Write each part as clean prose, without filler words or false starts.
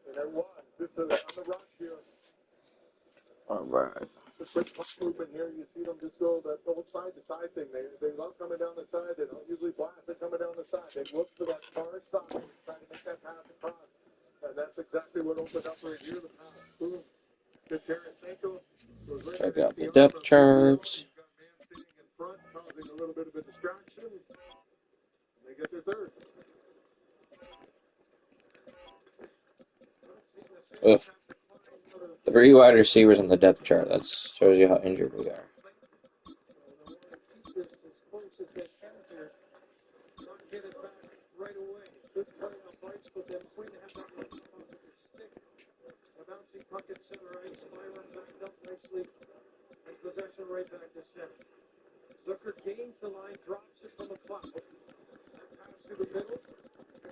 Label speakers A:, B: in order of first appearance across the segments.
A: And there was just on the rush here.
B: All right.
A: It's a quick puck movement here. You see them just go that old side to side thing. They love coming down the side. They don't usually blast it coming down the side. They look for that far side and try to make that pass across. And that's exactly what opened up right here. The pass. Boom. Good Tarasenko.
B: Check out the depth charts.
A: He's got a man standing in front, causing a little bit of a distraction. And they get their third.
B: Oof. 3 wide receivers on the depth chart. That shows you how injured we are.
A: Possession right back to center. Zucker gains the line, drops it from a cloud. Pass to the middle.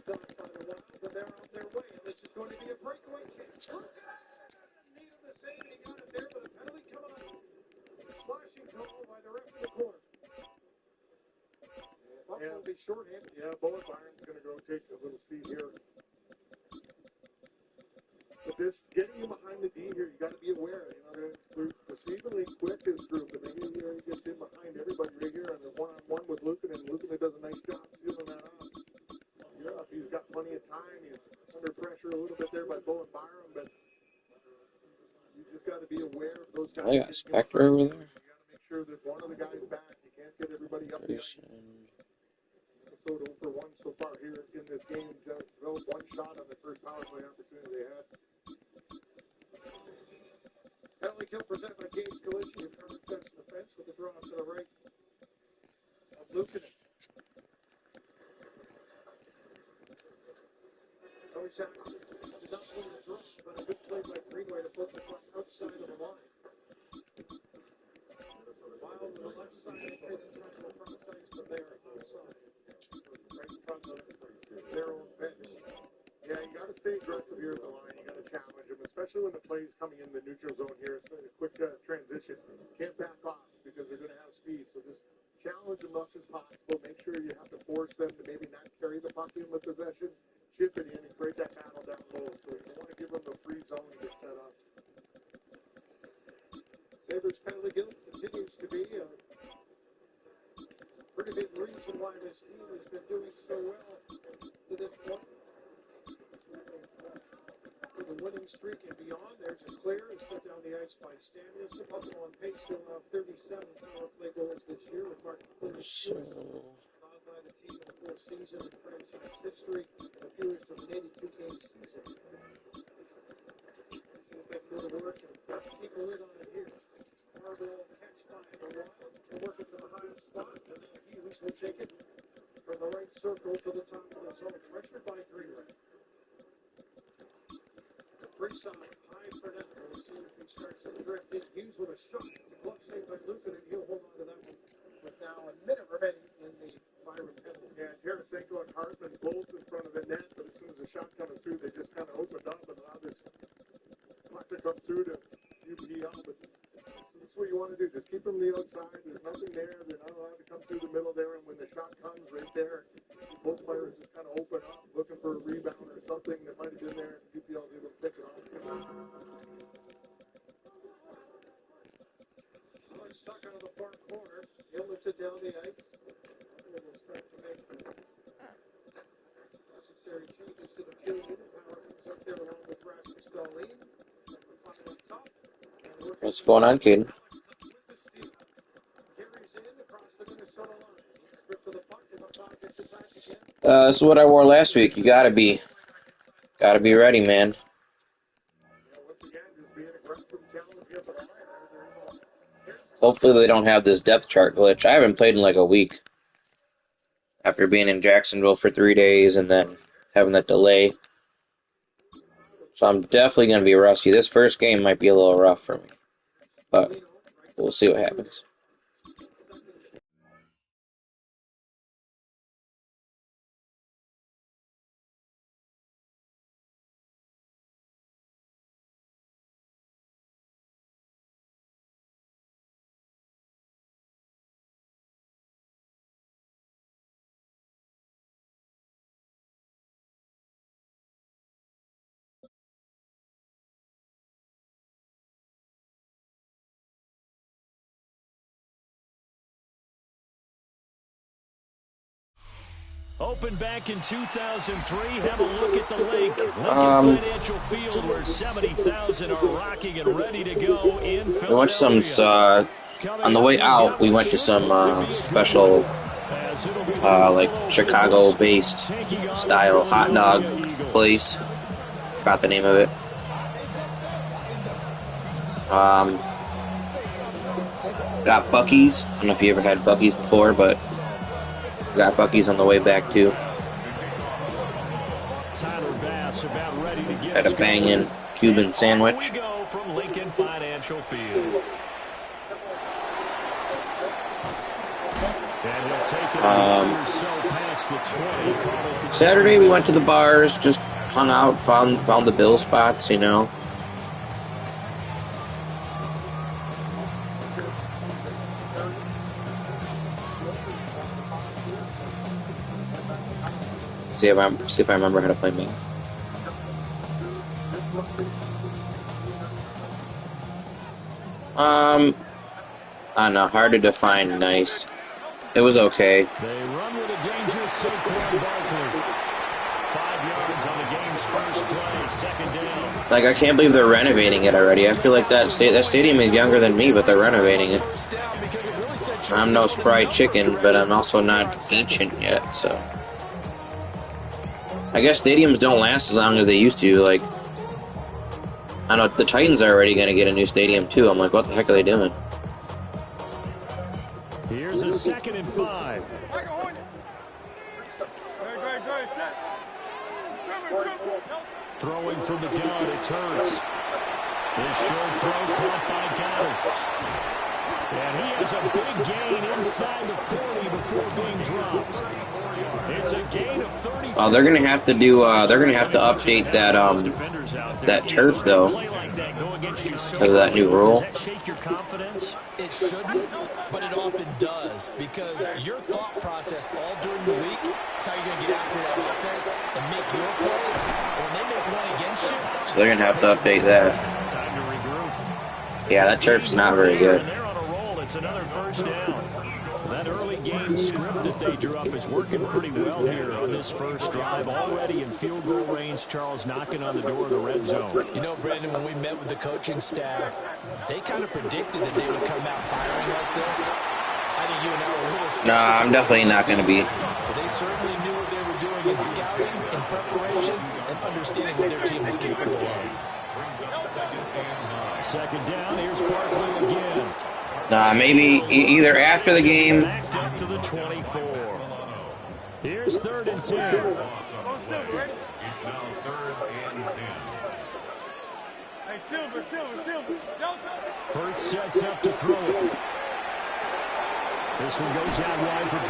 A: Dodged by the Wild, but they're on their way. And this is going to be a breakaway chance. Look at it! Needed the save, and he got it there, but a penalty coming up. Slashing call by the ref in the corner. Buck will be shorthanded. Yeah, Bowen Byron's going to go take a little seat here. But this, getting you behind the D here, you got to be aware. You know, we're deceivingly quick this group, and maybe he gets in behind everybody right here on the one-on-one with Lucan, and Lucan does a nice job sealing that off. Yeah, he's got plenty of time. He's under pressure a little bit there by Bowen Byron, but you just got to be aware of those guys.
B: I got Spectre over there.
A: You got to make sure that one of the guys back. You can't get everybody up the ice. Minnesota 0 for 1 so far here in this game. Developed one shot on the first power play opportunity they had. Penalty kill presented by Gates Collision. Your current best defense with the draw to the right of Lucanen. Tony Sack did not win the draw, but a good play by Greenway to put the puck outside of the line. Wild on the left side, they try to go front sides from there on the side. Right in front of their own bench. Yeah, you got to stay aggressive here at the line. You got to challenge them, especially when the play's coming in the neutral zone here. It's a quick transition. Can't back off because they're going to have speed. So just challenge as much as possible. Make sure you have to force them to maybe not carry the puck in with possession. Chip it in and create that battle down low. So you don't want to give them a free zone to get set up. Sabres penalty kill continues to be a pretty big reason why this team has been doing so well to this point. The winning streak and beyond. There's a clear and set down the ice by Stanius. Buffalo on pace to allow 37 power play goals this year with Mark followed by the team in the full season in franchise history and appears to an 82-game season. See if they can go to work and keep a lid on it here. Marble catch by the Wild to work it to the highest spot, and then Hughes will take it from the right circle to the top of the zone. Pressured by Greenway. Brisson, high for net. We'll see if he starts to drift in. Hughes with a shot. Glove saved by Lucan, and he'll hold on to that one. With now a minute remaining in the Byron penalty. Yeah, Tarasenko and Hartman both in front of the net, but as soon as the shot coming through, they just kind of opened up and allowed this puck to come through to UPL. But that's what you want to do. Just keep them on the outside. There's nothing there. They're not allowed to come through the middle there, and when the shot comes right there, both players just kind of open up, looking for a rebound or something that might have been there. UPL is able to pick it off. Well, he's stuck out of the far corner. He'll lift it down the ice. And we'll start to make necessary changes to the kill unit. Power comes up there along with Rasmus Dahlin.
B: What's going on, Caden? This is what I wore last week. You gotta be ready, man. Hopefully they don't have this depth chart glitch. I haven't played in like a week after being in Jacksonville for 3 days and then having that delay. So I'm definitely going to be rusty. This first game might be a little rough for me, but we'll see what happens.
C: Opened back in 2003. Have a look at the link. Lincoln Financial Field, where 70,000 are rocking and ready to go in Philadelphia.
B: We went to some, on the way out, we went to some special, like Chicago-based style hot dog place. Forgot the name of it. Got Buc-ee's. I don't know if you ever had Buc-ee's before, but got Buc-ee's on the way back too. Had a banging Cuban sandwich. Saturday we went to the bars, just hung out, found the Bill spots, you know. See if I remember how to play Madden. I don't know, hard to define nice. It was okay.
C: They run with a dangerous Saquon Barkley. 5 yards on the game's first play, second down.
B: Like, I can't believe they're renovating it already. I feel like that stadium is younger than me, but they're renovating it. I'm no spry chicken, but I'm also not ancient yet, so. I guess stadiums don't last as long as they used to. Like, I know the Titans are already going to get a new stadium too. I'm like, what the heck are they doing?
C: Here's a 2nd and 5. Throwing from the gun, it's Hurts. This short throw caught by Goddard. And he has a big gain inside the 40 before being dropped. It's a gain of 30.
B: Well, they're gonna have to do. They're gonna have to update that turf though, because of that new rule.
C: Does that shake your confidence?
D: It shouldn't, but it often does, because your thought process all during the week is how you're going to get after that offense and make your plays. When they make one against you,
B: So they're going to have to update that.
C: Time to regroup.
B: Yeah, that turf's not very good.
C: They're on a roll. It's another first down. That early game script that they drew up is working pretty well here on this first drive. Already in field goal range, Charles knocking on the door of the red zone.
D: you know, Brandon, when we met with the coaching staff, they kind of predicted that they would come out firing like this. I think you and I were a little skeptical.
B: Nah, I'm definitely not going to be.
D: They certainly knew what they were doing in scouting, in preparation, and understanding what their team was capable of.
C: Second down, here's Barkley again.
B: Nah, maybe either after the game.
C: Backed up to the 24. Here's 3rd and 10.
E: It's now 3rd and 10.
A: Hey, Silver.
C: Hurts sets up to throw it. This one goes out wide for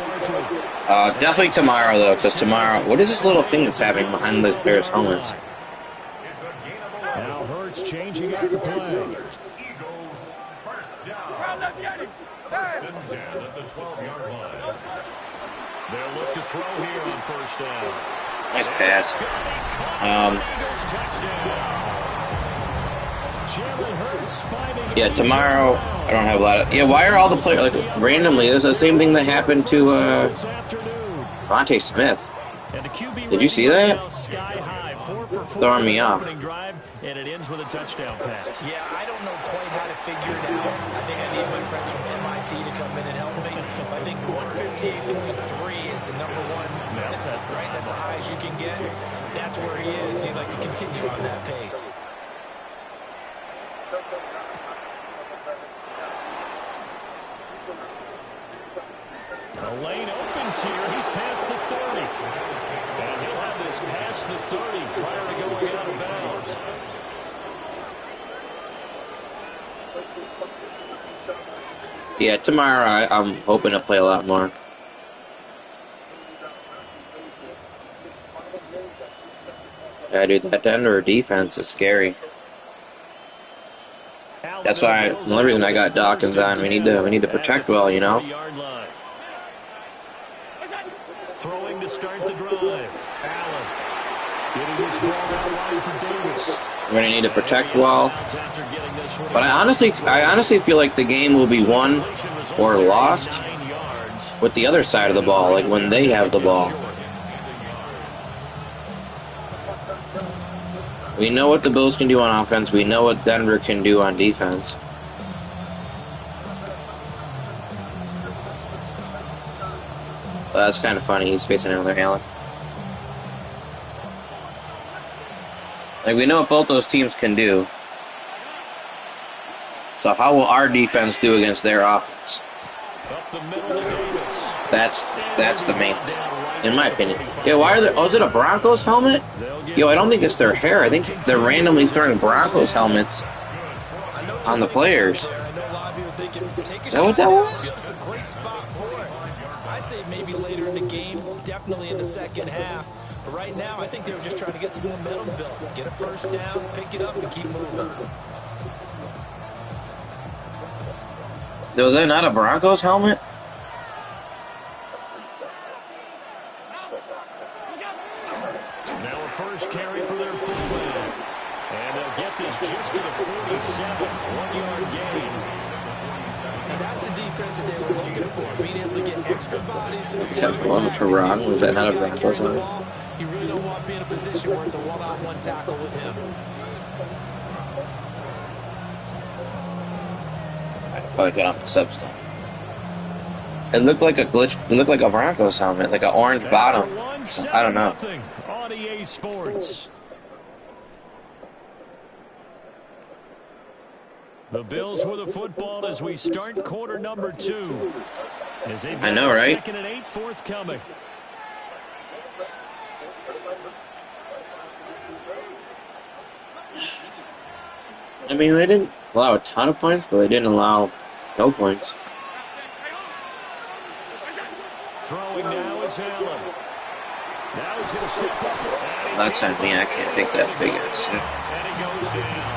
C: Barkley.
B: Definitely tomorrow though, because tomorrow. What is this little thing that's happening behind those players' helmets?
C: Now Hurts changing up the play.
E: Eagles first down. First and 10 at the 12-yard line.
C: They'll look to throw here on first down.
B: Nice pass. Yeah, tomorrow I don't have a lot of. Yeah, why are all the players like randomly? This is the same thing that happened to Devontae Smith. Did you see that? It's throwing me off.
C: And it ends with a touchdown pass.
D: Yeah, I don't know quite how to figure it out. I think I need my friends from MIT to come in and help me. I think 158.3 is the number one. That's right. That's the highest you can get. That's where he is. He'd like to continue on that pace.
C: The lane opens here. He's past the 30. And he'll have this past the 30 prior to going out of bounds.
B: Yeah, tomorrow I'm hoping to play a lot more. Yeah, dude, that Denver defense is scary. That's why the only reason I got Dawkins on. We need to protect well, you know.
C: Throwing to start the drive. Allen getting this ball out wide for Davis.
B: We're gonna need to protect well. But I honestly feel like the game will be won or lost with the other side of the ball, like when they have the ball. We know what the Bills can do on offense. We know what Denver can do on defense. Well, that's kind of funny. He's facing another Allen. Like, we know what both those teams can do. So how will our defense do against their offense?
C: Up the middle to Davis.
B: That's the main thing, in my opinion. Yeah, why are there? Oh, is it a Broncos helmet? Yo, I don't think it's their hair. I think they're randomly throwing Broncos helmets on the players. Is that what that was?
D: It's a great spot for it. I'd say maybe later in the game, definitely in the second half. But right now, I think they were just trying to get some momentum built. Get a first down, pick it up, and keep moving.
B: Was that not a Broncos helmet?
C: Now a first carry for their fullback. And they'll get this just to the 47. 1-yard gain.
D: And that's the defense that they were looking for, being able to get extra bodies to the
B: Kept going for Ron. Was that not a Broncos helmet?
D: You really don't want to be in a position where it's a one-on-one tackle with him.
B: I probably got on the substance. It looked like a glitch. It looked like a Broncos helmet, like an orange bottom. I don't know.
C: On EA Sports. The Bills with the football as we start quarter number 2.
B: I know, right?
C: 2nd and 8 forthcoming.
B: I mean, they didn't allow a ton of points, but they didn't allow no points.
C: Throwing now is Allen. Now he's going to step up.
B: That's on me. I can't take that big ass.
C: And he goes down.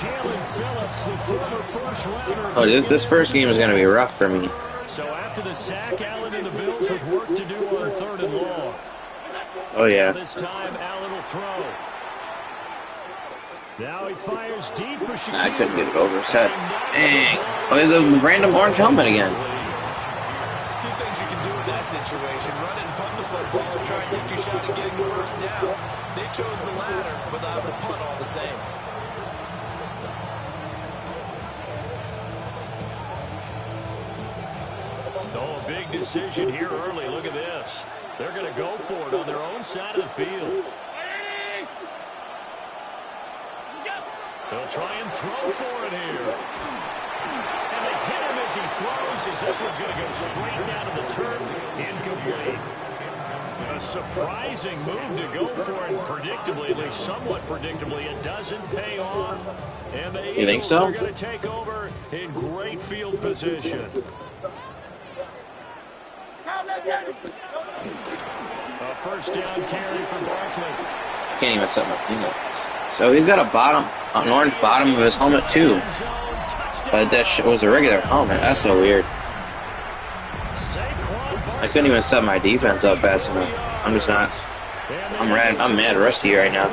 C: Jalen Phillips, the former first-rounder.
B: Oh, this first game is going to be rough for me.
C: So after the sack, Allen and the Bills with work to do on 3rd and long.
B: Oh, yeah.
C: This time, Allen will throw. Now he fires deep for Shaquille.
B: I couldn't get it over his head. Dang. Oh, the random orange helmet again.
D: Two things you can do in that situation. Run and punt the football or try and take your shot at getting the first down. They chose the latter, but they'll have to punt all the same.
C: Oh, a big decision here early. Look at this. They're going to go for it on their own side of the field. They'll try and throw for it here. And they hit him as he throws, as this one's going to go straight down to the turf. Incomplete. A surprising move to go for it predictably, at least somewhat predictably. It doesn't pay off. And the
B: You think so?
C: Eagles are going to take over in great field position. A first down carry for Barkley.
B: Can't even set my fingers. So he's got an orange bottom of his helmet too. But that was a regular helmet. That's so weird. I couldn't even set my defense up fast enough. I'm just not. I'm mad rusty right now.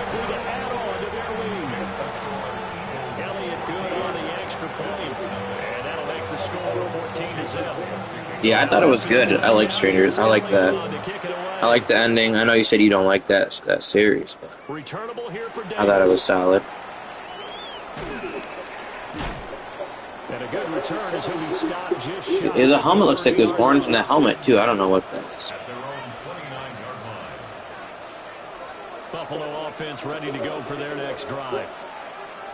B: Yeah, I thought it was good. I like Strangers. I like that. I like the ending. I know you said you don't like that series, but I thought it was solid.
C: And a good return is who he stopped just shy.
B: Yeah, the helmet looks like there's orange in the helmet too. I don't know what that is.
C: Buffalo offense ready to go for their next drive.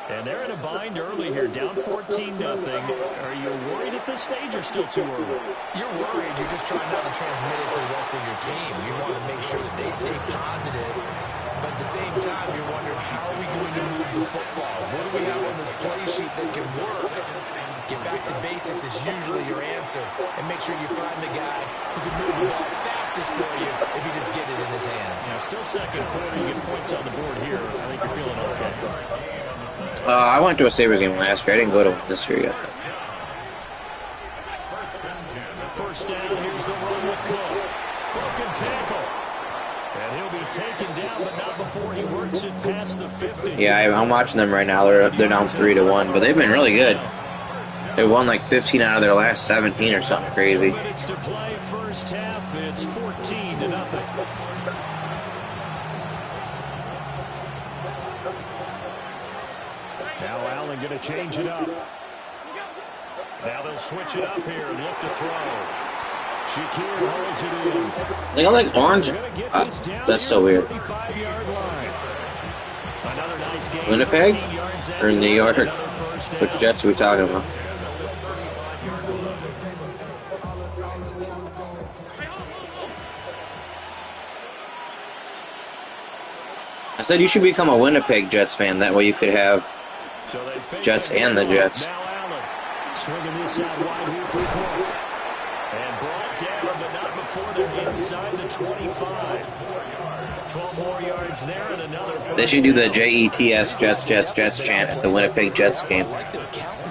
C: And they're in a bind early here, down 14-0. Are you worried at this stage or still too early?
D: You're worried. You're just trying not to transmit it to the rest of your team. You want to make sure that they stay positive. But at the same time, you're wondering, how are we going to move the football? What do we have on this play sheet that can work? Get back to basics is usually your answer. And make sure you find the guy who can move the ball fastest for you if you just get it in his hands.
C: Now, still second quarter. You get points on the board here. I think you're feeling okay.
B: I went to a Sabres game last year. I didn't go to one this year yet.
C: First down, here's the run with Cook. Broken tackle. And he'll be taken down, but not before he works it past the 50.
B: Yeah, I'm watching them right now. They're down 3-1, but they've been really good. They won like 15 out of their last 17 or something crazy.
C: 2 minutes to play first half. It's 14-0. Now Allen going to change it up. Now they'll switch it up here and look to throw. Shakir holds it in.
B: They got like orange. That's so weird.
C: Nice
B: Winnipeg or New York? Which Jets are we talking about? I said you should become a Winnipeg Jets fan. That way you could have Jets and the Jets.
C: Now Allen swinging this out wide here for Cook. And brought down, but not before they're inside the 25. 12 more yards there and another.
B: They should do the JETS Jets chant at the Winnipeg Jets game.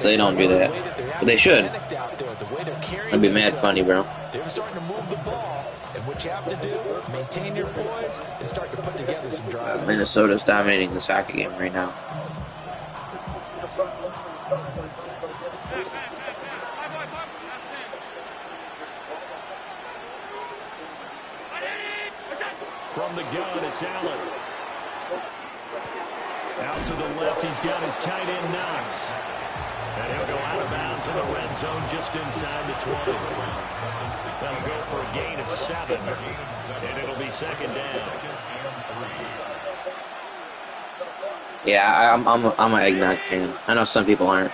B: They don't do that. But they should. That'd be mad funny, bro.
D: They're starting to move the ball, and what you have to do, maintain your poise and start to put together some drives.
B: Minnesota's dominating the soccer game right now.
C: From the gun, it's Allen. Out to the left, he's got his tight end Knox. And he'll go out of bounds in the red zone just inside the 20. That'll go for a gain of 7. And it'll be second down.
B: Yeah, I'm an eggnog fan. I know some people aren't.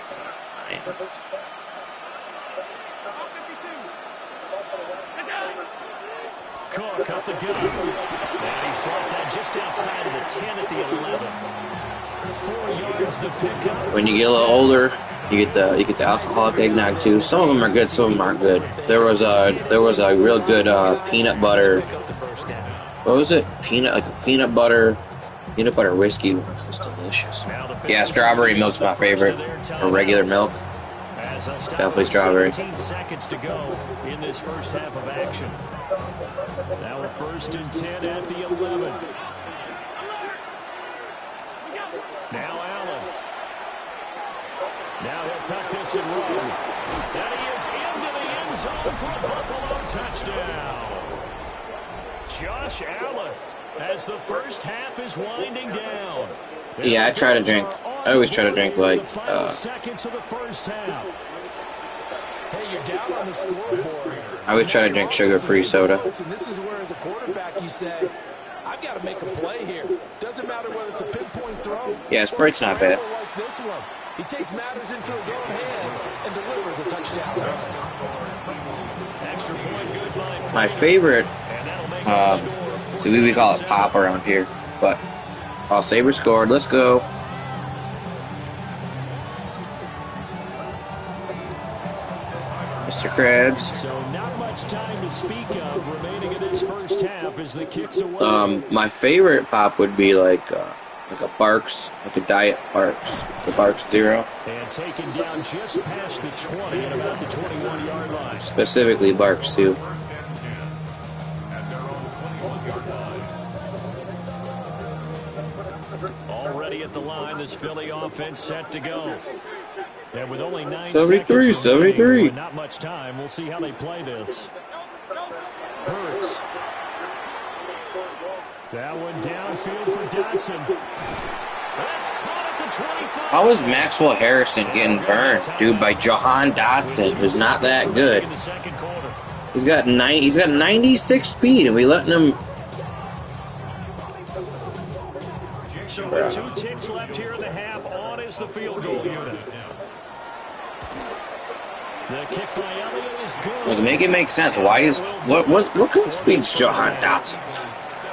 B: I am.
C: Cook up the gun. And he's brought down just outside of the 10 at the 11. 4 yards the pickup.
B: When you get a little older, you get the alcoholic eggnog too. Some of them are good, some of them aren't good. There was a real good peanut butter. What was it? Peanut butter whiskey. It was delicious. Yeah, strawberry milk's my favorite. Or regular milk. Definitely strawberry.
C: 17 seconds to go in this first half of action. Now we're 1st and 10 at the 11. Now Allen. Now he'll tuck this and run. And he is into the end zone for a Buffalo touchdown. Josh Allen as the first half is winding down.
B: Yeah, I always try to drink like
C: seconds of the first half.
D: Hey, you're down on the scoreboard.
B: I always try to drink sugar-free soda.
D: Listen, this is where, as a quarterback, you say, I've got to make a play here. Doesn't matter whether it's a pinpoint throw.
B: Yeah, Sprite's not bad.
D: Like this one. He takes matters into his own hands and delivers a touchdown.
C: Extra point, good by
B: My favorite, see, we call it pop around here, but Sabre scored. Let's go. Mr. Krabs.
C: So not much time to speak of remaining in this first half as the kicks away.
B: My favorite pop would be like a Barks, like a Diet Barks, the Barks Zero.
C: And taken down just past the 20 at about the 21-yard line.
B: Specifically Barks too.
C: Already at the line, this Philly offense set to go. And with only 9
B: 73,
C: seconds remaining,
B: 73.
C: with not much time, we'll see how they play this. Hurts. That one downfield for Dotson. That's caught at the 25.
B: How is Maxwell Harrison getting burned, dude, by Jahan Dotson, who's not that good? He's got 96 speed, and we letting him.
C: So with 2 ticks left here in the half, on is the field goal unit. The kick by Elliott is good.
B: Well, to make it make sense, why is what kind of speed's Jahan Dotson?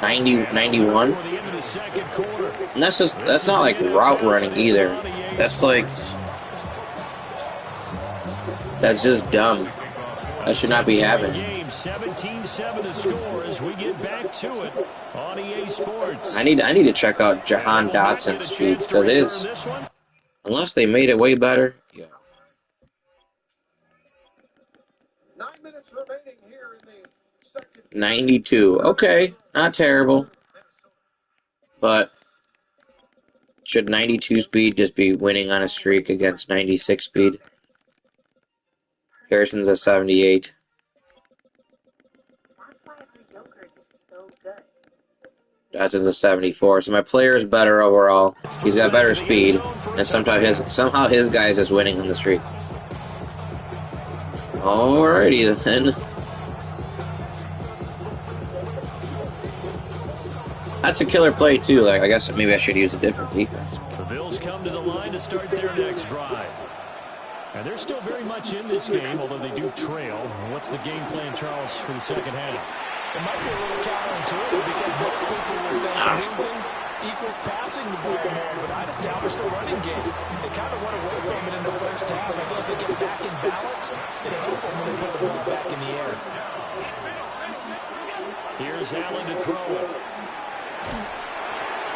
B: 90, 91? And that's not like route running either. That's just dumb. That should not be happening.
C: 17-7 to score as we get back to it on EA Sports.
B: I need to check out Jahan Dotson's speed, because it is, unless they made it way better. Yeah.
A: 9 minutes remaining here in the second.
B: 92. Okay, not terrible. But should 92 speed just be winning on a streak against 96 speed? Harrison's at 78.
F: That's why my yogurt is so good.
B: That's in the 74. So my player is better overall. He's got better speed, and somehow his guy's just winning on the streak. Alrighty then. That's a killer play too. Like, I guess maybe I should use a different defense.
C: The Bills come to the line to start their next drive. And they're still very much in this game, although they do trail. What's the game plan, Charles, for the second half?
D: It might be a little counterintuitive because most people would think losing equals passing the ball more, but I'd establish the running game. They kind of went away from it in the first half. I think they get back in balance. It'll help them when they put the ball back in the air.
C: Here's Allen to throw it.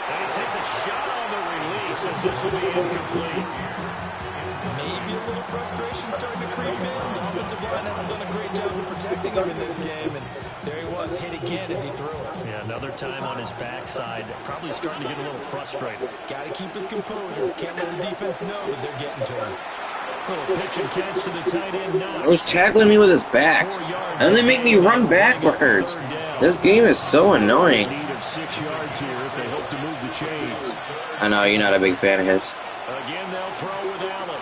C: And he takes a shot on the release as this will be incomplete.
D: Maybe a little frustration starting to creep in. The offensive line hasn't done a great job of protecting him in this game, and there he was, hit again as he threw it.
C: Yeah, another time on his backside, probably starting to get a little frustrated.
D: Got to keep his composure. Can't let the defense know that they're getting to him.
C: Little pitch and catch to the tight end now.
B: He was tackling me with his back, and they make me run backwards. This game is so annoying.
C: Need of 6 yards here if they hope to move the chains.
B: I know you're not a big fan of his.
C: Again, they'll throw with Allen.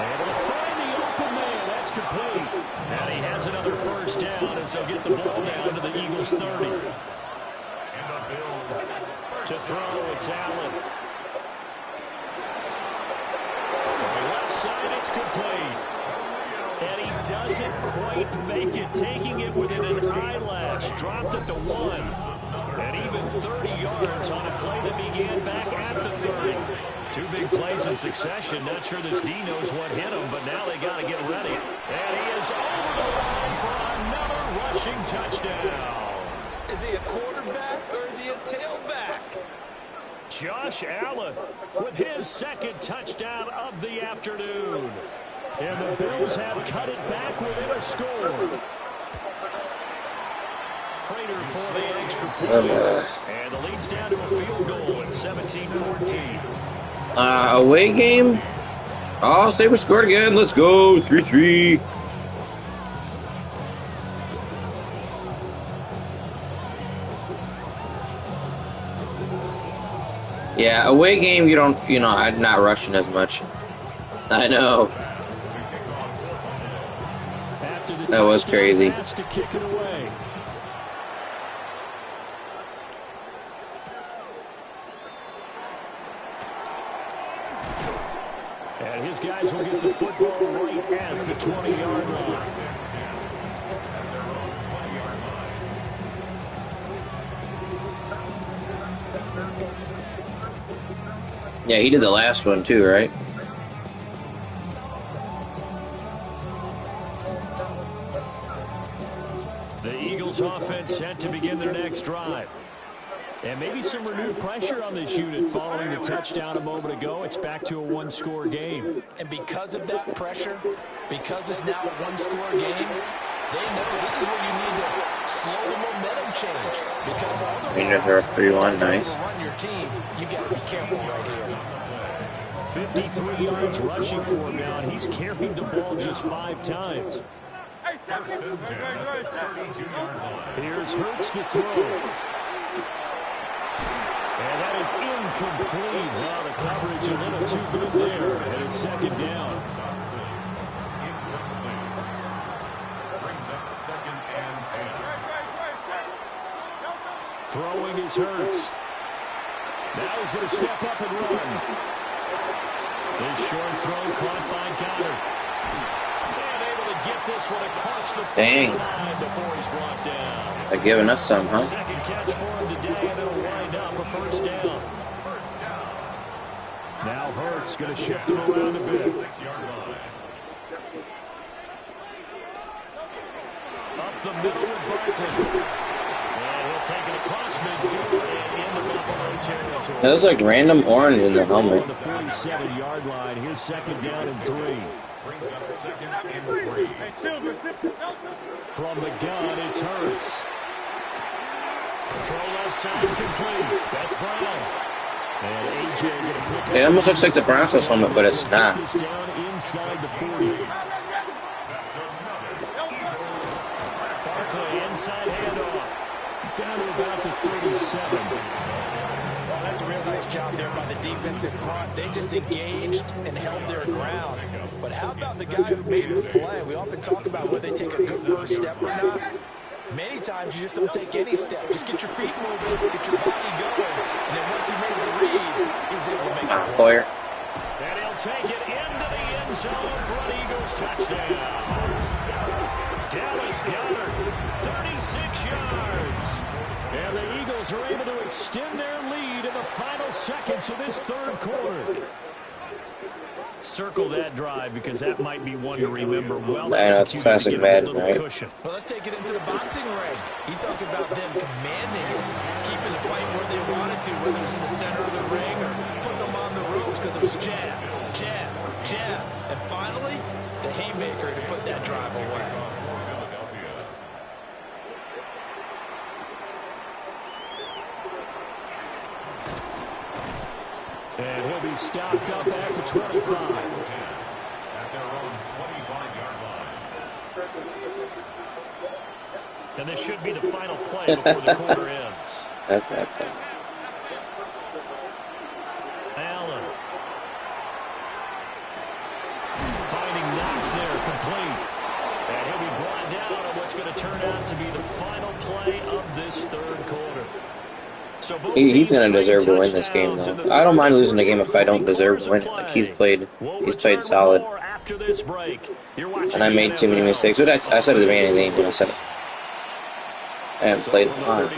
C: Able to find the open man. That's complete. And he has another first down as they'll get the ball down to the Eagles' 30. To throw, it's Allen. From the left side, it's complete. And he doesn't quite make it, taking it within an eyelash. Dropped it to 1. And even 30 yards on a play that began back at the 30. 2 big plays in succession. Not sure this D knows what hit him, but now they got to get ready. And he is over the line for another rushing touchdown.
D: Is he a quarterback or is he a tailback?
C: Josh Allen with his second touchdown of the afternoon. And the Bills have cut it back within a score. Prater for the extra point. And the lead's down to a field goal at 17-14.
B: Away game? Oh, Sabre scored again. Let's go. 3-3. Yeah, away game, I'm not rushing as much. I know. That was crazy.
C: To kick it away. And his guys will get the football right at the 20-yard line.
B: Yeah, he did the last one too, right?
C: The Eagles offense set to begin their next drive. And maybe some renewed pressure on this unit following the touchdown a moment ago. It's back to a one-score game.
D: And because of that pressure, because it's now a one-score game, they know this is where you need to slow the momentum change. Because
B: Rangers are 3-1, nice.
D: Run your team, you got to be careful right here.
C: 53 yards rushing for him now, and he's carried the ball just 5 times. Here's Hurts to throw. And that is incomplete. Wow, the coverage a little too good there. And it's second down. Throwing is Hurts. Now he's going to step up and run. This short throw caught by Goddard. And able to get this one across the 45 before he's brought down.
B: They're giving us some, huh?
C: Second catch for him today, and it'll wind up a first down. Now Hurts going to shift him around a bit. Up the middle with Barkley. And he'll take it across midfield and into Buffalo territory.
B: That was like random orange in the helmet.
C: On the 47-yard line. Here's second down and 3.
E: Brings up second and 3.
C: From the gun, it's Hurts. Throw left side complete. That's Brown. And AJ going to pick
B: It almost looks like the Broncos helmet, but it's not.
C: this down inside the 40. Barkley inside handoff. Down to about the 37.
D: Well, that's a real nice job there by the defensive front. They just engaged and held their ground. But how about the guy who made the play? We often talk about whether they take a good first step or not. Many times you just don't take any step. Just get your feet moving, get your body going. And then once he made the read, he was able to make the play.
C: And he'll take it into the end zone for an Eagles touchdown. Dallas Goedert, 36 yards. And the Eagles are able to extend their lead in the final seconds of this third quarter. Circle that drive because that might be one to remember. Well executed,
B: classic Madden, right?
C: Cushion.
D: Well, let's take it into the boxing ring. You talk about them commanding it, keeping the fight where they wanted to, whether it was in the center of the ring or putting them on the ropes because it was jab, jab, jab. And finally, the haymaker to put that drive away.
C: And he'll be stopped up at the 25.
E: At their own 25-yard line.
C: And this should be the final play before the quarter ends.
B: That's bad fun.
C: Allen. Finding Knox there, complete. And he'll be brought down on what's going to turn out to be the final play of this third quarter. So
B: He's going to deserve to win this game, though. I don't mind losing the game if I don't deserve to win it. Like, he's played solid. And I made too many mistakes. But I said at the beginning of the game when I said it. I haven't played fine.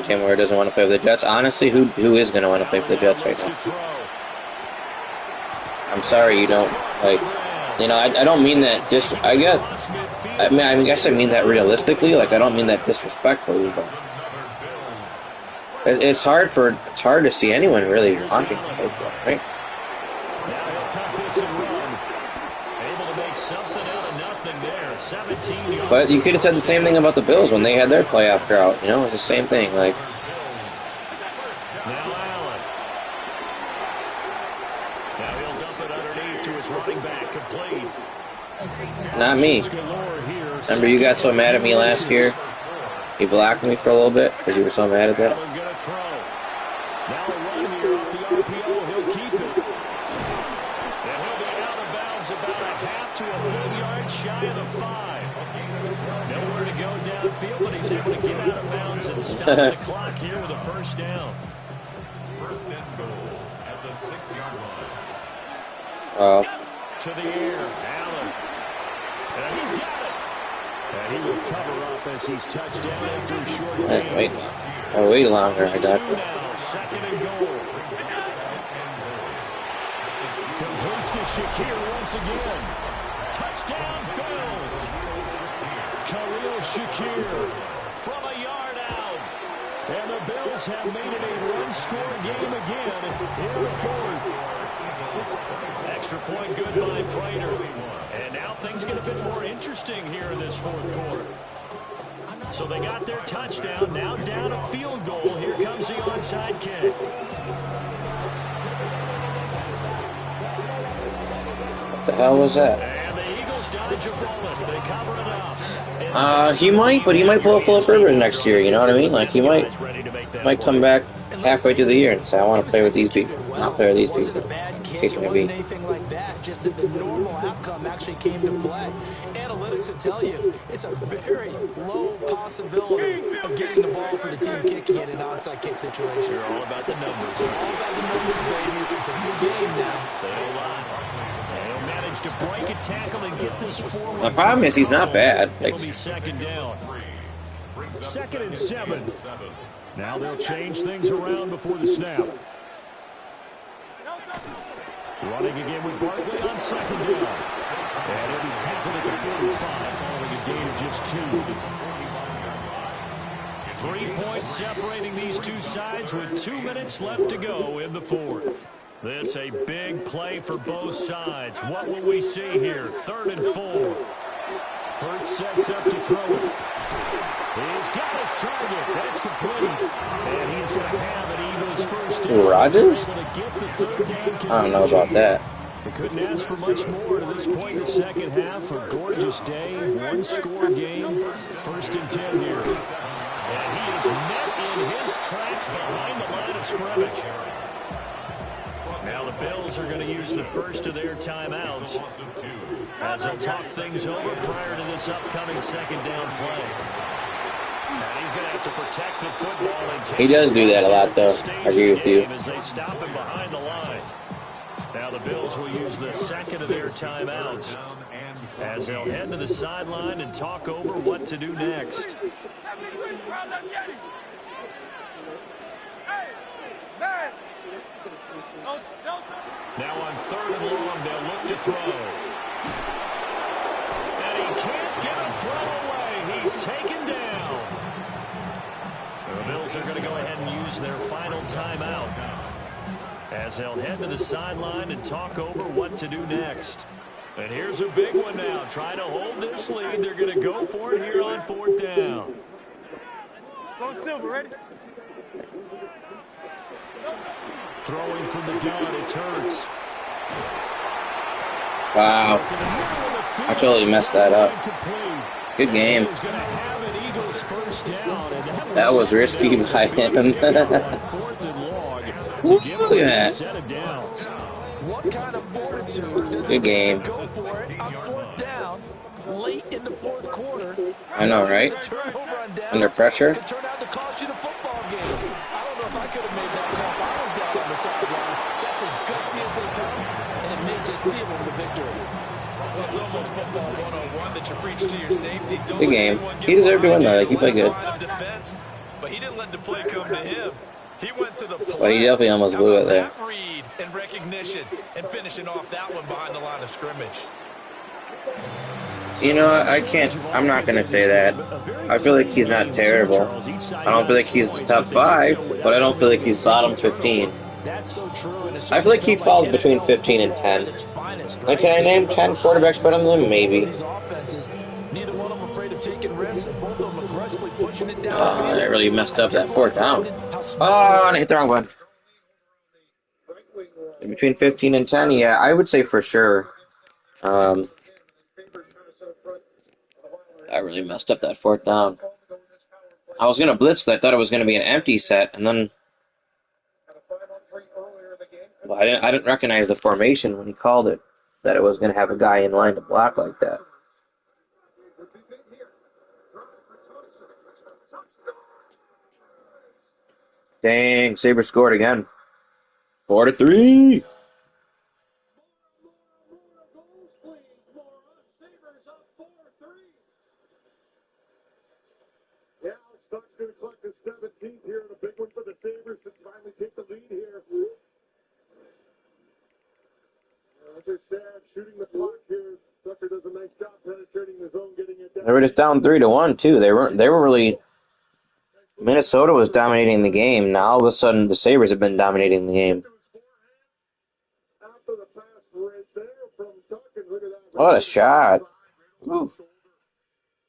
B: Tim Moore doesn't want to play with the Jets. Honestly, who is going to want to play with the Jets right now? I'm sorry you don't. Like, you know, I don't mean that I guess I mean that realistically. Like, I don't mean that disrespectfully, but it's hard to see anyone really wanting to play for it, right? But you could have said the same thing about the Bills when they had their playoff drought. You know, it's the same thing. Like, not me. Remember, you got so mad at me last year? You blocked me for a little bit because you were so mad at that?
C: Now a run here off the RPO. He'll keep it. And he'll be out of bounds about a half to a full yard shy of the 5. Nowhere to go downfield, but he's able to get out of bounds and stop the clock here with a first down.
E: First and goal at the 6-yard
B: Oh.
E: line.
C: To the air, Allen. And he's got it. And he will cover up as he's touched down after a short game.
B: Wait longer. I got that.
C: Second and goal. Completes to Shakir once again. Touchdown, Bills. Khalil Shakir from a yard out. And the Bills have made it a one-score game again in the fourth. Extra point good by Prater. And now things get a bit more interesting here in this fourth quarter. So they got their touchdown, now down a field goal. Here comes the onside kick.
B: What the hell was that?
C: And the Eagles dodge a bullet. They cover it up.
B: He might pull a Philip Rivers next year, you know what I mean? Like, he might come back halfway through the year and say, I want to play with these people. Not play with these people.
D: It wasn't anything like that, just that the normal outcome actually came to play. Analytics will tell you it's a very low possibility of getting the ball for the team kicking it in an onside kick situation.
C: You're all about the numbers.
D: All about the numbers, baby. It's a new game now.
C: They'll manage to break a tackle and get this forward.
B: The problem is he's not bad. Like,
C: It'll be second down. Second and 7. Now they'll change things around before the snap. Running again with Barkley on second down. And he'll be tackled at the 45 following a gain of just 2. 3 points separating these two sides with 2 minutes left to go in the fourth. This a big play for both sides. What will we see here? 3rd and 4. Hurts sets up to throw it. He's got his target. That's complete. And he's going to have an Eagles first down.
B: Rodgers? I don't know about that.
C: We couldn't ask for much more to this point in the second half. A gorgeous day, one-score game. 1st and 10 here. And he is met in his tracks behind the line of scrimmage. Now the Bills are going to use the first of their timeouts as they'll talk things over prior to this upcoming second down play. And he's going to have to protect the football. And
B: He does do that a lot, though. I agree with you.
C: As they stop him behind the line. Now the Bills will use the second of their timeouts as they'll head to the sideline and talk over what to do next. Now on 3rd and long, they'll look to throw. And he can't get a throw away. He's taken down. The Bills are going to go ahead and use their final timeout as they'll head to the sideline and talk over what to do next. And here's a big one now. Trying to hold this lead. They're going to go for it here on 4th down.
A: Go Silver, ready?
C: Throwing from the gun, it's Hurts.
B: Wow. I totally messed that up. Good game. That was risky by him. Look at that.
D: What kind of fortitude?
B: Good game.
D: Go for it on 4th down, late in the 4th quarter.
B: I know, right? Under pressure.
D: Could turn out to cost you the football game. I don't know if I could have made that call if I was down on the sideline. That's as gutsy as they come, and it may just seal them the victory. Well, it's almost football 101 that you preach to your safeties.
B: Good game. He deserved to win, though. Like, he played good.
D: But he didn't let the play come to him. He went to the play.
B: Well, he definitely almost blew it there.
D: That read and recognition and finishing off that one behind the line of scrimmage.
B: You know, I'm not going to say that. I feel like he's not terrible. I don't feel like he's top 5, but I don't feel like he's bottom 15. I feel like he falls between 15 and 10. Like, can I name 10 quarterbacks better than him? Maybe. I really messed up that 4th down. Oh, and I hit the wrong one. Between 15 and 10, yeah, I would say for sure. I really messed up that 4th down. I was going to blitz because I thought it was going to be an empty set, and then well, I didn't recognize the formation when he called it, that it was going to have a guy in line to block like that. Dang, Sabres scored again. 4-3.
A: Yeah, Stuck's going to collect his 17th here, and a big one for the Sabres to finally take the lead here. They're sad shooting the clock here. Tucker does a nice job penetrating the zone, getting it down.
B: They were just down 3-1 too. They were really. Minnesota was dominating the game. Now all of a sudden the Sabres have been dominating the game. What a shot! Ooh.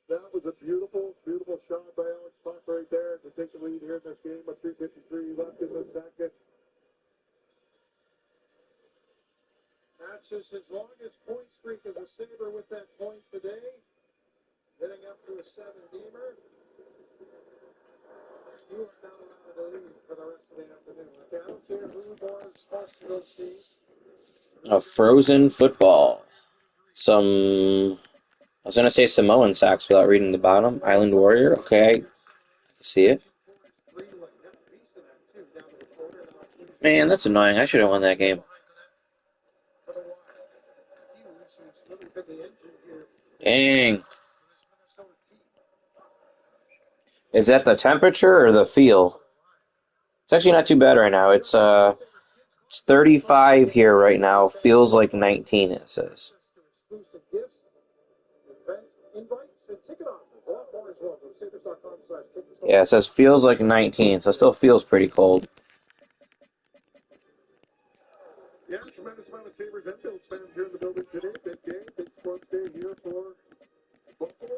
A: That was a beautiful, beautiful shot by Alex Tuck right there to take the lead here in this game. With 3:53 left in the second. That's just his longest point streak as a Sabre with that point today. Getting up to a 7-gamer. Steel's not allowed to lead for the rest of the afternoon. Okay, I don't care who was supposed to go see.
B: A frozen football. I was going to say Samoan socks without reading the bottom. Island Warrior. Okay, I can see it. Man, that's annoying. I should have won that game. Dang. Is that the temperature or the feel? It's actually not too bad right now. It's 35 here right now. Feels like 19, it says. Yeah, it says feels like 19, so it still feels pretty cold.
A: Yeah, tremendous amount of Sabres and Bills fans here in the building today. Big game, big sports day here for Buffalo.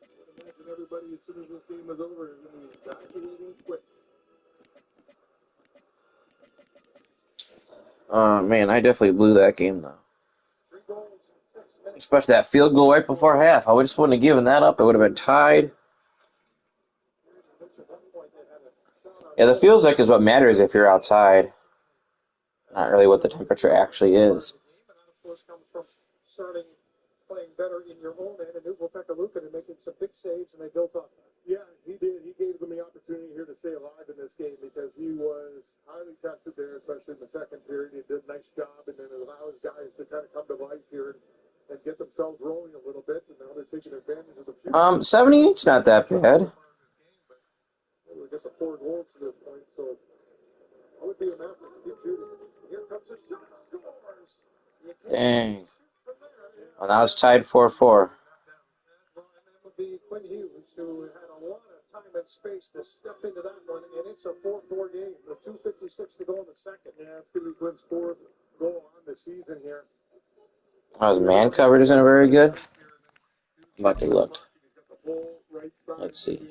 A: I imagine everybody, as soon as this game is over, is going to be evacuating quick.
B: Man, I definitely blew that game, though. Especially that field goal right before half. I just wouldn't have given that up. It would have been tied. Yeah, the feels like is what matters if you're outside. Not really what the temperature actually is.
A: And that, of course, comes from starting playing better in your own end, and Newell-Pekka Luukkonen making some big saves, and they built up.
F: Yeah, he did. He gave them the opportunity here to stay alive in this game because he was highly tested there, especially in the second period. He did a nice job, and then it allows guys to kind of come to life here and get themselves rolling a little bit, and now they're taking advantage of the future.
B: 78's not that bad.
F: We'll get the 4 goals to this point, so that would be a massive. Keep shooting.
A: Here comes a shot, scores.
B: Dang. Well, now it's tied 4-4.
A: Well, and that would be Quinn Hughes, who had a lot of time and space to step into that one, and it's a 4-4 game with 2:56 to go in the second.
F: Yeah, it's going to be Quinn's 4th goal on the season here.
B: His man coverage isn't very good. I'm about to look. Let's see.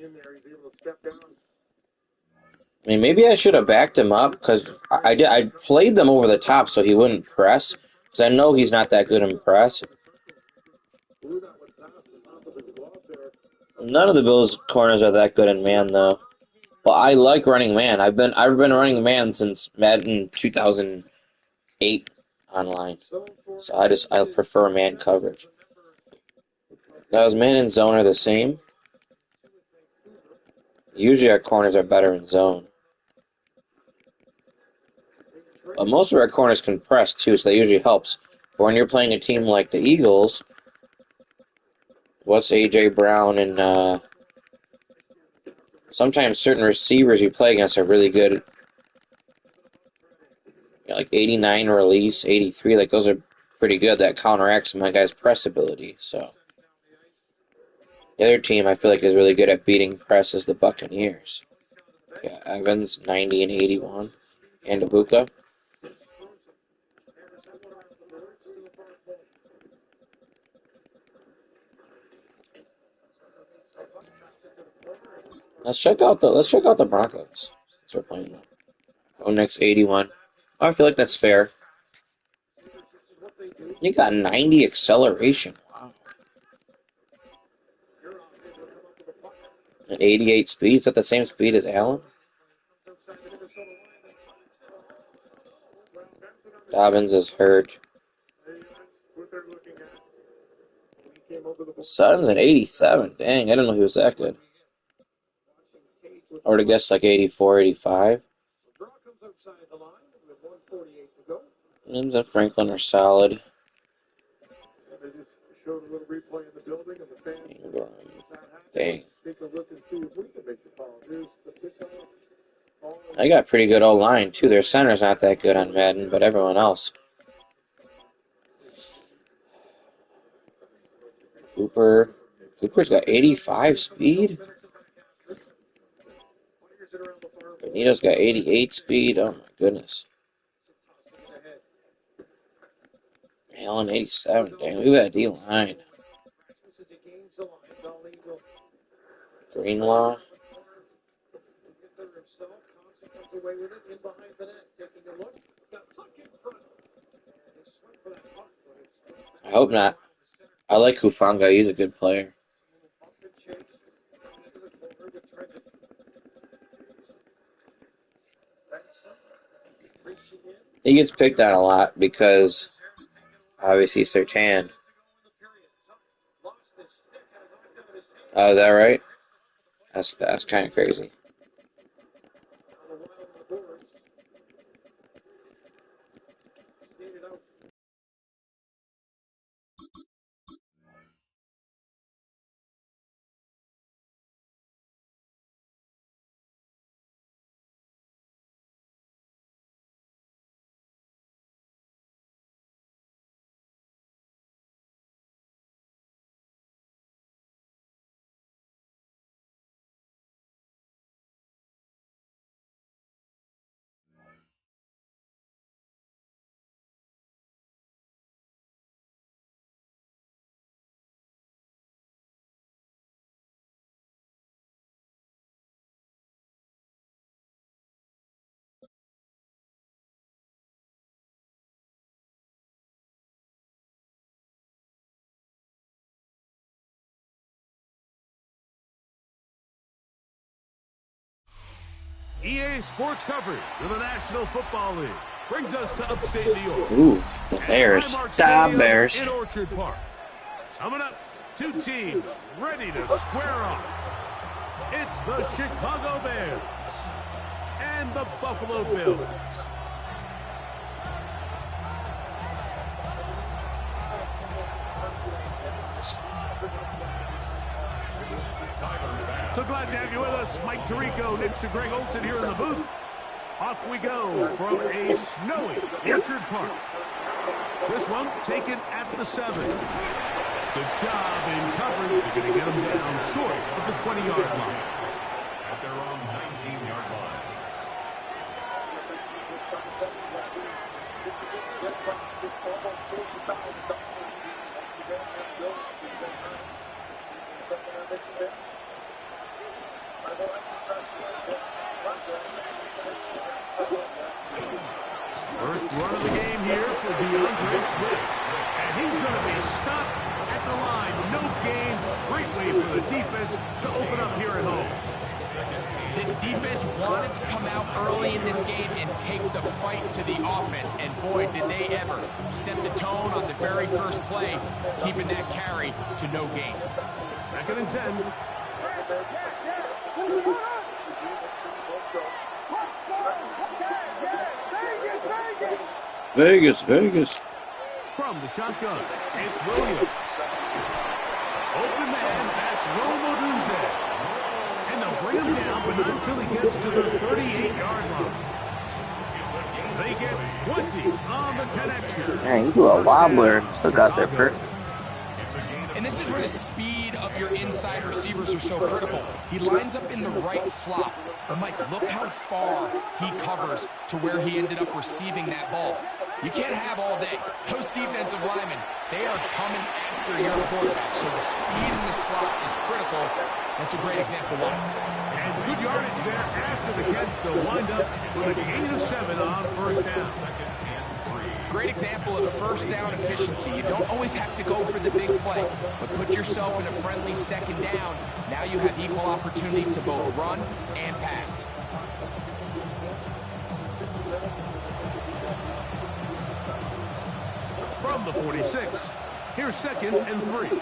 B: I mean, maybe I should have backed him up because I played them over the top so he wouldn't press because I know he's not that good in press. None of the Bills' corners are that good in man though. Well, I like running man. I've been running man since Madden 2008 online. So I prefer man coverage. Now, his man and zone are the same. Usually our corners are better in zone. But most of our corners can press too, so that usually helps. But when you're playing a team like the Eagles, what's A.J. Brown and sometimes certain receivers you play against are really good. You know, like 89 release, 83, like those are pretty good. That counteracts my guy's press ability. So the other team I feel like is really good at beating press is the Buccaneers. Yeah, Evans 90 and 81, and Ibuka. Let's check out the Broncos. Since we're playing them. Oh, next 81. Oh, I feel like that's fair. You got 90 acceleration. Wow. And 88 speed. Is that the same speed as Allen? Dobbins is hurt. Sutton's an 87. Dang, I didn't know he was that good. I would have guessed like 84, 85. Williams and Franklin are solid.
F: They just showed a little replay in the building, and the fans
B: Dang.
F: take a look and see if we can make the call. Here's the pickup.
B: I got pretty good O-line, too. Their center's not that good on Madden, but everyone else. Cooper's got 85 speed. Benito's got 88 speed. Oh, my goodness. Allen, 87. Dang, look at that D-line. Greenlaw. I hope not. I like Hufanga. He's a good player. He gets picked on a lot because obviously Sertan. Oh, is that right? That's kind of crazy.
G: EA Sports coverage of the National Football League brings us to upstate New York.
B: Ooh, the Bears. The Bears.
G: In Orchard Park. Coming up, two teams ready to square off. It's the Chicago Bears and the Buffalo Bills. So glad to have you with us. Mike Tirico next to Greg Olson here in the booth. Off we go from a snowy Orchard Park. This one taken at the 7. Good job in coverage. They're going to get them down short of the 20-yard line.
E: At their own 19-yard line.
G: First run of the game here for Swift. And he's going to be stopped at the line. No gain. Great way for the defense to open up here at home.
H: This defense wanted to come out early in this game and take the fight to the offense. And boy, did they ever set the tone on the very first play, keeping that carry to no gain.
G: 2nd and 10.
B: Vegas, Vegas.
G: From the shotgun, it's Williams. Open man, that's Romo Dunze. And they'll bring him down, but not until he gets to the 38-yard line. They get 20 on the connection.
B: Man, you do a wobbler and still got there perfect.
H: And this is where the speed of your inside receivers are so critical. He lines up in the right slot. But, Mike, look how far he covers to where he ended up receiving that ball. You can't have all day. Those defensive linemen, they are coming after your quarterback. So the speed in the slot is critical. That's a great example why.
G: And good yardage there after the catch. They'll wind up with a gain of 7 on first down.
H: Great example of first down efficiency. You don't always have to go for the big play, but put yourself in a friendly second down. Now you have equal opportunity to both run and pass.
G: From the 46, here's 2nd and 3.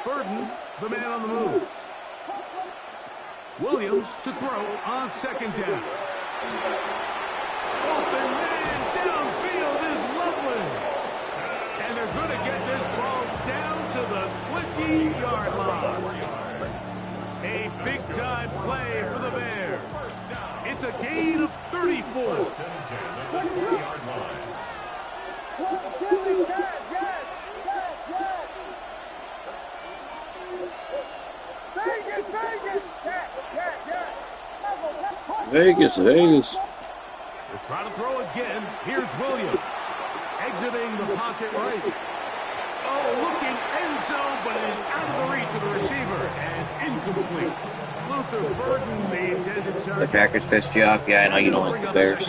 G: Burden, the man on the move. Williams to throw on 2nd down. Open man downfield is lovely. And they're going to get this ball down to the 20-yard line. A big-time play for the Bears. It's a gain of 34.
B: Vegas, Vegas.
G: They'll try to throw again. Here's Williams. Exiting the pocket right. Oh, looking end zone, but it is out of the reach of the receiver and incomplete. Luther Burden, the intended target.
B: The Packers pissed you off? Yeah, I know you don't like the Bears.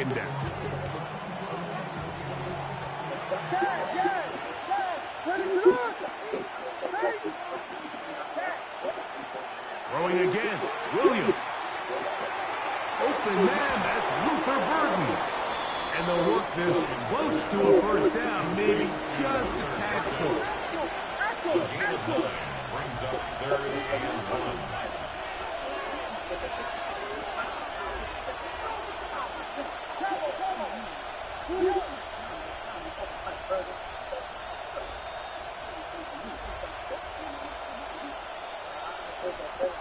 G: Throwing again, Williams. Open man, that's Luther Burden. And they'll work this close to a first down, maybe just a tad short.
E: Brings up 3rd and 1.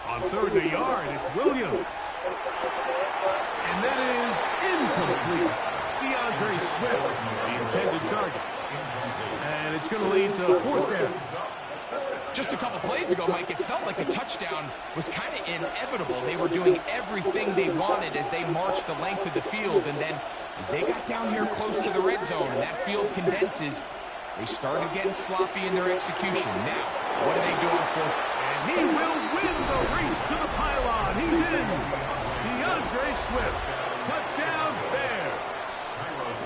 G: On 3rd and a yard, it's Williams. And that is incomplete. DeAndre Swift, the intended target. And it's going to lead to 4th down.
H: Just a couple plays ago, Mike, it felt like a touchdown was kind of inevitable. They were doing everything they wanted as they marched the length of the field. And then as they got down here close to the red zone and that field condenses, they started getting sloppy in their execution. Now, what are they doing for?
G: And he will win the race to the pylon. He's in. DeAndre Swift. Touchdown, Bears.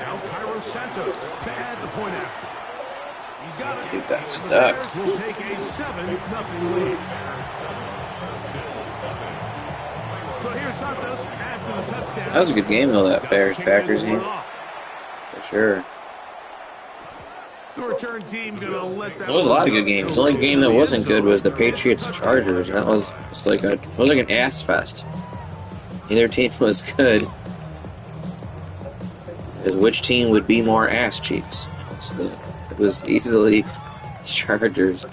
G: Now Cairo Santos to add the point after. He's got it.
B: He got
G: And the
B: stuck.
G: Bears will take a 7-0 lead. So here's Santos after the touchdown.
B: That was a good game, though, that Bears-Packers game. For sure.
G: The return team gonna let that
B: There was a lot of good games. The only game that wasn't good was the Patriots-Chargers. That was just like an ass fest. Neither team was good. Because which team would be more ass cheeks? It was easily Chargers.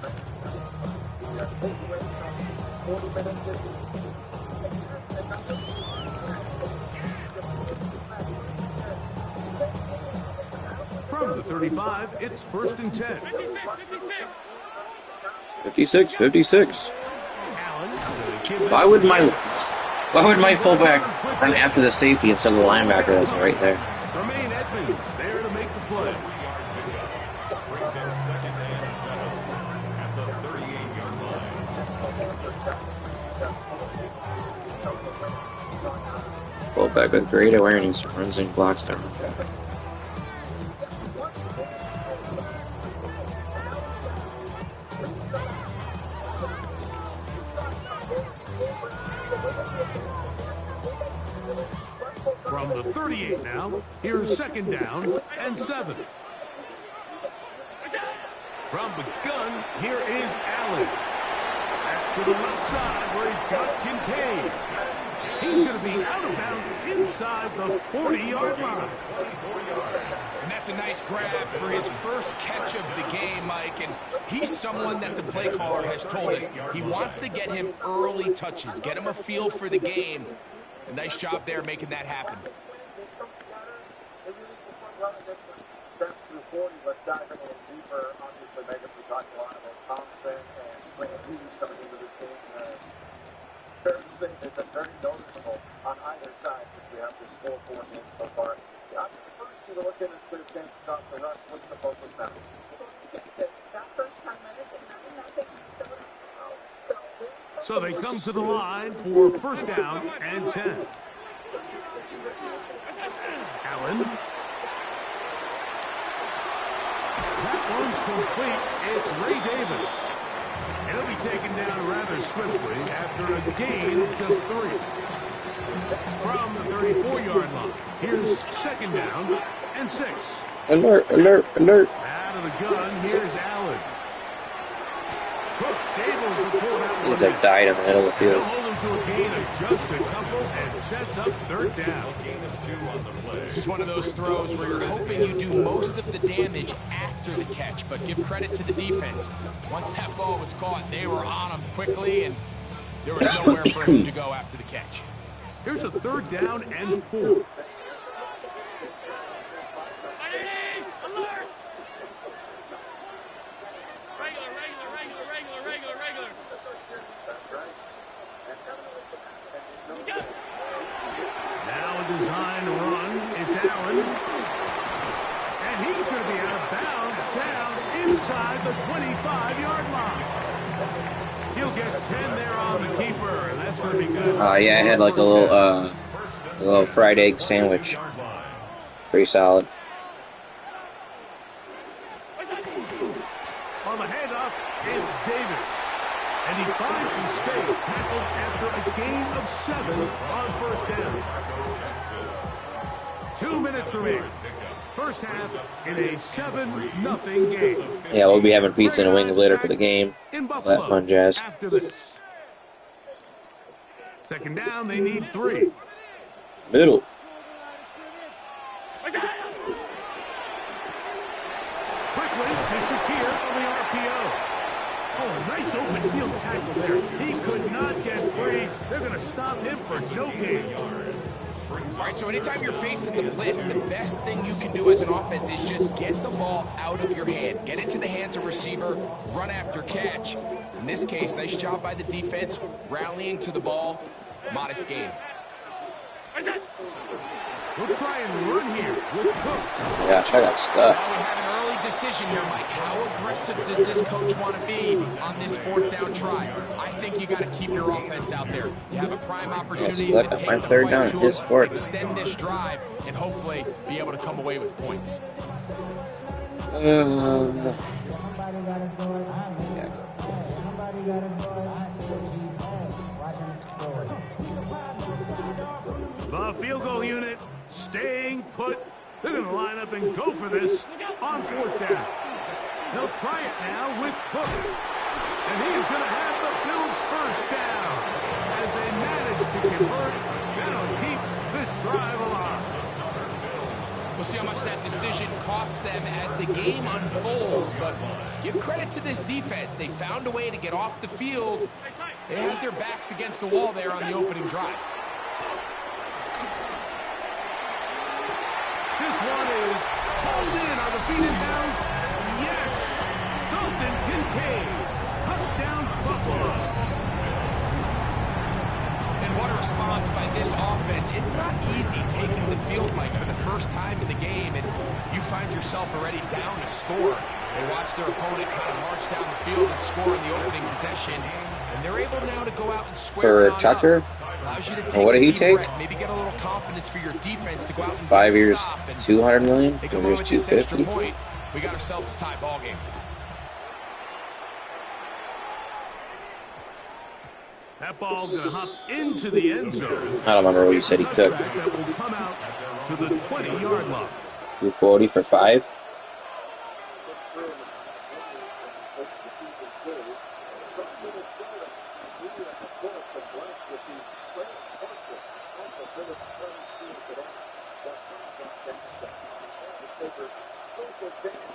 G: From the 35, it's 1st and 10.
B: 56.
G: Allen.
B: Why would my fullback run after the safety instead of the linebacker that's right there?
G: Tremaine Edmonds there to make the play.
E: Brings in 2nd and 7 at the 38-yard line.
B: Fullback with great awareness runs and blocks their run back.
G: From the 38 now, here's 2nd down and 7. From the gun, here is Allen. That's to the left side where he's got Kincaid. He's going to be out of bounds inside the 40-yard line.
H: And that's a nice grab for his first catch of the game, Mike. And he's someone that the play caller has told us he wants to get him early touches, get him a feel for the game. A nice job there making that happen.
A: They've been very noticeable on either side since we have this 4-4 game so far. After the first two, they're looking at clear chances off the rush. What's the focus now?
G: So they come to the line for 1st down and 10. Allen. That one's complete. It's Ray Davis. He'll be taken down rather swiftly after a gain of just 3. From the 34-yard line, here's 2nd down and 6.
B: Alert.
G: Out of the gun, here's Allen. Cook's able to pull that one
B: He's like died in the middle of the
G: He'll
B: field.
G: hold him to a gain of just a couple and sets up 3rd down.
E: Gain of 2 on the play.
H: This is one of those throws where you're hoping you do most of the damage after the catch, but give credit to the defense. Once that ball was caught, they were on him quickly, and there was nowhere for him to go after the catch.
G: Here's a 3rd down and 4. Now a design run. It's Allen. And he's going to be out of bounds down inside the 25-yard line. He'll get 10 there on the keeper, and that's going to be good.
B: Yeah, I had like a little fried egg sandwich. Pretty solid.
G: On the handoff, it's Davis. And he finds some space, tackled after a gain of 7 on 1st down. 2 minutes remaining. First half in a 7-0 game.
B: Yeah, we'll be having pizza and wings later for the game. All that fun jazz.
G: After this. 2nd down, they need 3.
B: Middle.
G: Quick release to Shakir on the RPO. Oh, nice open field tackle there. He could not get free. They're going to stop him for no gain.
H: All right, so anytime you're facing the blitz, the best thing you can do as an offense is just get the ball out of your hand. Get it to the hands of receiver, run after catch. In this case, nice job by the defense, rallying to the ball. Modest gain.
G: We'll try and run here with Cook.
B: Yeah, I got stuck.
H: Now we have an early decision here, Mike. How aggressive does this coach want to be on this 4th down try? I think you got to keep your offense out there. You have a prime opportunity to
B: That's
H: take
B: my
H: the
B: 3rd
H: fight
B: down.
H: to
B: His
H: them,
B: 4th.
H: extend this drive, and hopefully be able to come away with points.
G: The field goal unit staying put. They're going to line up and go for this on 4th down. They'll try it now with Hook. And he is going to have the Bills' first down. As they manage to convert, that'll keep this drive alive.
H: We'll see how much that decision costs them as the game unfolds, but give credit to this defense. They found a way to get off the field. They had their backs against the wall there on the opening drive.
G: This one is hauled in on the feet and bounds. Yes! Dalton Kincaid. Touchdown, Buffalo.
H: And what a response by this offense. It's not easy taking the field, Mike, for the first time in the game, and you find yourself already down a score. They watch their opponent kind of march down the field and score in the opening possession, and they're able now to go out and square it on
B: Tucker?
H: up. Allows you to take
B: What did he take?
H: breath, maybe get a little confidence for your defense to go out and
B: 5
H: get a
B: years,
H: stop, and
B: 200 million?
H: they
B: Or
H: come away
B: just
H: with this extra
B: 250?
H: point. We got ourselves a tie ball game.
G: That ball going to hop into the end zone.
B: I don't remember what you said he took.
G: That will come out to the 20-yard line.
B: 240 for 5?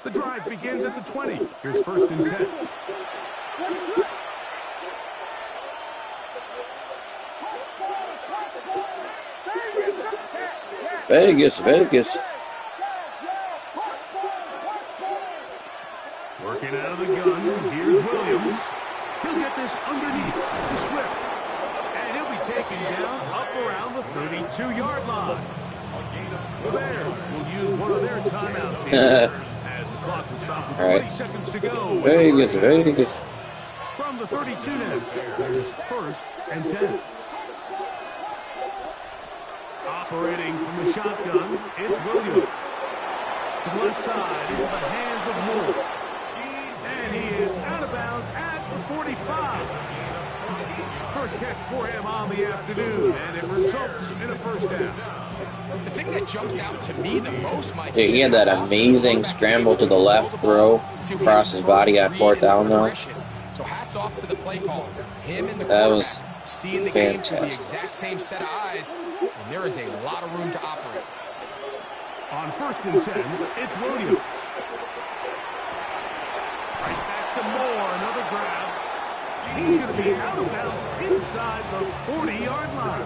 G: The drive begins at the 20. Here's 1st and 10.
B: Vegas, Vegas.
G: Working out of the gun. Here's Williams. He'll get this underneath to Swift. And he'll be taken down up around the 32-yard line. The Bears will use one of their timeouts here. As the clock will stop with 20 seconds to go.
B: Vegas, Vegas.
G: From the 32 now, there's 1st and 10. Operating from the shotgun, it's Williams. To the left side, into the hands of Moore. And he is out of bounds at the 45. First catch for him on the afternoon, and it results in a 1st down.
H: The thing that jumps out to me the most, Mike,
B: Yeah, he had that amazing scramble to the left throw across his body on 4th down, though.
H: So hats off to the play caller. Him and the
B: That was
H: seeing the game through the
B: fantastic.
H: exact same set of eyes, and there is a lot of room to operate.
G: On 1st and 10, it's Williams. Right back to Moore, another grab. He's going to be out of bounds inside the 40-yard line.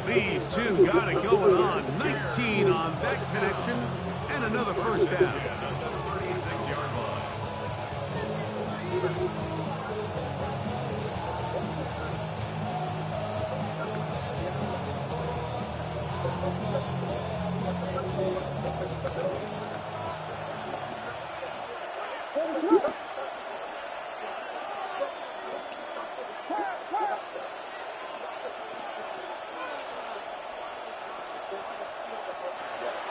G: These two got it going on. 19 on that connection, and another 1st down.
E: 36-yard line.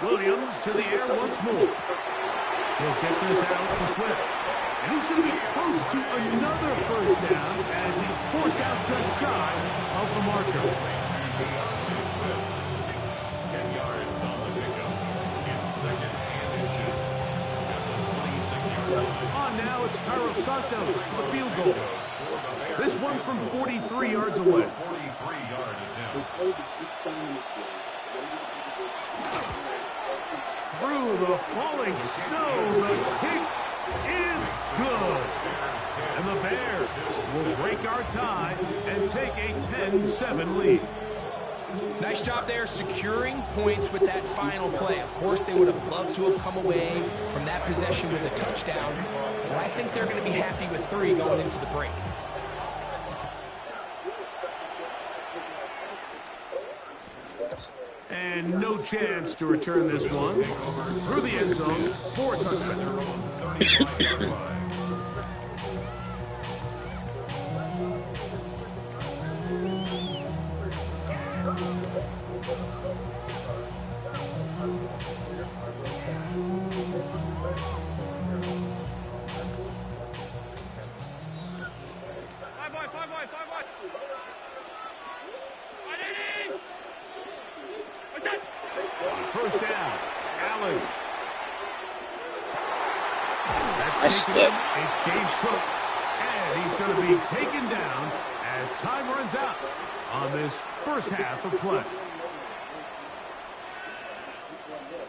G: Williams to the air once more. He'll get this out to Swift. And he's going to be close to another 1st down as he's forced out just shy of the marker.
E: 10 yards on the pickup. It's 2nd and inches. At the 26-yard line.
G: On now, it's Carlos Santos for the field goal. This one from 43 yards away.
E: 43-yard attempt.
G: Through the falling snow, the kick is good. And the Bears will break our tie and take a 10-7 lead.
H: Nice job there securing points with that final play. Of course, they would have loved to have come away from that possession with a touchdown, but I think they're going to be happy with 3 going into the break.
G: And no chance to return this one. Through the end zone for a touchdown.
E: 35-yard line.
G: first down. Allen.
B: Nice
G: Taken in.
B: step.
G: It gains Cook. And he's going to be taken down as time runs out on this first half of play.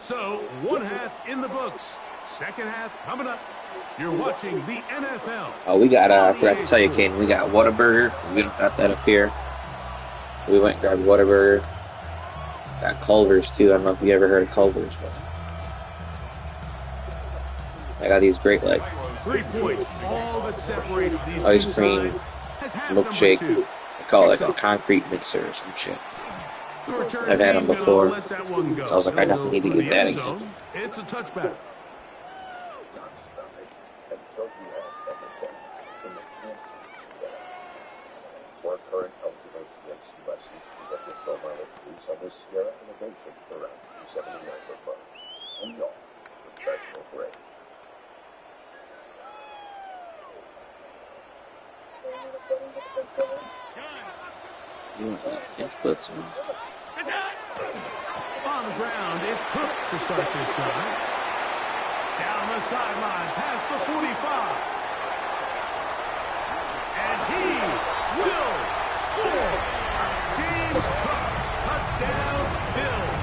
G: So, one half in the books. Second half coming up. You're watching the NFL.
B: Oh, we got, I forgot to tell you, Caden, we got Whataburger. We got that up here. We went and grabbed Whataburger. Got Culver's, too. I don't know if you ever heard of Culver's, but I got these great, like,
G: 3 points. All that separates these
B: ice
G: two
B: cream
G: sides has half number
B: milkshake.
G: two.
B: They call it, like, a concrete mixer or some shit.
G: The return
B: I've had them
G: team gonna
B: before,
G: let that one go.
B: so I was like, I
G: They'll
B: definitely
G: go
B: need to
G: for
B: get
G: the
B: that
G: end
B: again.
G: zone. It's a touchback.
I: More current eligible against USC's Episcopal Release on this Sierra Innovation around 279 per month. And y'all, professional grade.
B: You want that inch splits, man.
G: On the ground, it's Cook to start this drive. Down the sideline, past the 45. And he will score. James Cook, touchdown, Bills.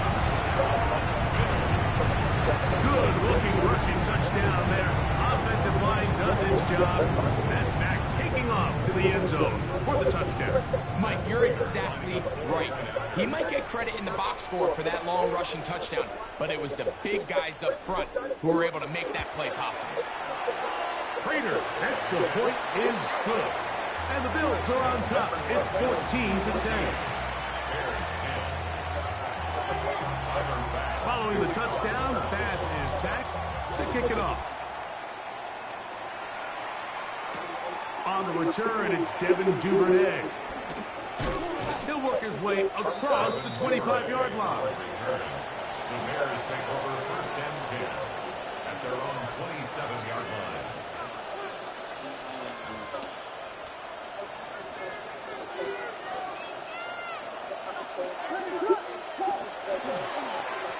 G: Good looking rushing touchdown there. Offensive line does its job. And back taking off to the end zone for the touchdown.
H: Mike, you're exactly right. He might get credit in the box score for that long rushing touchdown, but it was the big guys up front who were able to make that play possible.
G: Prater, extra point is good. And the Bills are on top. It's 14-10. Following the touchdown, Bass is back to kick it off. On the return, it's Devin Duvernay. He'll work his way across the 25-yard line.
E: The Bears take over first and 10 at their own 27-yard line.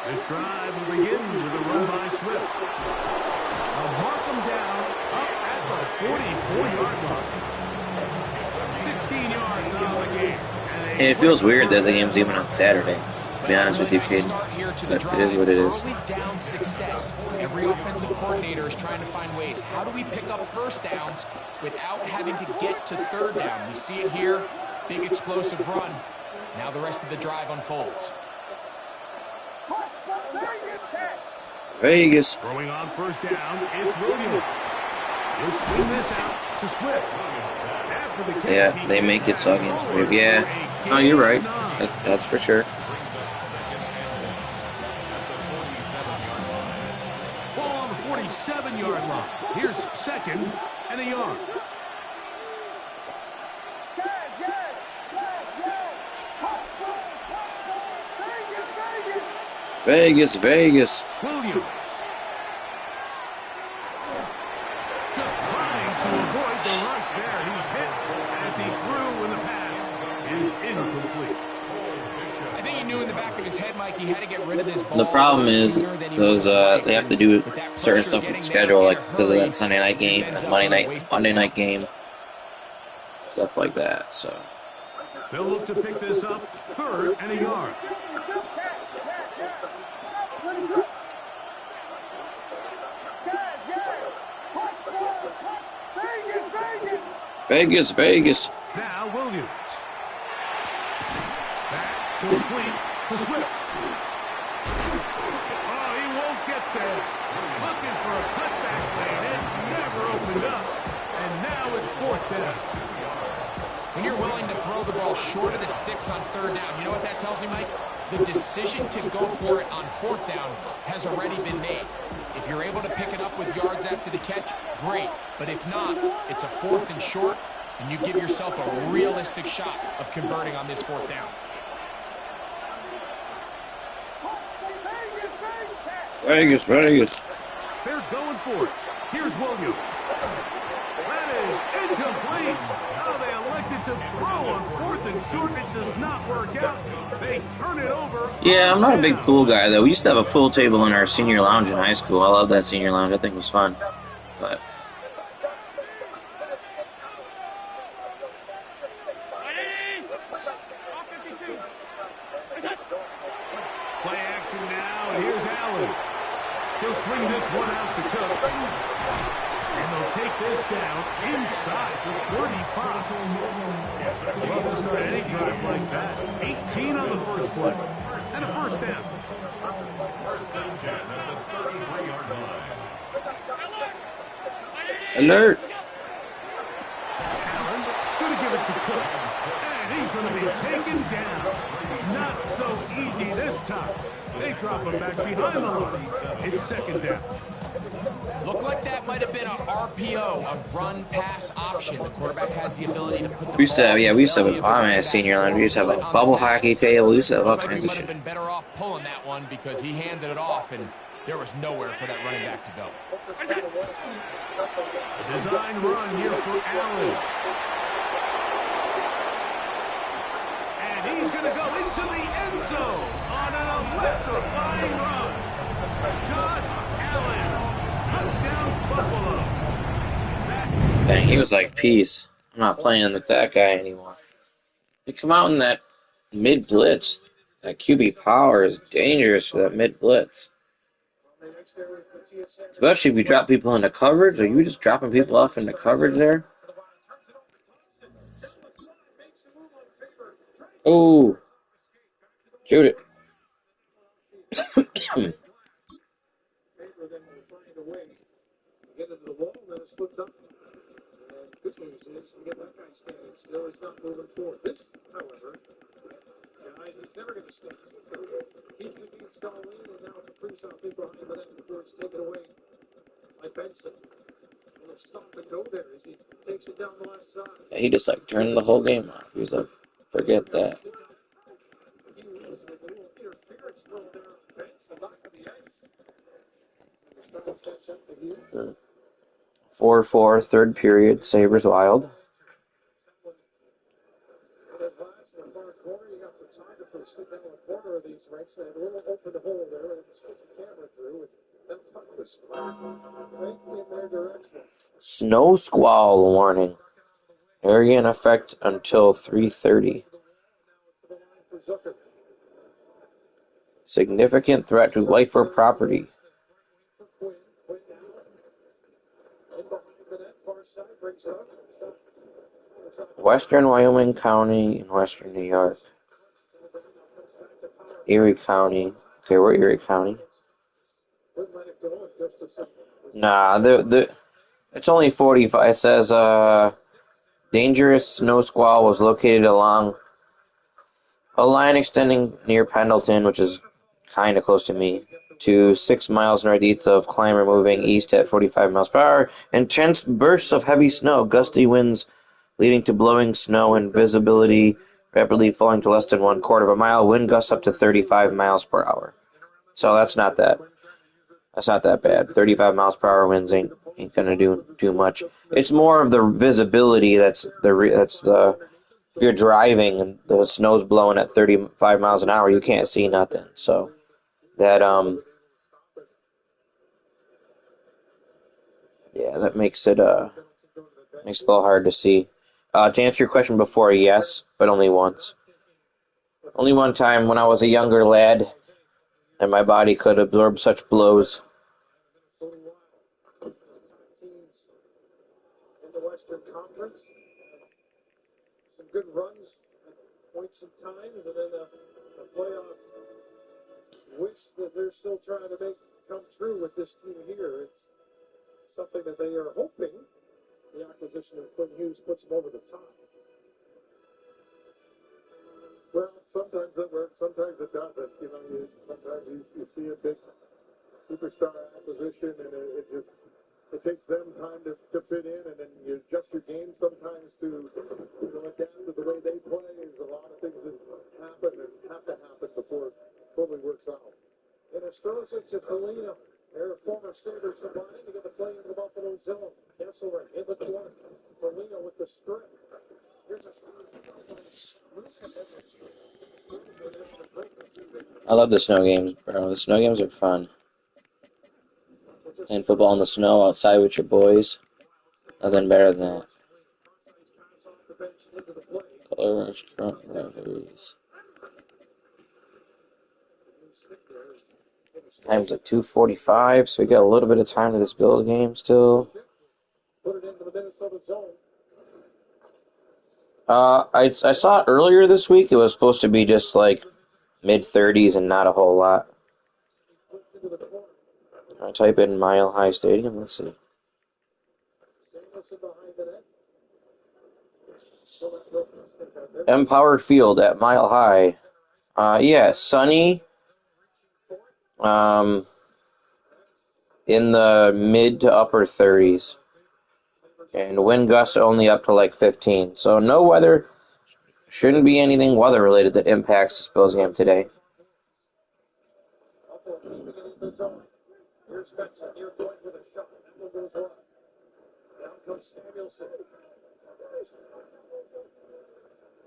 G: This drive will begin with a run by Swift. They'll mark him down up at the 44-yard line. 16 yards on the game.
B: And it feels weird that the game's even on Saturday, to be honest with you, Caden. But it is what it is.
H: Early down success. Every offensive coordinator is trying to find ways. How do we pick up first downs without having to get to third down? We see it here. Big explosive run. Now the rest of the drive unfolds.
B: Vegas.
G: Throwing on first down, it's Williams. He'll swing this out to Swift. After the catch,
B: Yeah, they make it so against me. Yeah. No, you're right. That's for sure.
G: Ball on the 47-yard line. Here's second and a yard.
B: Vegas, Vegas.
G: Williams. Just trying to avoid the rush there. He's hit as he threw when the pass is incomplete.
H: I think he knew in the back of his head, Mike, he had to get rid of this ball.
B: The problem is
H: sooner than he
B: those
H: would have liked.
B: they have to do
H: With that
B: certain
H: pressure
B: stuff with the
H: getting
B: schedule,
H: there
B: like
H: in a
B: because of
H: hurry,
B: that Sunday night
H: it
B: game
H: just ends
B: and
H: up
B: Monday
H: with a
B: night,
H: wasted
B: Monday
H: play.
B: night game, stuff like that. So
G: They'll look to pick this up third and a yard.
B: Vegas, Vegas.
G: Now Williams. Back to complete to Swift. Oh, he won't get there. Looking for a cutback lane. It never opened up. And now it's fourth down.
H: When you're willing to throw the ball short of the sticks on third down, you know what that tells me, Mike? The decision to go for it on fourth down has already been made. If you're able to pick it up with yards after the catch, great. But if not, it's a fourth and short, and you give yourself a realistic shot of converting on this fourth down.
B: Vegas, Vegas.
G: They're going for it. Here's Williams. That is incomplete. Oh, they elected to throw on fourth and short, it does not work out. They turn it over.
B: Yeah, I'm not a big
G: down.
B: pool guy, though. We used to have a pool table in our senior lounge in high school. I love that senior lounge. I think it was fun. But
G: Play action now, and here's Allen. He'll swing this one out to Cook. And they'll take this down inside the 35. Love to start any drive like that. 18 on the first play. And a first down.
E: First and 10 at the 33-yard line.
B: alert!
G: Allen going to give it to Cook. And he's going to be taken down. Not so easy this time. They drop him back behind the line. It's second down.
H: Looked like that might have been a RPO, a run-pass option. The quarterback has the ability to put the
B: We used to have,
H: ball
B: we used to have
H: belly
B: a
H: of the
B: bomb at
H: quarterback
B: senior lounge. We used to have
H: on
B: a
H: the
B: bubble
H: pass.
B: hockey table. We used to have all
H: Looked like
B: kinds
H: he
B: of
H: might have
B: shit.
H: been better off pulling that one because he handed it off, and there was nowhere for that running back to go.
G: Design run here for Allen. And he's going to go into the end zone on an electrifying run. Josh Allen, touchdown Buffalo.
B: Dang, he was like, peace. I'm not playing with that guy anymore. They come out in that mid blitz. That QB power is dangerous for that mid blitz. Especially if you drop people into coverage. Are you just dropping people off into coverage there? Oh, shoot it.
A: Get into the wall, then it splits up. And good news is, you get that guy standing still, he's not moving forward. This, however, he's never going to stand still. Keeps it being stalling, and now it's a free shot people behind the net before it's taken away by Benson. And he'll stop and go there as he takes it down the left side.
B: Yeah, he just like turned the whole game off. He was like, forget that.
A: He was with a little interference throw there. Benson back of the ice. So he's trying to catch up to Hughes.
B: 4-4, third period. Sabres wild.
A: Corner of these ranks, they had a little open hole there, and stick the camera through, and that puck was right in their direction.
B: Snow squall warning. Area in effect until 3:30. Significant threat to life or property. Western Wyoming County in Western New York. Erie County. Okay, we're Erie County. Nah, it's only 45. It says dangerous snow squall was located along a line extending near Pendleton, which is kind of close to me, to 6 miles northeast of Clymer, moving east at 45 miles per hour. Intense bursts of heavy snow, gusty winds leading to blowing snow and visibility rapidly falling to less than 1/4 of a mile. Wind gusts up to 35 miles per hour. So that's not that bad. 35 miles per hour winds ain't gonna do too much. It's more of the visibility that's the you're driving and the snow's blowing at 35 miles an hour. You can't see nothing. So that yeah, that makes it a little hard to see. To answer your question before, yes, but only once. Only one time when I was a younger lad, and my body could absorb such blows.
A: Teams in the Western Conference, some good runs at points in times, and then a playoff wish that they're still trying to make come true with this team here. It's something that they are hoping the acquisition of Quinn Hughes puts them over the top.
F: Well, sometimes it works, sometimes it doesn't. Sometimes you see a big superstar acquisition, and it takes them time to fit in, and then you adjust your game sometimes to adapt to the way they play. There's a lot of things that happen and have to happen before it totally works out.
A: And it throws it to Foligno. Their former Sabres combined to get the play into the Buffalo zone. Kesselman in the corner. Foligno with the strip.
B: I love the snow games, bro. The snow games are fun. Playing football in the snow outside with your boys. Nothing better than that. Color rush front rivalries. Time's at 2:45, so we got a little bit of time to this Bills game still. I saw it earlier this week. It was supposed to be just like mid-30s and not a whole lot. I type in Mile High Stadium. Let's see. Empower Field at Mile High. Yeah, sunny. In the mid to upper 30s. And wind gusts only up to like 15. So no weather. Shouldn't be anything weather related that impacts this Bills game today.
A: Here's Benson. You're going with a shot. That one goes wide. Down comes Samuelson.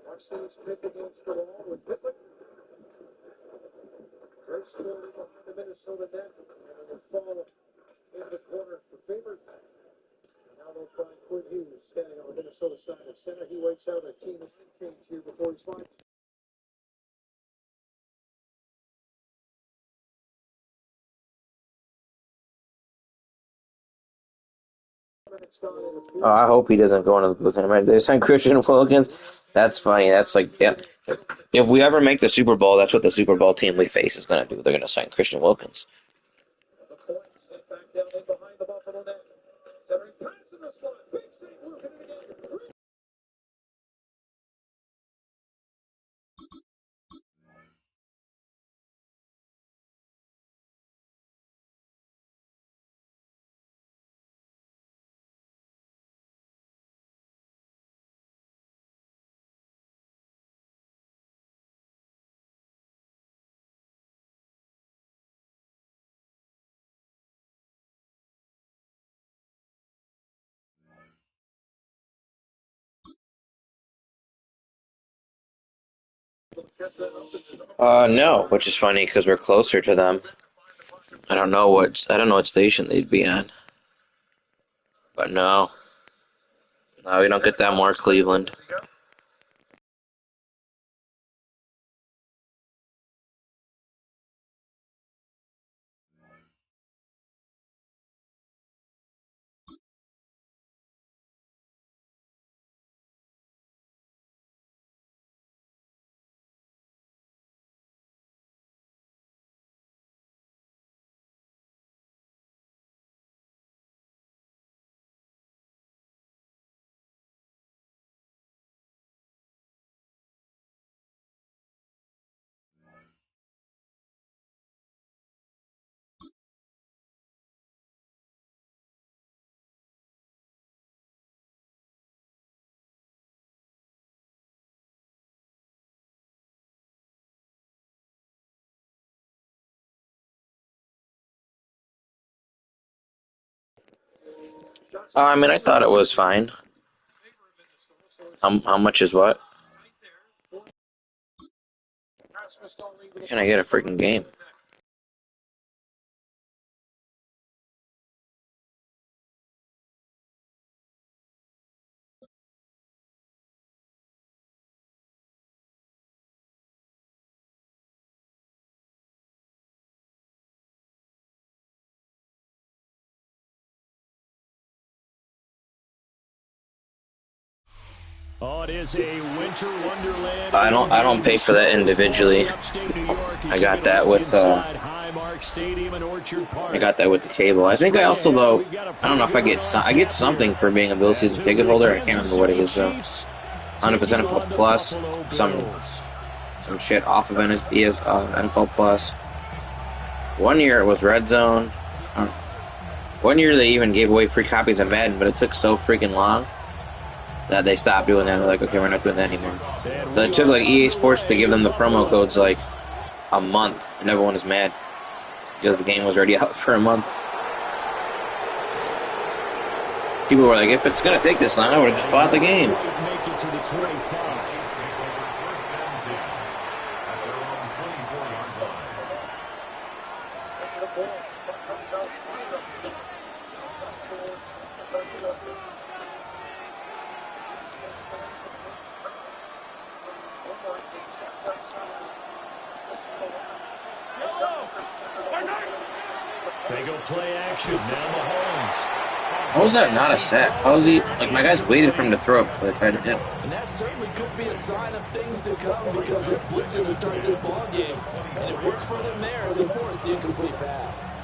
A: Martinez picked against the wall with Pittman. Very slowly behind the Minnesota net. And it'll fall in the corner for Favors. And now they'll find Quinn Hughes standing on the Minnesota side of center. He waits out a team change here before he slides.
B: Oh, I hope he doesn't go into the blue pen. They signed Christian Wilkins. That's funny. That's like, yeah. If we ever make the Super Bowl, that's what the Super Bowl team we face is going to do. They're going to sign Christian Wilkins. No, which is funny because we're closer to them. I don't know what station they'd be on. But no, we don't get that more Cleveland. I thought it was fine. How much is what? Can I get a freaking game?
C: Oh, it is a winter wonderland.
B: I don't pay for that individually. I got that with the cable. I think I also though I don't know if I get something for being a Bills season ticket holder. I can't remember what it is though. 100% NFL Plus, some shit off of NFL Plus. One year it was Red Zone. One year they even gave away free copies of Madden, but it took so freaking long that they stopped doing that. They're like, okay, we're not doing that anymore. So it took like EA Sports to give them the promo codes like a month, and everyone is mad because the game was already out for a month. People were like, if it's going to take this long, I would have just bought the game.
C: Make it to the 25. They go play action. Now Mahomes.
B: How is that not a sack? How is he, like, my guys waited for him to throw it before they tried to hit him.
D: And that certainly could be a sign of things to come because they're blitzing to start this ball game. And it works for them there as they force the incomplete pass.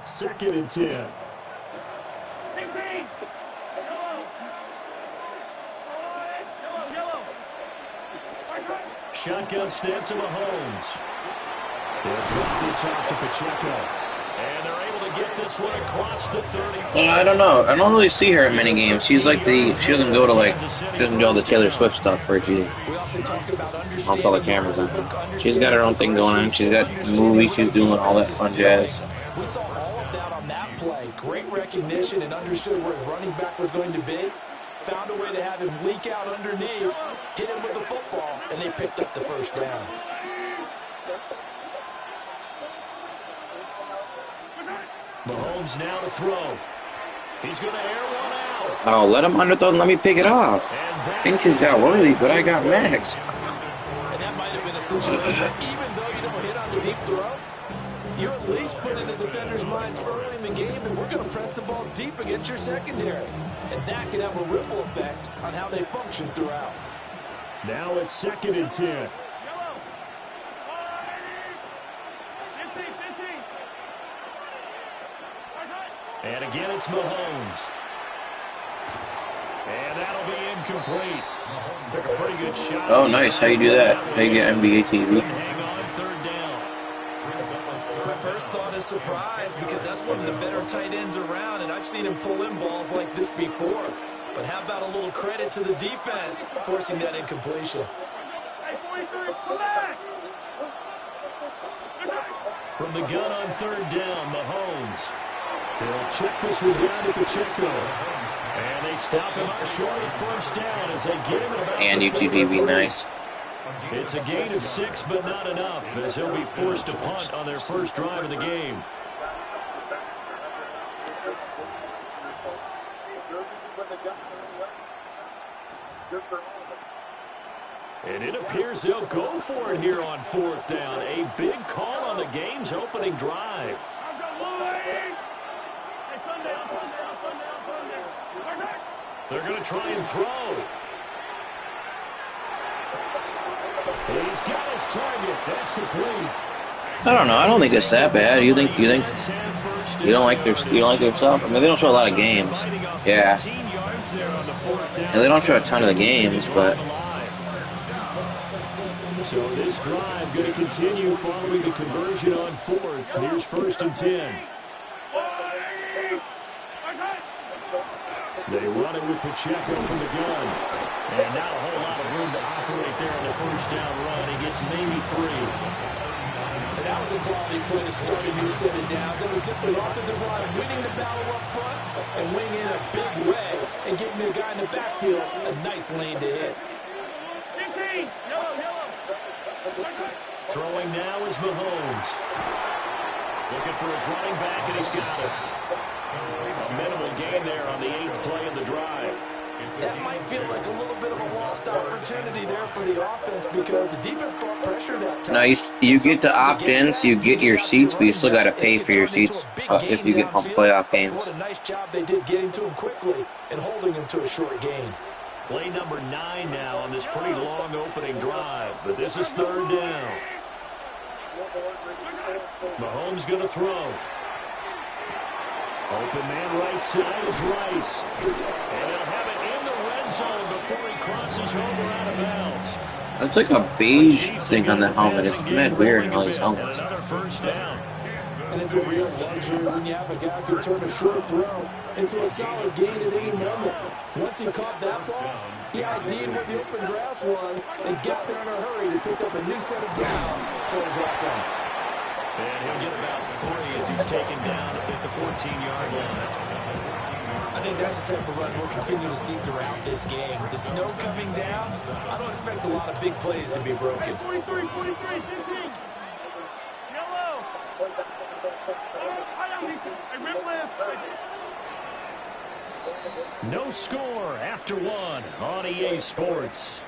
C: Second and 10. Shotgun snap to Mahomes. They'll drop this off to Pacheco. And they're able to get this one across the 35.
B: I don't know. I don't really see her in many games. She's like she doesn't go to she doesn't do all the Taylor Swift stuff for she wants all the cameras on. She's got her own thing going on. She's got movies. She's doing all that fun jazz.
D: We saw all of that on that play. Great recognition and understood where his running back was going to be. Found a way to have him leak out underneath, hit him with the football, and they picked up the first down.
C: Mahomes now to throw. He's going to air one out.
B: Oh, let him underthrow and let me pick it off. I think he's got Worthy, but I got Max.
D: And that might have been a situation where even though you don't hit on the deep throw, you at least put in the defender's minds early in the game that we're going to press the ball deep against your secondary. And that can have a ripple effect on how they function throughout.
C: Now it's second and 10. And again, it's Mahomes. And that'll be incomplete. Took a pretty good shot.
B: Oh, nice. How you do that? How you get NBA TV?
C: Hang on, third down.
D: My first thought is surprise because that's one of the better tight ends around, and I've seen him pull in balls like this before. But how about a little credit to the defense forcing that incompletion?
C: From the gun on third down, Mahomes. They'll check this one down to Pacheco. And they stop him up short of first down as they get him at about
B: And UTV, nice.
C: It's a gain of 6, but not enough, as he'll be forced to punt on their first drive of the game. And it appears they'll go for it here on fourth down. A big call on the game's opening drive. They're going to try and throw. He's got his target. That's complete.
B: I don't know. I don't think it's that bad. You think you don't like their stuff? I mean, they don't show a lot of games. Yeah. And they don't show a ton of the games, but.
C: So this drive going to continue following the conversion on fourth. Here's first and 10. They run it with Pacheco from the gun. And not a whole lot of room to operate there on the first down run. He gets maybe 3.
D: And that was a quality play to start a new set of downs. It was simply offensive line winning the battle up front and winning in a big way and giving the guy in the backfield a nice lane to hit.
C: Throwing now is Mahomes. Looking for his running back, and he's got it. A minimal gain there on the 8th play of the drive.
D: That might feel like a little bit of a lost opportunity there for the offense because the defense brought pressure that time.
B: Now you get to opt in, so you get your seats, but you still got to pay for your seats if you get home playoff games.
D: What a nice job they did getting to him quickly and holding him to a short gain.
C: Play number 9 now on this pretty long opening drive, but this is third down. Mahomes going to throw. Open man right side is Rice. And he'll have it in the red zone before he crosses over out of bounds.
B: It's like a beige thing on the helmet. It's mad weird in all these helmets.
C: And another first down.
D: And it's a real luxury when you have a guy who can turn a short throw into a solid gain at any moment. Once he caught that ball, he ID'd where the open grass was and got there in a hurry to pick up a new set of downs for his offense.
C: And he'll get about 3 as he's taken down at the 14-yard line.
D: I think that's the type of run we'll continue to see throughout this game. With the snow coming down, I don't expect a lot of big plays to be broken.
G: 43, 15. Yellow.
C: No score after 1 on EA Sports.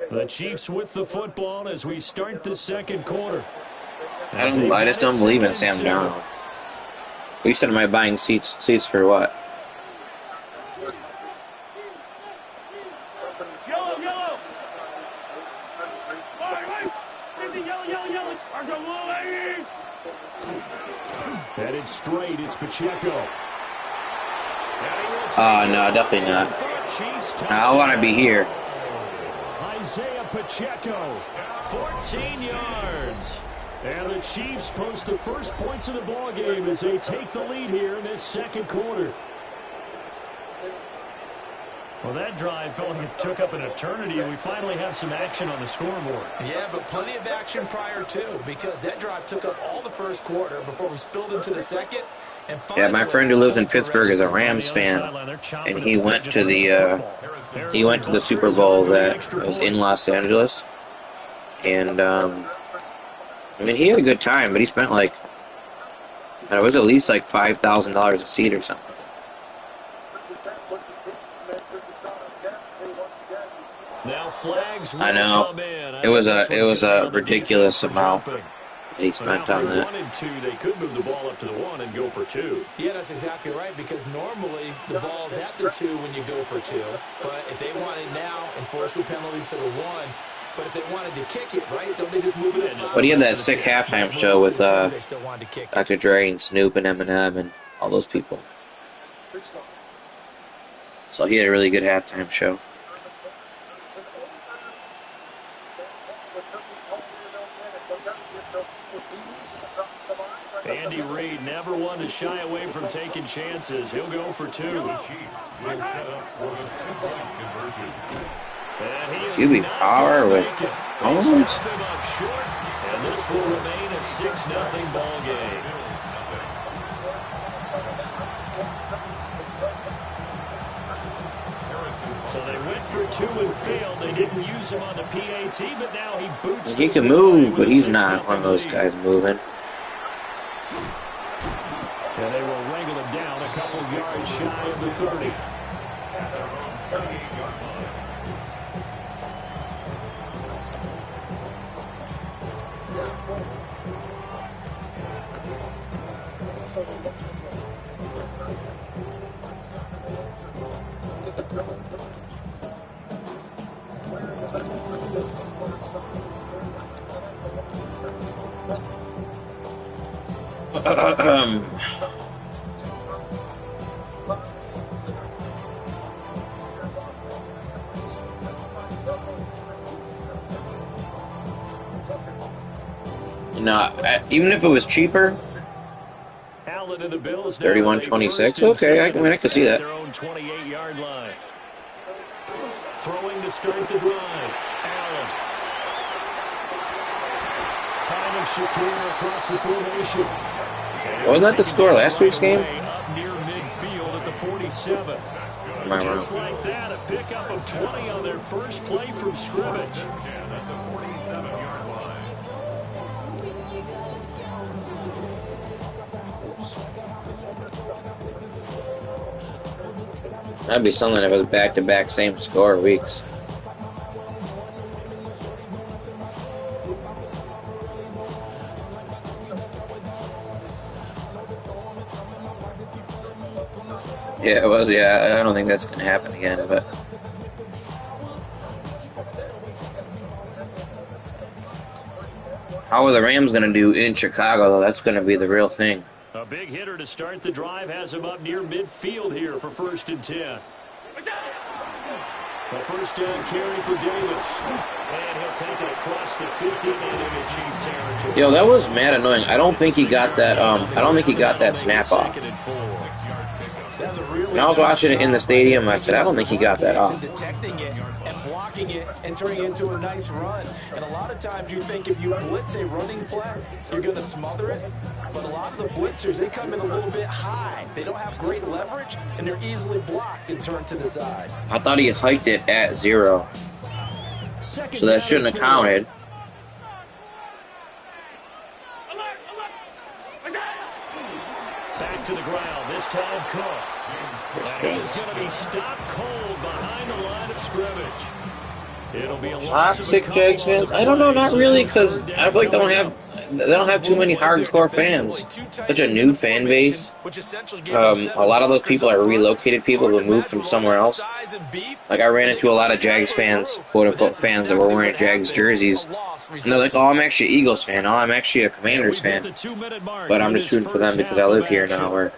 C: The Chiefs with the football as we start the second quarter.
B: I just don't believe in Sam Darnold. You said, am I buying seats for what?
G: Yellow.
C: Headed straight, it's Pacheco.
B: Oh, no, definitely not. I want to be here.
C: Isaiah Pacheco, 14 yards. And the Chiefs post the first points of the ball game as they take the lead here in this second quarter. Well, that drive felt like it took up an eternity, and we finally have some action on the scoreboard.
D: Yeah, but plenty of action prior to, because that drive took up all the first quarter before we spilled into the second. And
B: yeah, my friend who lives in Pittsburgh is a Rams fan, and he went to the Super Bowl that was in Los Angeles, and I mean, he had a good time, but he spent it was at least like $5,000 a seat or something.
C: Now flags
B: I know. It was a ridiculous amount that he spent on that.
C: 1 and 2, they could move the ball up to the 1 and go for 2.
D: Yeah, that's exactly right, because normally the ball's at the 2 when you go for 2. But if they want it now, enforce the penalty to the 1. But if they wanted to kick it, right, don't they just move it in?
B: But he had that sick halftime show with Dr. Dre and Snoop and Eminem and all those people. So he had a really good halftime show.
C: Andy Reid never one to shy away from taking chances. He'll go for 2.
E: The Chiefs will set up for the 2-point conversion.
B: QB power with Holmes.
C: And this will remain a 6-0 ball game. So they went for 2 and failed. They didn't use him on the PAT, but now he boots.
B: He can move, but he's not one of those guys moving.
C: And they will wrangle him down a couple yards shy of the 30.
E: At their own 28-yard line.
B: Even if it was cheaper,
C: Allen and the Bills
B: 31-26. Okay, I can see that.
C: Their own 28-yard line. Throwing to start the drive. Allen. Finding Shakir across the formation.
B: Wasn't that the score last week's game?
C: Up near midfield at the 47.
B: Am I wrong?
C: Just like that, a pickup of 20 on their first play from scrimmage.
E: At the 47-yard line.
B: That'd be something if it was back-to-back same score weeks. Yeah, it was. Yeah, I don't think that's going to happen again, but... How are the Rams going to do in Chicago, though? That's going to be the real thing.
C: A big hitter to start the drive has him up near midfield here for 1st and 10. A first down carry for Davis. And he'll take it across the 50 and into Chief territory.
B: Yo, that was mad annoying. I don't think he got that. I don't think he got that snap off. When I was watching it in the stadium, I said, I don't think he got that off.
D: Detecting it and blocking it and turning it into a nice run. And a lot of times you think if you blitz a running play, you're going to smother it. But a lot of the blitzers, they come in a little bit high. They don't have great leverage, and they're easily blocked and turned to the side.
B: I thought he hiked it at 0. So that shouldn't have counted.
C: Back to the ground, this time Cook. And he's going to be stopped cold behind the line of scrimmage. It'll be a
B: Toxic Jags fans? I don't know, not really, because I feel like they don't have too many hardcore fans. Such a new fan base. A lot of those people are relocated people who moved from somewhere else. Like, I ran into a lot of Jags fans, quote-unquote fans, that were wearing Jags jerseys. And they're like, oh, I'm actually an Eagles fan. Oh, I'm actually a Commanders fan. But I'm just rooting for them because I live here now.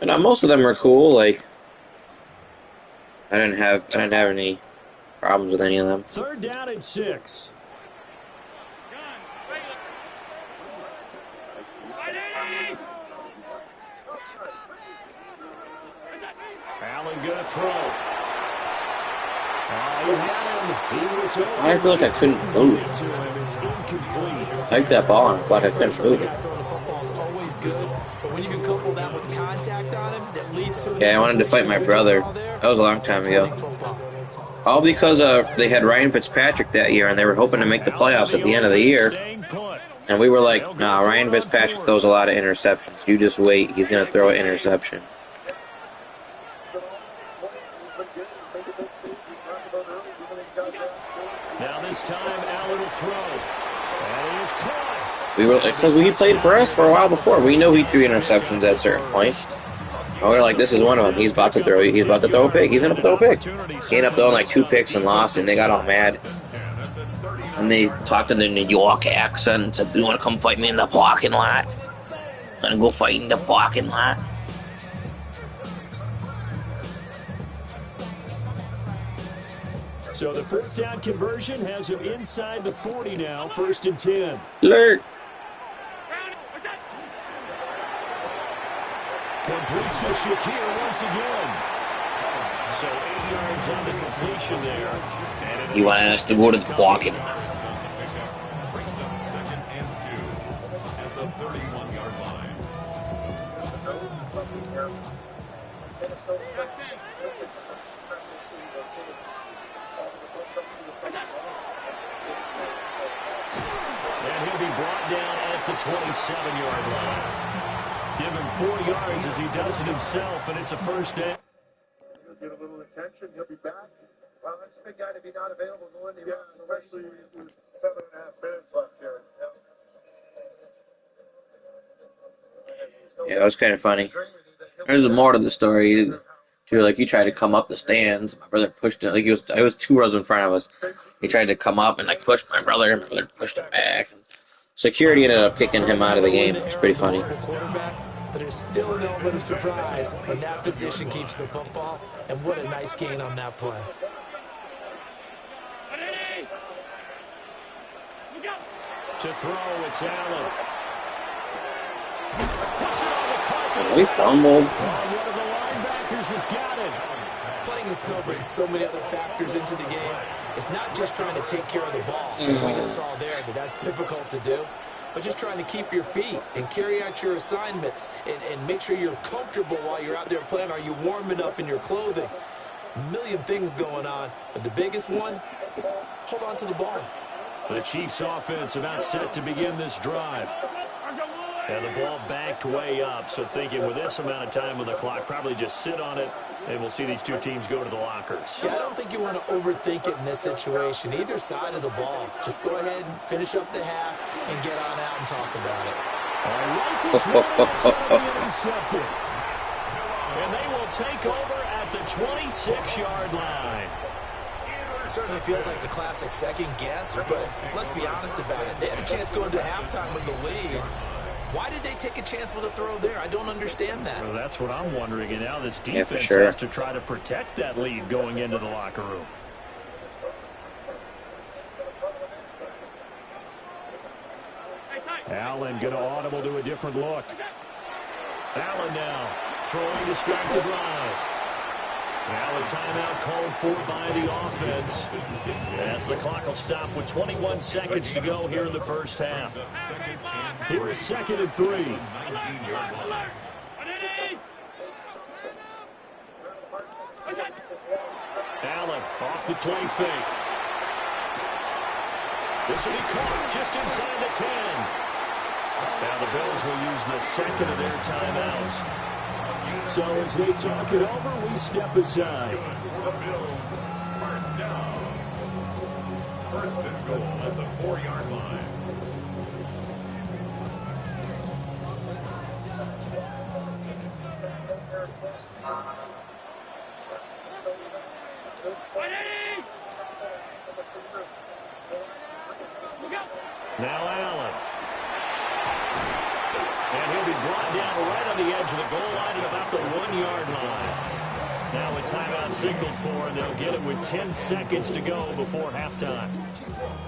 B: And most of them are cool. Like, I didn't have any problems with any of them.
C: 3rd down and 6. Allen gonna throw. He had him. He was open.
B: I feel like I couldn't move. I like that ball, and I thought I couldn't move it. Yeah, I wanted to fight my brother. That was a long time ago. All because they had Ryan Fitzpatrick that year, and they were hoping to make the playoffs at the end of the year. And we were like, nah, Ryan Fitzpatrick throws a lot of interceptions. You just wait. He's going to throw an interception.
C: Now this time, Allen will throw. And he is caught.
B: Because he played for us for a while before. We know he threw interceptions at certain points. And we're like, this is one of them. He's about to throw a pick. He's going to throw a pick. He ended up throwing like 2 picks and lost, and they got all mad. And they talked in the New York accent and said, you want to come fight me in the parking lot? I'm going to go fight in the parking lot.
C: So the 4th down conversion has him inside the 40 now, 1st and 10.
B: Alert.
C: Completes to Shakir once again. So 8 yards on the completion there.
B: He wanted us to go to the parking lot.
E: Brings up 2nd and 2 at the 31-yard line.
C: And he'll be brought down at the 27-yard line. Give him 4 yards as he does it himself, and it's a 1st down.
F: He'll get a little attention. He'll be back.
A: Well, that's a big guy to be not available going to
F: Especially with 7.5 minutes left here.
B: Yeah, that was kind of funny. There's more to the story, too. Like, he tried to come up the stands. My brother pushed him. Like, I was 2 rows in front of us. He tried to come up and, like, pushed my brother. My brother pushed him back. Security ended up kicking him out of the game. It's pretty funny.
D: But there's still an element of surprise when that position keeps the football. And what a nice gain on that play.
C: To throw, it's Allen.
B: We fumbled.
C: One of the linebackers has got it.
D: Playing in snow brings so many other factors into the game. It's not just trying to take care of the ball. We just saw there that that's difficult to do. But just trying to keep your feet and carry out your assignments and make sure you're comfortable while you're out there playing. Are you warm enough in your clothing? A million things going on. But the biggest one, hold on to the ball.
C: The Chiefs offense about set to begin this drive. And the ball backed way up, so thinking with this amount of time on the clock, probably just sit on it, and we'll see these two teams go to the lockers.
D: Yeah, I don't think you want to overthink it in this situation, either side of the ball. Just go ahead and finish up the half and get on out and talk about it.
C: Intercepted. And they will take over at the 26-yard line.
D: Certainly feels like the classic second guess, but let's be honest about it. They had a chance going to halftime with the lead. Why did they take a chance with a throw there? I don't understand that.
C: Well, that's what I'm wondering, and now this
B: Yeah, for
C: defense
B: sure.
C: has to try to protect that lead going into the locker room. Allen going to audible to a different look. Allen now throwing to start the drive. Now a timeout called for by the offense, as the clock will stop with 21 seconds to go here in the first half. Here is 2nd and 3.
E: 19-yard line.
C: Allen off the play fake. This will be caught just inside the 10. Now the Bills will use the second of their timeouts. So as they talk it over, we step aside.
E: The Bills, first down. 1st and goal at the 4-yard line.
C: Now Allen. And he'll be brought down right on the edge of the goal line at about the 1-yard line. Now a timeout signaled for, and they'll get it with 10 seconds to go before halftime.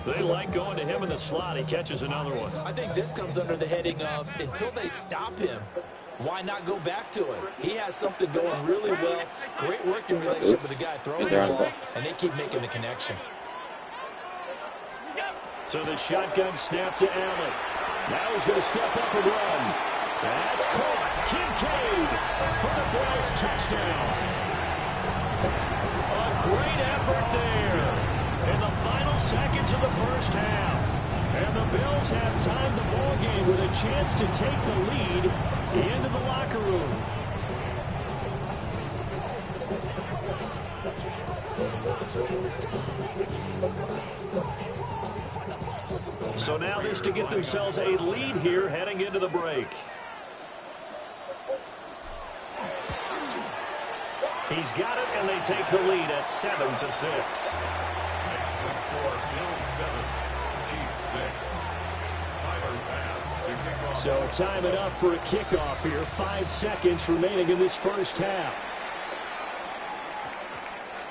C: They like going to him in the slot. He catches another one.
D: I think this comes under the heading of, until they stop him, why not go back to it? He has something going really well. Great working relationship with the guy throwing the ball, and they keep making the connection.
C: So the shotgun snap to Allen. Now he's going to step up and run. That's caught. Kincaid for the Bills touchdown. A great effort there in the final seconds of the first half. And the Bills have timed the ball game with a chance to take the lead into the locker room. So now this to get themselves a lead here heading into the break. He's got it, and they take the lead at 7-6.
E: Makes the score Bills 7, Chiefs 6. Tyler pass to kick off.
C: So time it up for a kickoff here. 5 seconds remaining in this first half.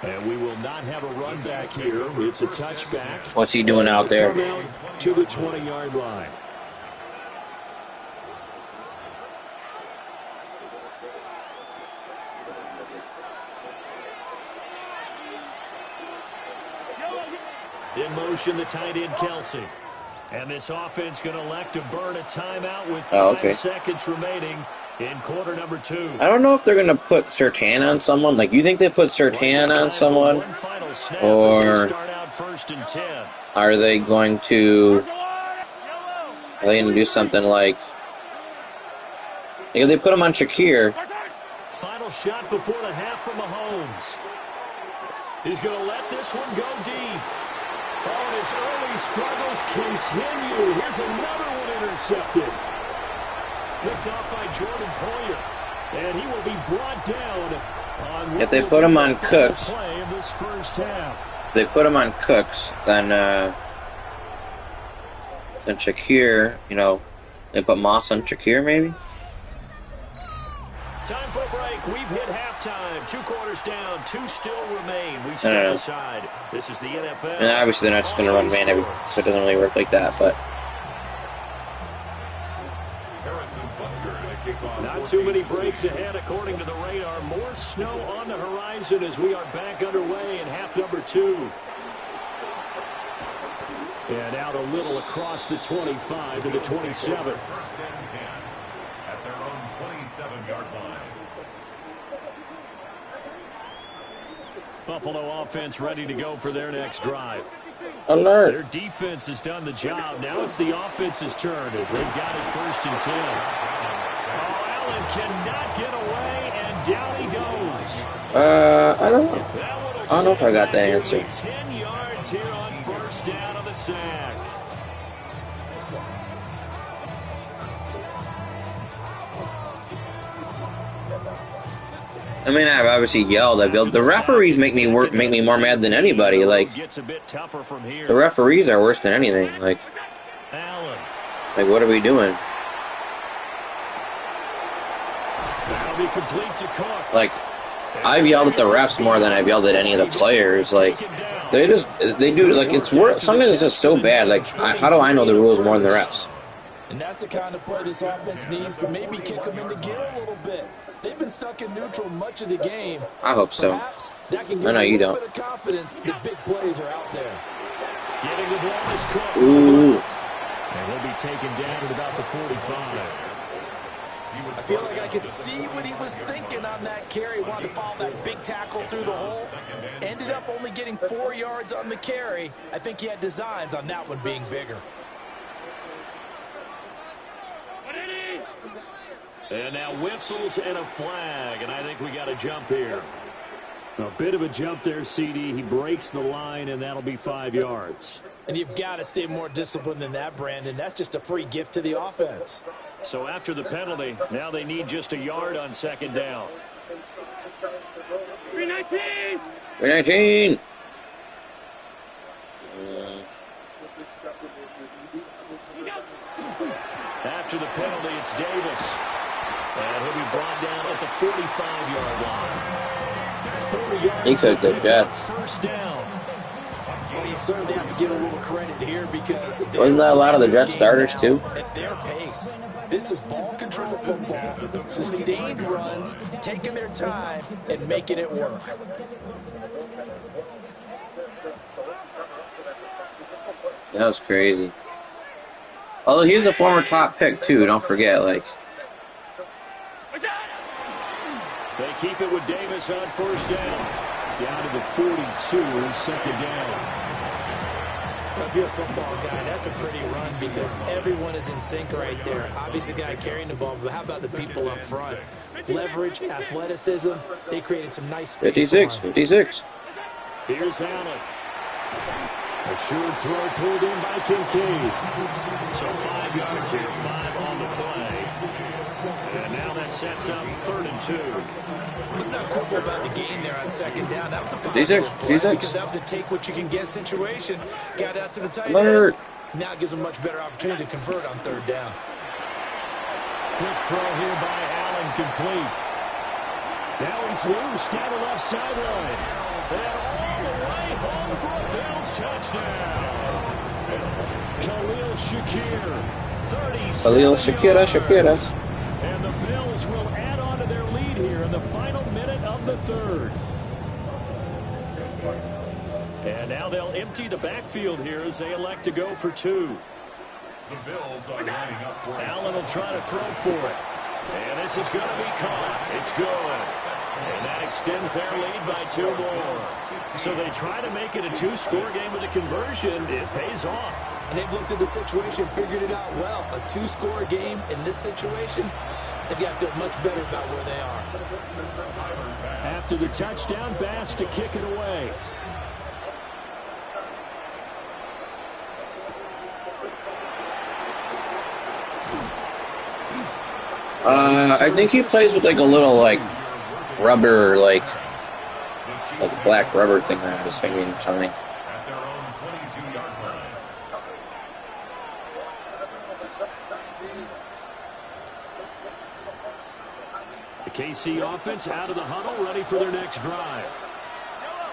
C: And we will not have a run back here. It's a touchback.
B: What's he doing out there?
C: Come out to the 20-yard line. In motion, the tight end, Kelsey. And this offense going to elect to burn a timeout with 5 seconds remaining in quarter number 2.
B: I don't know if they're going to put Surtain on someone. Like, you think they put Surtain on someone? Or are they going to... Are they going to do something like... If they put him on Shakir...
C: Final shot before the half from Mahomes. He's going to let this one go deep. Oh, and his early struggles continue. Here's another one intercepted. Picked up by Jordan Poyer. And he will be brought down on...
B: If they put him on Cooks...
C: Play of this first half.
B: If they put him on Cooks, then Shakir, you know, they put Moss on Shakir, maybe?
C: Time for a break. We've hit halftime. 2 quarters down. 2 still remain. We step aside. This is the NFL.
B: And obviously they're not just going to run man every, so it doesn't really work like that, but...
C: Not too many breaks ahead according to the radar. More snow on the horizon as we are back underway in half number 2. And out a little across the 25 to the 27.
E: First and 10 at their own 27-yard line.
C: Buffalo offense ready to go for their next drive.
B: Alert.
C: Their defense has done the job. Now it's the offense's turn as they've got it 1st and 10. Oh, Allen cannot get away, and down he goes.
B: I don't know if I got that answer.
C: 10 yards here on 1st down on the sack.
B: I mean, I've obviously yelled. The referees make me more mad than anybody. Like, the referees are worse than anything. Like, what are we doing?
C: That'll be complete to Cook.
B: Like, I've yelled at the refs more than I've yelled at any of the players. Like, they do, like, it's worse. Sometimes it's just so bad. Like, how do I know the rules more than the refs?
D: And that's the kind of play this offense needs to maybe kick them into gear a little bit. They've been stuck in neutral much of the game.
B: I hope so.
D: Perhaps that can give
B: I know
D: a
B: you
D: little
B: don't.
D: bit of confidence that big plays are out there.
C: Getting the ball is Cook.
B: Ooh.
C: And he'll be taken down at about the 45.
D: I feel like I could see what he was thinking on that carry. Wanted to follow that big tackle through the hole. Ended up only getting 4 yards on the carry. I think he had designs on that one being bigger.
C: And now whistles and a flag, and I think we got a jump here. A bit of a jump there, CD. He breaks the line, and that'll be 5 yards.
D: And you've got to stay more disciplined than that, Brandon. That's just a free gift to the offense.
C: So after the penalty, now they need just a yard on second down.
B: 319! 319!
C: After the penalty, it's Davis. And he'll be brought down at the 45-yard line. 40 yards.
B: He took the Jets.
C: First down.
D: Well, you certainly have to give a little credit here because
B: wasn't that a lot of the Jets starters too?
D: At their pace. This is ball control football, sustained runs, taking their time and making it work.
B: That was crazy. Although he's a former top pick too, don't forget, like.
C: They keep it with Davis on first down. Down to the 42, second down.
D: If you're a football guy, that's a pretty run because everyone is in sync right there. Obviously, the guy carrying the ball, but how about the people up front? Leverage, athleticism, they created some nice space.
B: 56.
C: Here's Allen. A short throw pulled in by Kincaid. So 5 yards here, 5 on the play. And now that sets up 3rd and 2.
D: Let's not quibble about the game there on second down. That was a positive play because that was a take-what-you-can-get situation. Got out to the tight end. Now gives them much better opportunity to convert on 3rd down.
C: Quick throw here by Allen, complete. Now he's loose down the left sideline. And all the way home for a Bills touchdown. Khalil Shakir, 37
B: Shakira.
C: And the Bills will add on to their lead here in the final minute of the 3rd. And now they'll empty the backfield here as they elect to go for 2.
E: The Bills are lining up for
C: Allen will try to throw for it. And this is going to be caught. It's good. And that extends their lead by 2 more. So they try to make it a 2-score game with a conversion. It pays off.
D: And they've looked at the situation, figured it out well. A 2-score game in this situation, they've got to feel much better about where they are.
C: After the touchdown, Bass to kick it away.
B: I think he plays with like a little like rubber, like black rubber thing around his finger or something.
E: at their own 22-yard line.
C: The KC offense out of the huddle, ready for their next drive.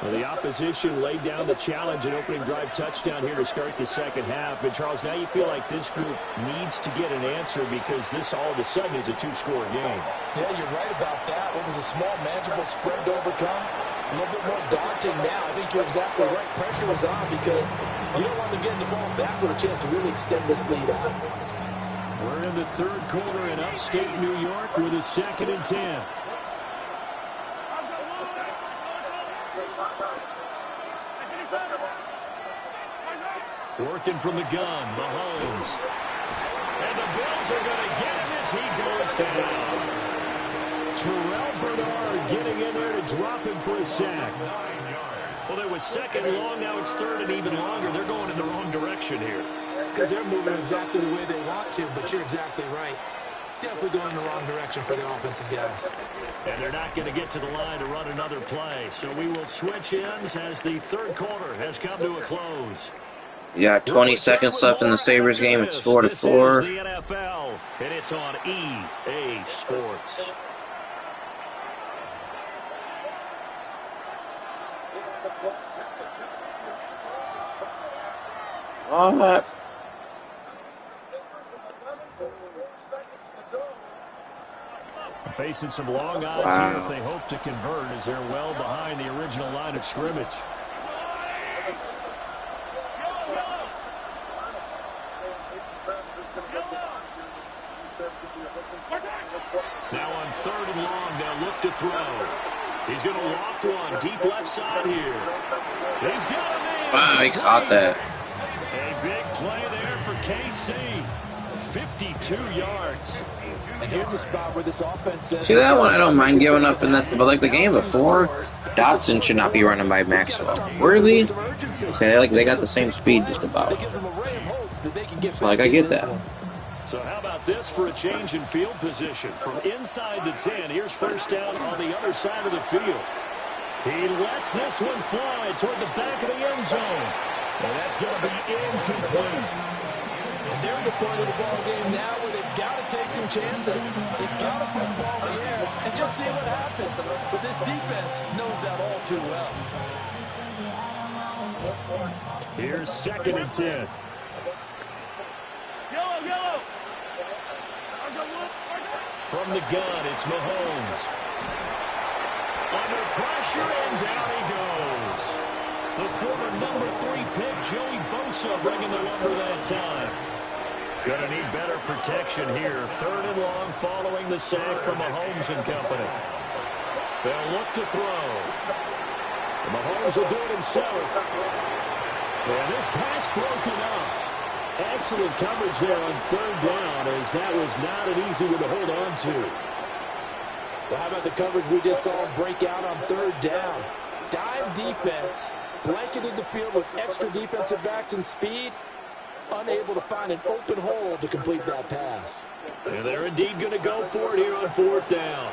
C: Well, the opposition laid down the challenge and opening drive touchdown here to start the second half. And, Charles, now you feel like this group needs to get an answer because this all of a sudden is a 2-score game.
D: Yeah, you're right about that. What was a small, manageable spread to overcome? A little bit more daunting now. I think you're exactly right. Pressure was on because you don't want them getting the ball back with a chance to really extend this lead out.
C: We're in the 3rd quarter in upstate New York with a 2nd and 10. Working from the gun, Mahomes. And the Bills are going to get him as he goes down. Terrell Bernard getting in there to drop him for a sack. Well, there was 2nd and long, now it's 3rd and even longer. They're going in the wrong direction here.
D: Because they're moving exactly the way they want to, but you're exactly right. Definitely going in the wrong direction for the offensive guys.
C: And they're not going to get to the line to run another play. So we will switch ends as the 3rd quarter has come to a close.
B: You got 20 seconds left in the Sabres game. It's 4-4.
C: This is the NFL, and it's on EA Sports.
B: What?
C: Facing some long odds here if they hope to convert, as they're well behind the original line of scrimmage. Now on 3rd and long, they'll look to throw. He's going to loft one deep left side here. He's got him in.
B: Wow, he caught that.
C: A big play there for KC. 52 yards.
D: And here's a spot where this offense says,
B: See that one? I don't mind giving up in that, but like the game before, Dotson should not be running by Maxwell. Worthy, okay, they got the same speed just about. Like I get that.
C: So how about this for a change in field position? From inside the 10, here's first down on the other side of the field. He lets this one fly toward the back of the end zone. And that's going to be incomplete.
D: And they're at the point of the ball game now where they've got to take some chances. They've got to put the ball in the air and just see what happens. But this defense knows that all too well.
C: Here's 2nd and 10. From the gun, it's Mahomes. Under pressure, and down he goes. The former number 3 pick, Joey Bosa, bringing the lumber that time. Gonna need better protection here. 3rd and long following the sack from Mahomes and company. They'll look to throw. And Mahomes will do it himself. And this pass broken up. Excellent coverage there on 3rd down, as that was not an easy one to hold on to.
D: Well, how about the coverage we just saw him break out on 3rd down? Dime defense, blanketed the field with extra defensive backs and speed, unable to find an open hole to complete that pass.
C: And they're indeed going to go for it here on 4th down.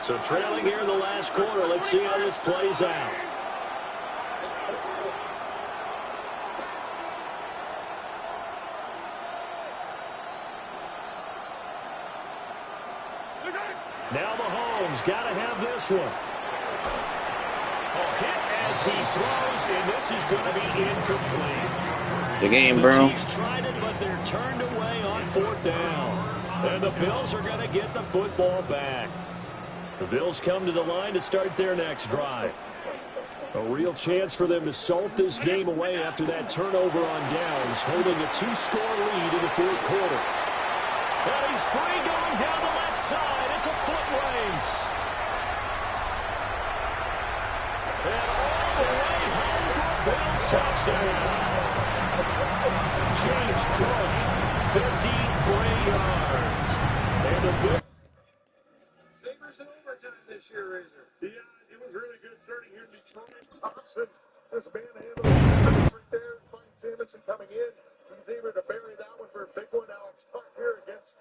C: So trailing here in the last quarter, let's see how this plays out. Now Mahomes got to have this one. A hit as he throws, and this is going to be incomplete.
B: The game, bro.
C: The Chiefs tried it, but they're turned away on 4th down. And the Bills are going to get the football back. The Bills come to the line to start their next drive. A real chance for them to salt this game away after that turnover on downs, holding a 2-score lead in the 4th quarter. And he's free going down the left side. It's a foot race. And all the way home for a Bills touchdown. James Cook, 53 yards. And the Bills.
A: Sabres in overtime this year, Razor.
F: Yeah, it was really good starting here in Detroit. Thompson just manhandled right there. Find Samuelson coming in. He's able to bury that one for a big one. Now it's tough here against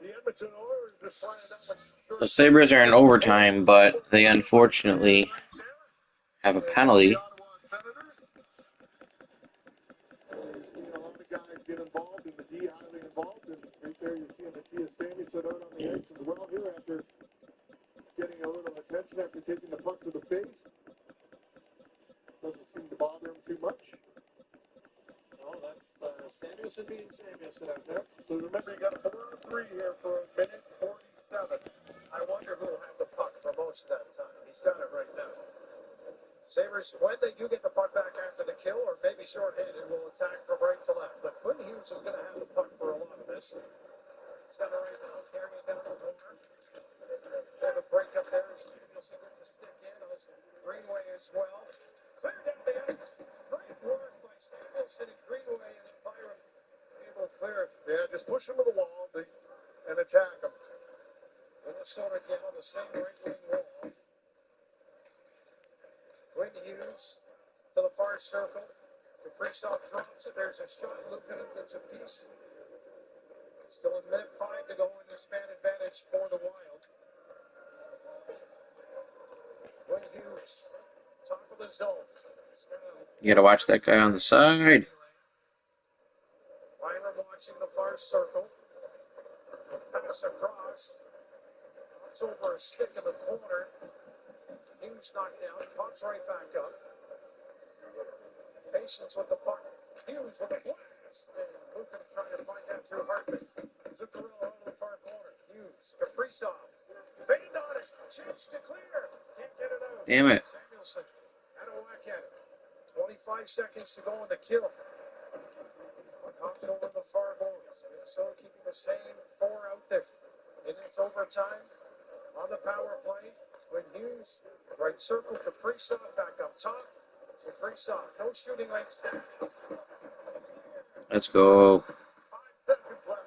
F: the Edmonton Oilers. Just sliding down the
B: The Sabres are in overtime, but they unfortunately have a penalty.
F: Guys get involved, and the D highly involved, and right there you see Matthias Samuelson out on the ice as well here after getting a little attention after taking the puck to the face. Doesn't seem to bother him too much.
A: Well, that's Samuelson being Samuelson out there. So remember, you got a 4-3 here for a minute 47. I wonder who will have the puck for most of that time. He's got it right now. Sabres, when they do get the puck back after the kill, or maybe shorthanded, will attack from right to left. But Quinn Hughes is going to have the puck for a lot of this. He's got it right now, carrying it down the corner. They have a break up there. Samuelson gets a stick in. Greenway as well. Clear down the ice. Great work by Samuelson and Greenway, and Byron able to clear it.
F: Yeah, just push him to the wall and attack him.
A: Minnesota again on the same right wing wall. Quinn Hughes to the far circle. The Kaprizov drops it. There's a shot. Lukanen gets a piece. Still a minute 5 to go in this man advantage for the Wild. Quinn Hughes, top of the zone.
B: You gotta watch that guy on the side.
A: Byron watching the far circle. Pass across. It's over a stick in the corner. Hughes knocked down. Pops right back up. Patience with the puck. Hughes with the blast. And Lucan trying to find that through Hartman. Zuccarello out of the far corner. Hughes. Kaprizov. Fade on it. Chance to clear. Can't get it out.
B: Damn it.
A: Samuelson had a whack at it. 25 seconds to go in the kill. Hops over the far boards. Minnesota keeping the same 4 out there. In its overtime on the power play. When Hughes, right circle, Kaprizov back up top. Kaprizov, no shooting lane stand.
B: Let's go.
A: 5 seconds left.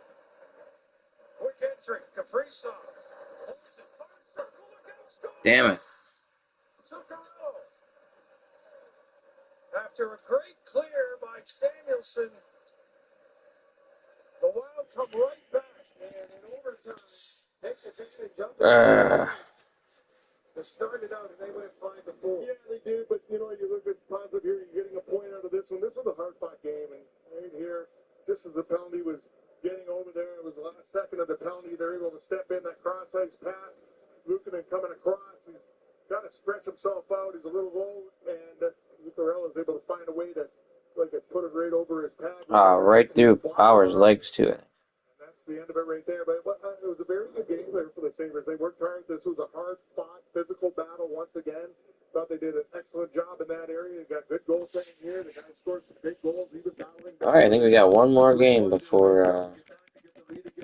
A: Quick entry, Kaprizov. Holds it, far circle, look out, score!
B: Damn it.
A: Zuccarello. After a great clear by Samuelson, the Wild come right back, and in overtime, takes advantage of it. To start it out, and they went 5-4.
F: Yeah, they did, but you know, you look at positive here, you're getting a point out of this one. This was a hard-fought game, and right here, just as the penalty was getting over there, it was the last second of the penalty. They're able to step in that cross-ice pass. Lukanen coming across. He's got to stretch himself out. He's a little low, and Zuccarello is able to find a way to put it right over his pad.
B: Right through Power's legs to it.
F: And that's the end of it right there. But it was a very good game there for the Sabres. They worked hard. This was a hard-fought, physical battle once again. Thought they did an excellent job in that area. They got good goaltending here. The guy scored some big goals. He was battling.
B: All right, I think we got one more game before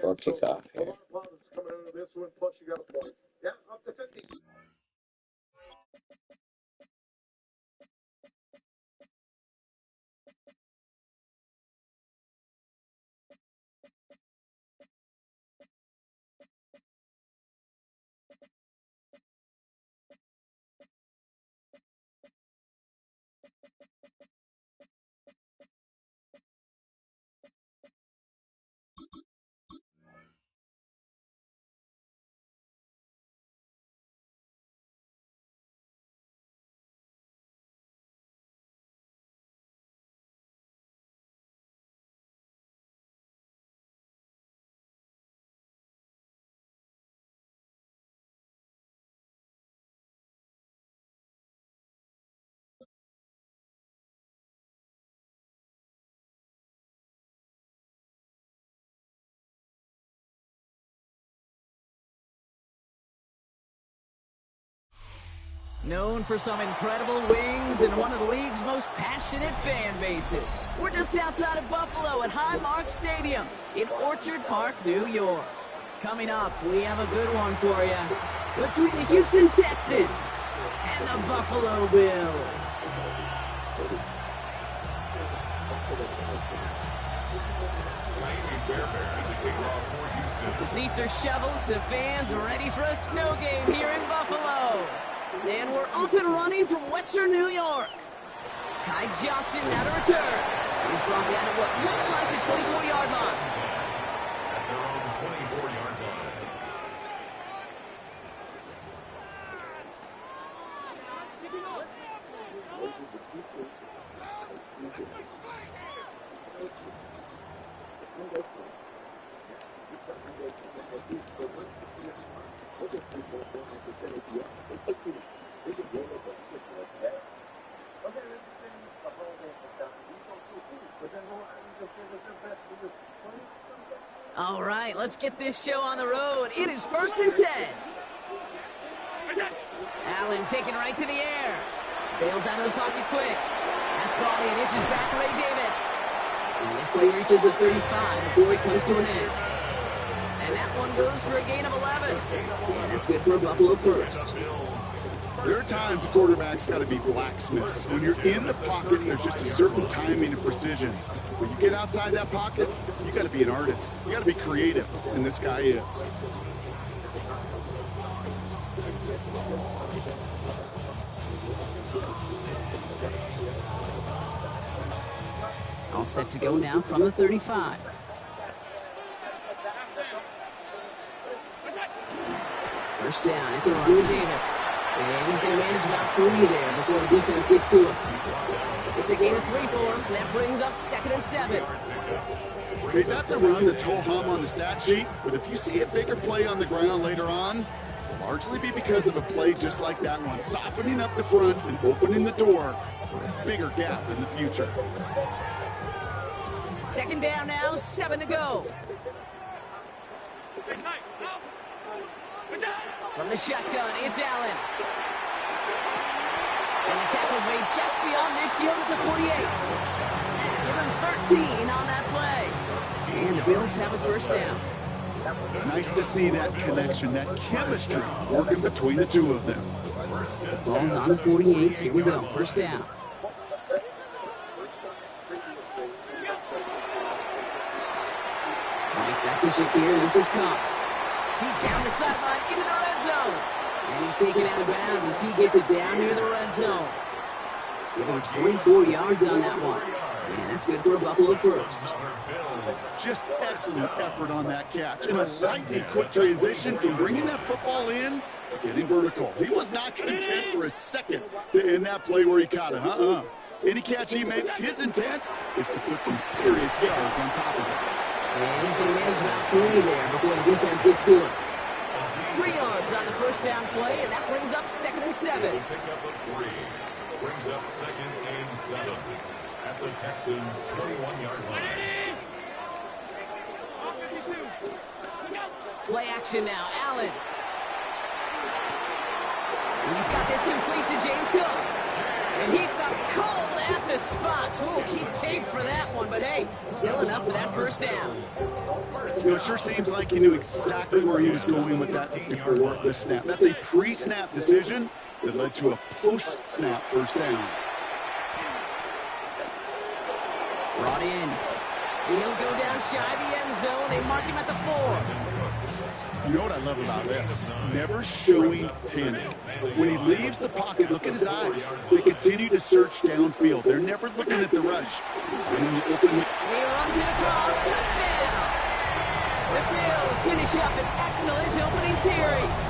B: kickoff
F: A
B: here.
F: lot of positives coming out of this one. Plus, you got a point.
A: Yeah, up to 50.
J: Known for some incredible wings and one of the league's most passionate fan bases. We're just outside of Buffalo at Highmark Stadium in Orchard Park, New York. Coming up, we have a good one for you. Between the Houston Texans and the Buffalo Bills. The seats are shoveled, the fans are ready for a snow game here in Buffalo. And we're off and running from Western New York. Ty Johnson now to return. He's brought down at what looks like the 24-yard line.
E: At their own 24-yard line.
J: All right, let's get this show on the road. It is 1st and 10. Allen taken right to the air. Bails out of the pocket quick. That's ball in. It's his back, Ray Davis. And this play reaches the 35 before it comes to an end. And that one goes for a gain of 11. And that's good for a Buffalo first.
K: There are times a quarterback's got to be blacksmiths. When you're in the pocket, there's just a certain timing and precision. When you get outside that pocket, you got to be an artist. You got to be creative, and this guy is.
J: All set to go now from the 35. First down, it's a run with Davis. And he's going to manage about 3 there before the defense gets to him. It's a gain of 3 for him. That brings up 2nd and 7.
K: Okay, that's a run that's ho-hum on the stat sheet, but if you see a bigger play on the ground later on, largely be because of a play just like that one, softening up the front and opening the door for a bigger gap in the future.
J: Second down now, 7 to go. From the shotgun, it's Allen. And the tackle's made just beyond midfield at the 48. Give him 13 on that play. And the Bills have a first down.
K: Nice to see that connection, that chemistry working between the two of them.
J: Ball's on the 48. Here we go. First down. Right back to Shakir. This is caught. He's down the sideline into the red zone. And he's taken out of bounds as he gets it down near the red zone. Give him 24 yards on that one. And that's good for a Buffalo first.
K: Just excellent effort on that catch. And a lightning quick transition from bringing that football in to getting vertical. He was not content for a second to end that play where he caught it. Any catch he makes, his intent is to put some serious yards on top of it.
J: And he's going to manage about 3 there before the defense gets to him. 3 yards on the first down play, and that brings up 2nd and 7.
E: Brings up 2nd and 7 at the Texans' 21-yard line.
J: Play action now, Allen. He's got this complete to James Cook. And he stopped cold at the spot. Ooh, he paid for that one, but hey, still enough for that first down.
K: You know, it sure seems like he knew exactly where he was going with that before the snap. That's a pre-snap decision that led to a post-snap first down.
J: Brought in. He'll go down shy of the end zone. They mark him at the 4.
K: You know what I love about this? Never showing panic. When he leaves the pocket, look at his eyes. They continue to search downfield. They're never looking at the rush. And in the open...
J: He runs it across. Touchdown! The Bills finish up an excellent opening series.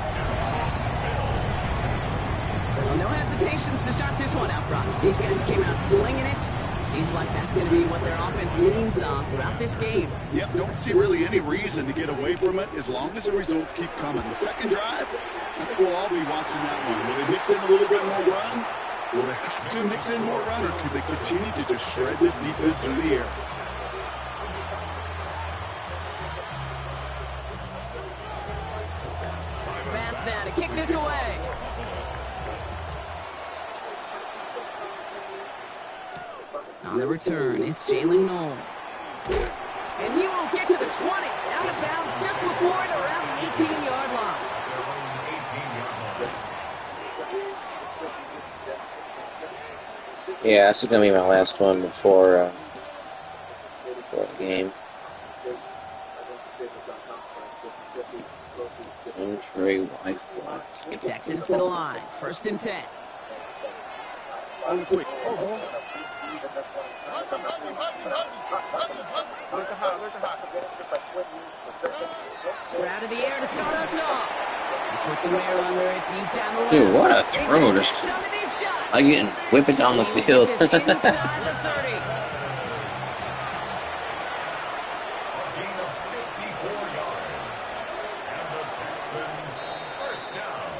J: Well, no hesitations to start this one out front. These guys came out slinging it. Seems like that's going to be what their offense leans on throughout this game.
K: Yep, don't see really any reason to get away from it as long as the results keep coming. The second drive, I think we'll all be watching that one. Will they mix in a little bit more run? Will they have to mix in more run, or could they continue to just shred this defense through the air?
J: Pass now to kick this away. On the return, it's Jalen Noel. And he will get to the 20. Out of bounds just before it around the 18-yard line.
B: Yeah, this is going to be my last one before the game. Entry Wi-Fi.
J: The Texans to the line. 1st and 10.
K: Quick.
J: Sprout in the air to start us off. He puts some air under it deep down the left.
B: Dude, what a throw. Just like getting whip it down the field.
J: Inside the 30.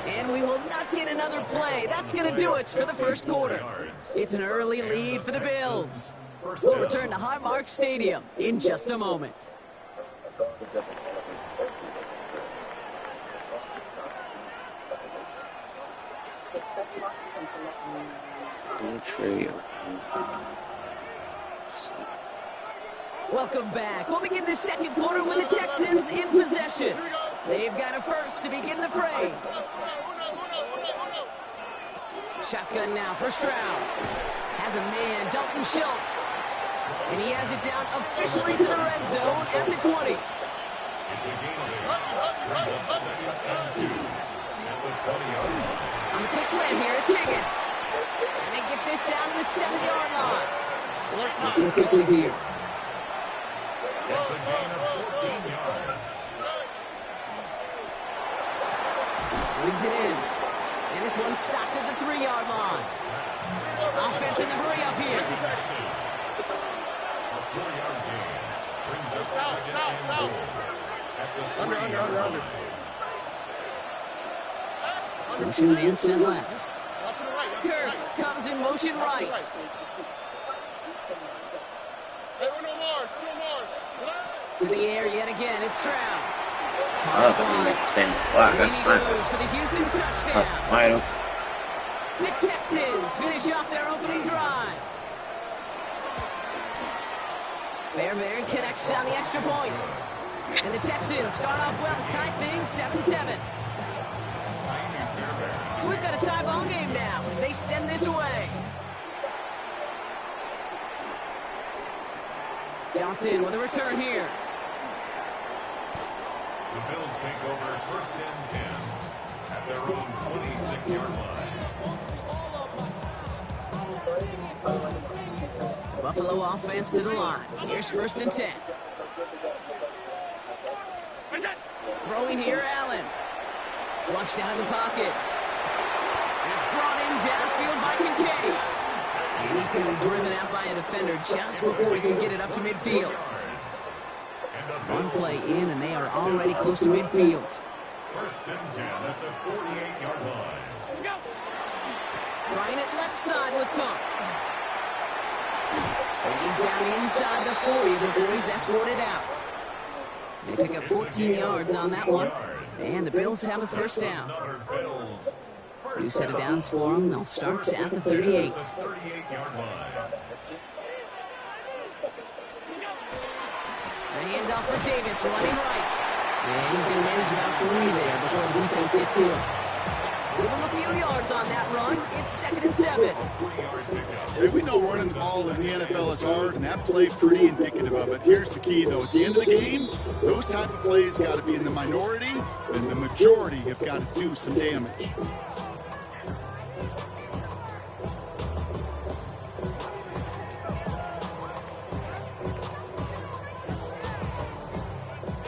J: And we will not get another play. That's going to do it for the first quarter. It's an early lead for the Bills. We'll return to Highmark Stadium in just a moment. Welcome back. We'll begin the second quarter with the Texans in possession. They've got a first to begin the fray. Shotgun now, first round. Has a man, Dalton Schultz. And he has it down officially to the red zone at the 20. On the quick slant here, it's Higgins. And they get this down to the 7-yard line. Looking quickly here.
E: It's a gain of 14 yards.
J: Brings it in. And this one's stopped at the 3-yard line. Offense in the hurry up here.
E: A 4-yard gain brings up 2nd and 4 at the 3-yard line.
J: Motion man sent left. Kirk comes in motion right. To the air yet again, it's Stroud.
B: Stand block. That's fine.
J: Goes for the Houston touchdown.
B: Wide open.
J: The Texans finish off their opening drive. Fairbairn connects on the extra point. And the Texans start off well to tie things 7-7. So we've got a tie ball game now as they send this away. Johnson with a return here.
E: The Bills take over 1st and 10 at their own 26-yard line.
J: Buffalo offense to the line. Here's 1st and 10. Throwing here, Allen. Flushed out of the pocket. That's brought in downfield by Kincaid. And he's going to be driven out by a defender just before he can get it up to midfield. One play in, and they are already close to midfield.
E: 1st and 10 at the 48-yard line.
J: Trying it left side with Pump. And he's down inside the 40 before he's escorted out. They pick up 14 yards on that one. And the Bills have a 1st down. New set of downs for them. They'll start at the 38. The handoff for Davis, running right. And he's going to manage about 3 there before the defense gets to him. Give him a few yards on that run. It's 2nd and 7.
K: Hey, we know running the ball in the NFL is hard, and that play pretty indicative of it. Here's the key, though. At the end of the game, those type of plays got to be in the minority, and the majority have got to do some damage.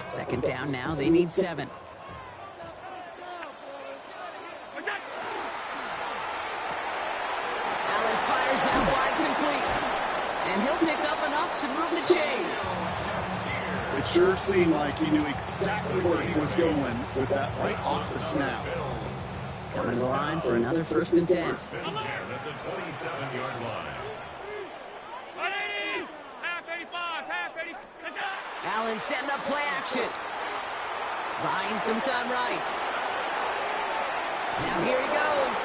J: Second down now. They need 7. Allen fires out wide, complete. And he'll pick up enough to move the chains.
K: It sure seemed like he knew exactly where he was going with that right off the snap.
J: Coming to the line for another 1st and 10.
E: 1st and 10 at the 27-yard line.
J: Allen setting up play action. Buying some time right. Now here he goes.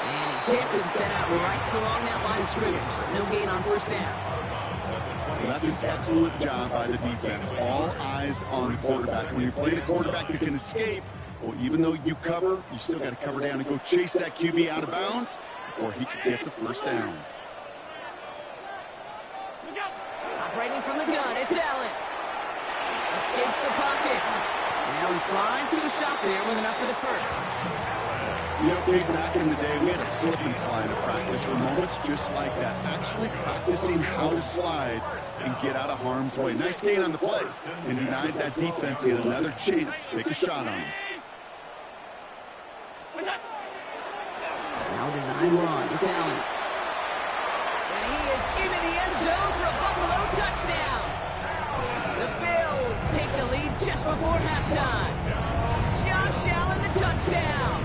J: And he's hit and sent out right along that line of scrimmage. So no gain on 1st down.
K: Well, that's an excellent job by the defense. All eyes on the quarterback. When you're playing a quarterback that can escape, well, even though you cover, you still got to cover down and go chase that QB out of bounds before he can get the 1st down.
J: Operating from the gun, it's Allen. Escapes the pocket. Now he slides to a stop there with enough for the 1st.
K: You know, Kate, back in the day, we had a slip and slide of practice for moments just like that. Actually practicing how to slide and get out of harm's way. Nice gain on the play. And denied that defense yet another chance to take a shot on him.
J: Now design run, it's Allen. And he is into the end zone for a Buffalo touchdown. The Bills take the lead just before halftime. Josh Allen, the touchdown.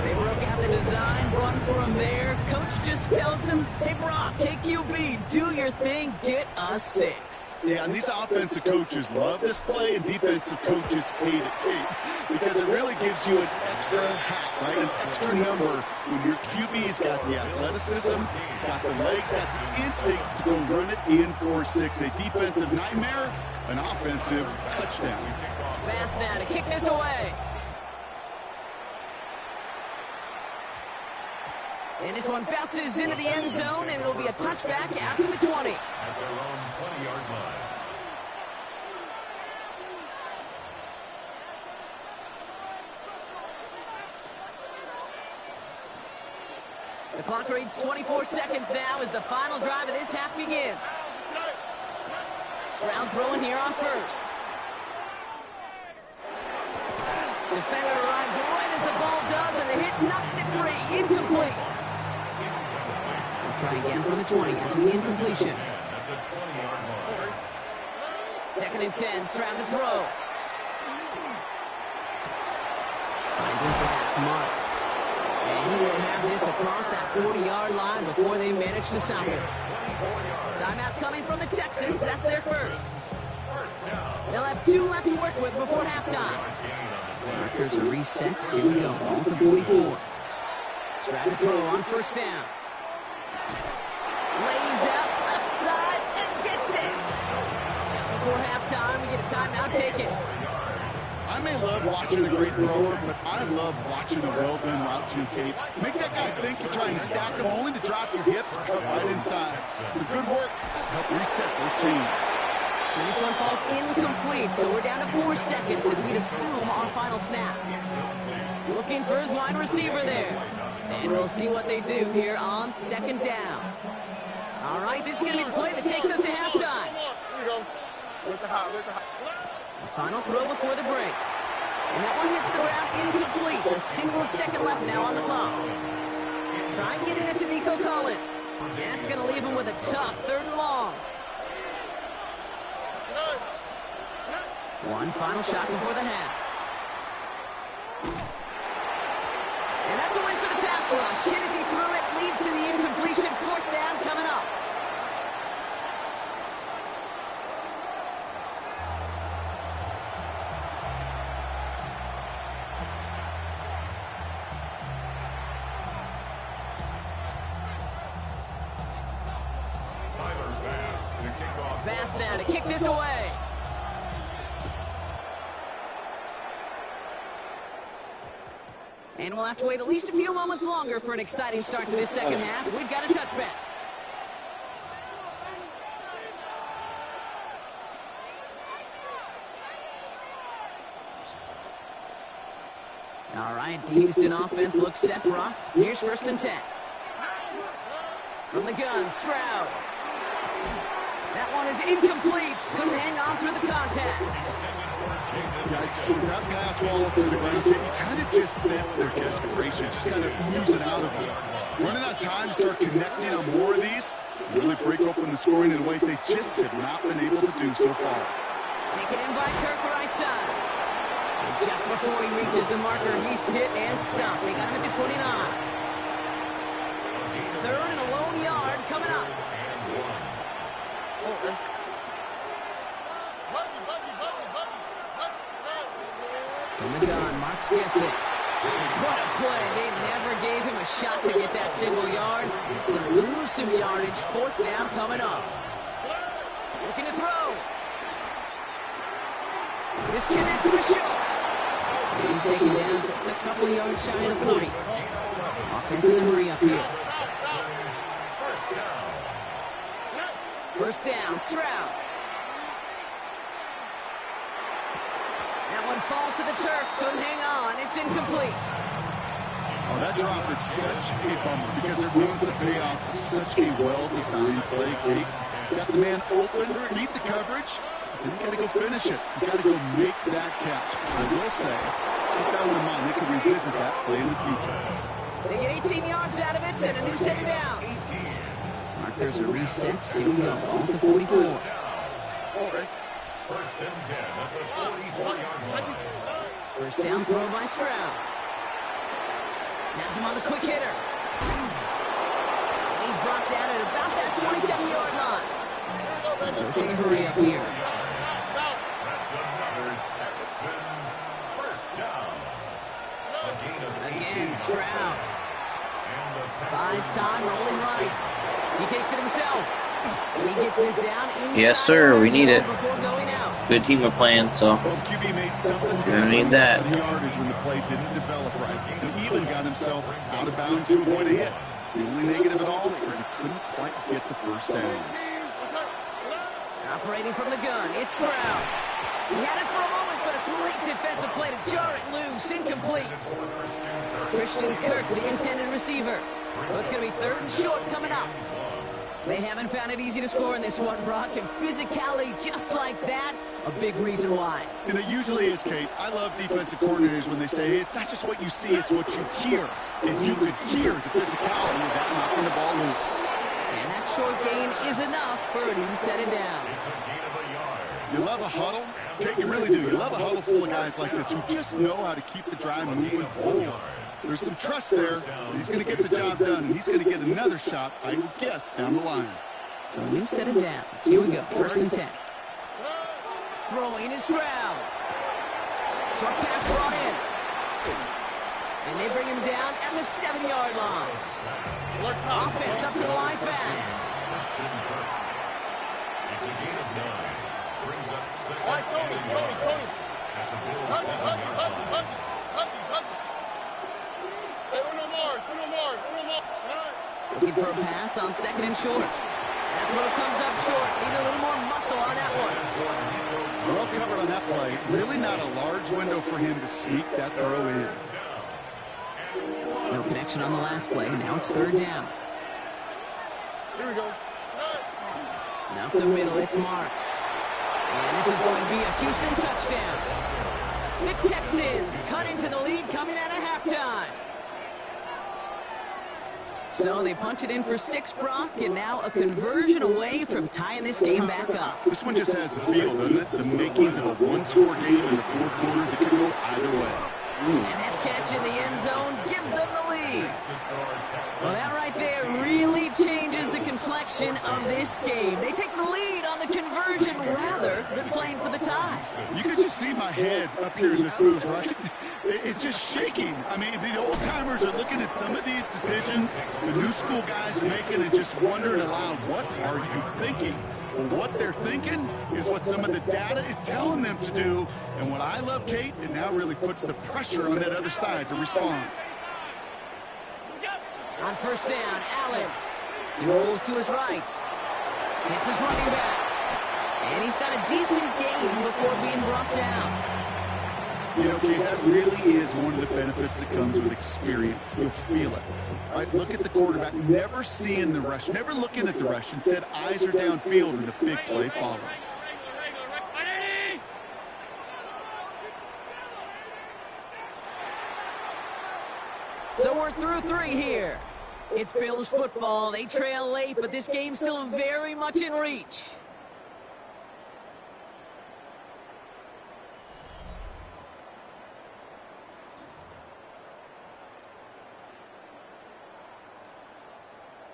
J: They broke out the design run for him there. Coach just tells him, hey, Brock, KQB, do your thing, get a 6.
K: Yeah, and these offensive coaches love this play, and defensive coaches hate it, Kate, because it really gives you an extra hat, right, an extra number when your QB's got the athleticism, got the legs, got the instincts to go run it in for 6. A defensive nightmare, an offensive touchdown.
J: Pass now to kick this away. And this one bounces into the end zone, and it'll be a touchback out to the 20.
E: At their own 20-yard line.
J: The clock reads 24 seconds now as the final drive of this half begins. Stroud throwing here on 1st. Defender arrives right as the ball does, and the hit knocks it free. Incomplete. We'll try again from the 20 after the incompletion. 2nd and 10, Stroud to throw. Slides in for that, Marks. And he will have this across that 40-yard line before they manage to stop him. Timeout coming from the Texans. That's their first. They'll have 2 left to work with before halftime. Markers are reset. Here we go. Ball at the 44. Strap to throw on first down. Lays out left side and gets it. Just before halftime, we get a timeout taken.
K: I may love watching a great thrower, but I love watching a well-done route to Kate. Make that guy think you're trying to stack him, only to drop your hips, cut right inside. Some good work to help reset those chains.
J: And this one falls incomplete, so we're down to 4 seconds, and we'd assume our final snap. Looking for his wide receiver there. And we'll see what they do here on second down. All right, this is going to be the play that takes us to halftime. The final throw before the break. And that one hits the ground incomplete. A single second left now on the clock. Try and get it into Nico Collins. That's going to leave him with a tough 3rd and long. One final shot before the half. And that's a win for the pass rush. Hit as he threw it, leads to the incompletion. 4th down coming up. Vass now to kick this away. And we'll have to wait at least a few moments longer for an exciting start to this second half. We've got a touchback. All right, the Houston offense looks set, Brock. Here's 1st and 10. From the gun, Stroud. That one is incomplete. Couldn't hang on through the contact.
K: Yikes, as that pass falls to the ground, you kind of just sense their desperation. Just kind of ooze it out of them. Running out of time to start connecting on more of these, really break open the scoring in a way they just have not been able to do so far.
J: Taken in by Kirk right side. And just before he reaches the marker, he's hit and stopped. They got him at the 29. 3rd and a lone yard coming up. From the gun, Marks gets it. What a play. They never gave him a shot to get that single yard. He's going to lose some yardage. 4th down coming up. Looking to throw. This connects with Schultz. And he's taken down just a couple of yards shy of the 40. Offense in a hurry up here. 1st down, Stroud. That one falls to the turf. Couldn't hang on. It's incomplete.
K: Oh, that drop is such a bummer because there ruins the payoff of such a well-designed play, Kate. Got the man open, beat the coverage, then you got to go finish it. You got to go make that catch. I will say, keep that one in mind. They can revisit that play in the future.
J: They get 18 yards out of it and a new set of downs. Markers are reset. Here we go. Ball at the 44.
E: 1st and 10 at the 44-yard line.
J: 1st down throw by Stroud. That's him on the quick hitter. And he's brought down at about that 27-yard line. Dosing a hurry up here.
E: That's another Texans 1st down.
J: Again, Stroud. Buys time, rolling right. He takes it himself. And he gets this down inside.
B: Yes, sir. We need it.
J: Before going out.
B: Good team we're playing, so
K: QB made something
B: we're gonna need that.
K: some yardage when the play didn't develop right. He even got himself out of bounds to avoid a hit. The only negative at all is he couldn't quite get the 1st down.
J: Operating from the gun, it's Stroud. He had it for a moment, but a great defensive play to jar it loose, incomplete. Christian Kirk, the intended receiver. So it's going to be 3rd and short coming up. They haven't found it easy to score in this one, Brock, and physicality just like that, a big reason why.
K: And it usually is, Kate. I love defensive coordinators when they say, hey, it's not just what you see, it's what you hear. And you could hear the physicality of that knocking the ball loose.
J: And that short gain is enough for a new set of downs.
E: It's a gain of a yard.
K: You love a huddle? Okay, you really do. You love a huddle full of guys like this who just know how to keep the drive moving forward. There's some trust there. He's going to get the job done, and he's going to get another shot, I would guess, down the line.
J: So a new set of downs. Here we go. 1st and 10. Throwing is Stroud. Short pass brought in. And they bring him down at the 7-yard line. Offense up to the line fast.
E: It's a gain of 9. Brings up second and 11. At the 7-yard line.
J: Looking for a pass on 2nd and short. That throw comes up short. Need a little more muscle on that one.
K: Well covered on that play. Really not a large window for him to sneak that throw in.
J: No connection on the last play. Now it's 3rd down.
F: Here we go.
J: Up the middle, it's Marks. And this is going to be a Houston touchdown. The Texans cut into the lead coming out of halftime. So they punch it in for 6, Brock, and now a conversion away from tying this game back up.
K: This one just has the feel, doesn't it? The makings of a one-score game in the 4th quarter that could go either way.
J: And that catch in the end zone gives them the lead. Well, that right there really changes the complexion of this game. They take the lead on the conversion rather than playing for the tie.
K: You could just see my head up here in this booth, right? It's just shaking. I mean, the old-timers are looking at some of these decisions the new school guys are making and just wondering aloud, what are you thinking? Well, what they're thinking is what some of the data is telling them to do. And what I love, Kate, it now really puts the pressure on that other side to respond.
J: On 1st down, Allen. He rolls to his right. Hits his running back. And he's got a decent gain before being brought down.
K: You know, Kate, that really is one of the benefits that comes with experience. You'll feel it. All right, look at the quarterback, never seeing the rush, never looking at the rush. Instead, eyes are downfield, and the big play follows.
J: So we're through 3 here. It's Bills football. They trail late, but this game's still very much in reach.